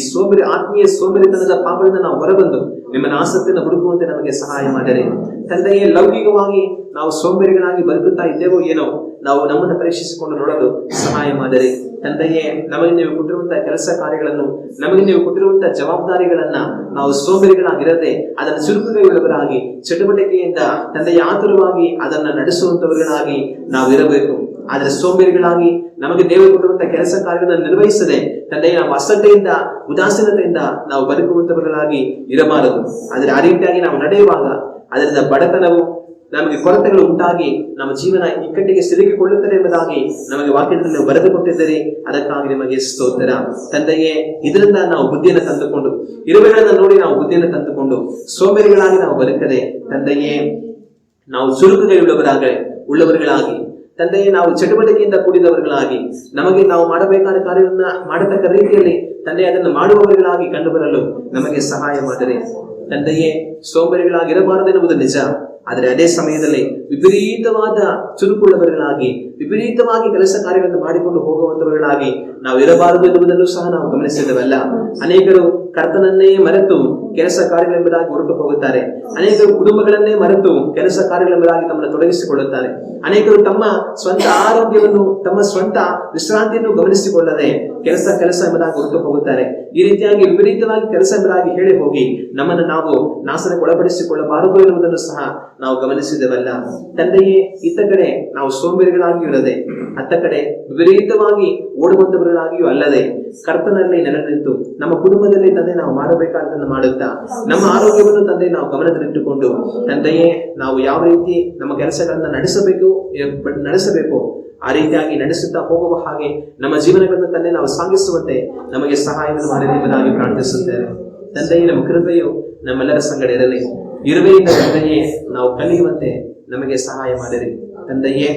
ಆತ್ಮೀಯ ಸೋಂಬೇರಿತನದ ಪಾಪದಿಂದ ನಾವು ಹೊರಬಂದು ನಿಮ್ಮನ್ನ ಆಸಕ್ತಿಯನ್ನು ಹುಡುಕುವಂತೆ ನಮಗೆ ಸಹಾಯ ಮಾಡಿರಿ. ತಂದೆಯೇ, ಲೌಕಿಕವಾಗಿ ನಾವು ಸೋಂಬೇರಿಗಳಾಗಿ ಬದುಕುತ್ತಾ ಇದ್ದೇವೋ ಏನೋ, ನಾವು ನಮ್ಮನ್ನು ಪರೀಕ್ಷಿಸಿಕೊಂಡು ನೋಡಲು ಸಹಾಯ ಮಾಡಿರಿ. ತಂದೆಯೇ, ನಮಗೆ ನೀವು ಕೊಟ್ಟಿರುವಂತಹ ಕೆಲಸ ಕಾರ್ಯಗಳನ್ನು, ನಮಗೆ ನೀವು ಕೊಟ್ಟಿರುವಂತಹ ಜವಾಬ್ದಾರಿಗಳನ್ನ ನಾವು ಸೋಂಬೇರಿಗಳಾಗಿರದೆ ಅದನ್ನು ಚುರುಕುಗೊಳ್ಳುವವರಾಗಿ, ಚಟುವಟಿಕೆಯಿಂದ ತಂದೆಯ ಆತುರವಾಗಿ ಅದನ್ನ ನಡೆಸುವಂತವர்களಾಗಿ ನಾವು ಇರಬೇಕು. ಆದ್ರೆ ಸೋಂಬೇರಿಗಳಾಗಿ ನಮಗೆ ದೇವರು ಕೊಟ್ಟಿರುವಂತಹ ಕೆಲಸ ಕಾರ್ಯಗಳನ್ನು ನಿರ್ವಹಿಸದೆ ತಂದೆಯ ನಾವು ಅಸಡ್ಡೆಯಿಂದ, ಉದಾಸೀನತೆಯಿಂದ ನಾವು ಬದುಕುವಂತವர்களಾಗಿ ಇರಬಾರದು. ಆದ್ರೆ ಆ ರೀತಿಯಾಗಿ ನಾವು ನಡೆಯುವಾಗ ಅದರಿಂದ ಬಡತನವು, ನಮಗೆ ಕೊರತೆಗಳು ಉಂಟಾಗಿ ನಮ್ಮ ಜೀವನ ಇಕ್ಕಟ್ಟಿಗೆ ಸಿಲುಕಿಕೊಳ್ಳುತ್ತದೆ ಎಂಬುದಾಗಿ ನಮಗೆ ವಾಕ್ಯದಲ್ಲಿ ಬರೆದು ಕೊಟ್ಟಿದ್ದೀರಿ. ಅದಕ್ಕಾಗಿ ನಿಮಗೆ ಸ್ತೋತ್ರ ತಂದೆಯೇ. ಇದರಿಂದ ನಾವು ಬುದ್ಧಿಯನ್ನು ತಂದುಕೊಂಡು, ಇರುವೆಗಳನ್ನು ನೋಡಿ ನಾವು ಬುದ್ಧಿಯನ್ನು ತಂದುಕೊಂಡು ಸೋಂಬೇರಿಗಳಾಗಿ ನಾವು ಬದುಕದೆ ತಂದೆಯೇ, ನಾವು ಉಳ್ಳವರುಗಳಾಗಿ ತಂದೆಯೇ, ನಾವು ಚಟುವಟಿಕೆಯಿಂದ ಕೂಡಿದವರುಗಳಾಗಿ, ನಮಗೆ ನಾವು ಮಾಡಬೇಕಾದ ಕಾರ್ಯವನ್ನ ಮಾಡತಕ್ಕ ರೀತಿಯಲ್ಲಿ ತಂದೆ ಅದನ್ನು ಮಾಡುವವರುಗಳಾಗಿ ಕಂಡು ಬರಲು ನಮಗೆ ಸಹಾಯ ಮಾಡಿರಿ ತಂದೆಯೇ. ಸೋಂಬೇರಿಗಳಾಗಿರಬಾರದೆನ್ನುವುದು ನಿಜ, ಆದರೆ ಅದೇ ಸಮಯದಲ್ಲಿ ವಿಪರೀತವಾದ ಚುರುಕುಳ್ಳವರುಗಳಾಗಿ, ವಿಪರೀತವಾಗಿ ಕೆಲಸ ಕಾರ್ಯಗಳನ್ನು ಮಾಡಿಕೊಂಡು ಹೋಗುವಂತವರುಗಳಾಗಿ ನಾವು ಇರಬಾರದು ಎನ್ನುವುದನ್ನು ಸಹ ನಾವು ಗಮನಿಸಿದವಲ್ಲ. ಅನೇಕರು ಕರ್ತನನ್ನೇ ಮರೆತು ಕೆಲಸ ಕಾರ್ಯಗಳೆಂಬುದಾಗಿ ಹೊರಟು ಹೋಗುತ್ತಾರೆ. ಅನೇಕರು ಕುಟುಂಬಗಳನ್ನೇ ಮರೆತು ಕೆಲಸ ಕಾರ್ಯಗಳೆಂಬುದಾಗಿ ತಮ್ಮನ್ನು ತೊಡಗಿಸಿಕೊಳ್ಳುತ್ತಾರೆ. ಅನೇಕರು ತಮ್ಮ ಸ್ವಂತ ಆರೋಗ್ಯವನ್ನು, ತಮ್ಮ ಸ್ವಂತ ವಿಶ್ರಾಂತಿಯನ್ನು ಗಮನಿಸಿಕೊಳ್ಳದೆ ಕೆಲಸ ಎಂಬುದಾಗಿ ಹೊರಟು ಹೋಗುತ್ತಾರೆ. ಈ ರೀತಿಯಾಗಿ ವಿಪರೀತವಾಗಿ ಕೆಲಸ ಎಂಬುದಾಗಿ ಹೇಳಿ ಹೋಗಿ ನಮ್ಮನ್ನು ನಾವು ನಾಶನಕ್ಕೆ ಒಳಪಡಿಸಿಕೊಳ್ಳಬಾರದು ಎನ್ನುವುದನ್ನು ಸಹ ನಾವು ಗಮನಿಸಿದವಲ್ಲ ತಂದೆಯೇ. ಇತ್ತ ಕಡೆ ನಾವು ಸೋಂಬೇರಿಗಳಾಗಿಯೂ ಇರದೆ, ಅತ್ತ ಕಡೆ ವಿಪರೀತವಾಗಿ ಓಡುವಂತವರುಗಳಾಗಿಯೂ ಅಲ್ಲದೆ ಕರ್ತನಲ್ಲಿ ನೆಲೆ ನಿಂತು ನಮ್ಮ ಕುಟುಂಬದಲ್ಲಿ ತಂದೆ ನಾವು ಮಾಡಬೇಕಾದದನ್ನು ಮಾಡುತ್ತಾ, ನಮ್ಮ ಆರೋಗ್ಯವನ್ನು ತಂದೆ ನಾವು ಗಮನದಲ್ಲಿಟ್ಟುಕೊಂಡು ತಂದೆಯೇ, ನಾವು ಯಾವ ರೀತಿ ನಮ್ಮ ಕೆಲಸಗಳನ್ನ ನಡೆಸಬೇಕು ಆ ರೀತಿಯಾಗಿ ನಡೆಸುತ್ತಾ ಹೋಗುವ ಹಾಗೆ ನಮ್ಮ ಜೀವನಗಳನ್ನು ತಂದೆ ನಾವು ಸಾಗಿಸುವಂತೆ ನಮಗೆ ಸಹಾಯವನ್ನು ಮಾಡಿದೆ ಎಂಬುದಾಗಿ ಪ್ರಾರ್ಥಿಸುತ್ತೇವೆ ತಂದೆಯೇ. ನಮ್ಮ ಕೃಪೆಯು ನಮ್ಮೆಲ್ಲರ ಸಂಗಡ ಇರಲಿ. ಇರುವೆಯಿಂದ ತಂದೆಯೇ ನಾವು ಕಲಿಯುವಂತೆ ನಮಗೆ ಸಹಾಯ ಮಾಡಿರಿ ತಂದೆಯೇ.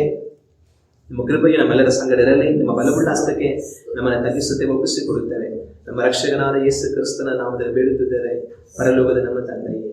ನಿಮ್ಮ ಕೃಪೆಯು ನಮ್ಮೆಲ್ಲರ ಸಂಗಡ ಇರಲಿ. ನಿಮ್ಮ ಬಲವುಳ್ಳ ಹಸ್ತಕ್ಕೆ ನಮ್ಮನ್ನು ತಗ್ಗಿಸುತ್ತೆ ಒಪ್ಪಿಸಿಕೊಡುತ್ತೇವೆ. ನಮ್ಮ ರಕ್ಷಕನಾದ ಯೇಸು ಕ್ರಿಸ್ತನ ನಾಮದಲ್ಲಿ ಬೇಡುತ್ತಿದ್ದೇವೆ, ಪರಲೋಕದ ನಮ್ಮ ತಂದೆಯೇ.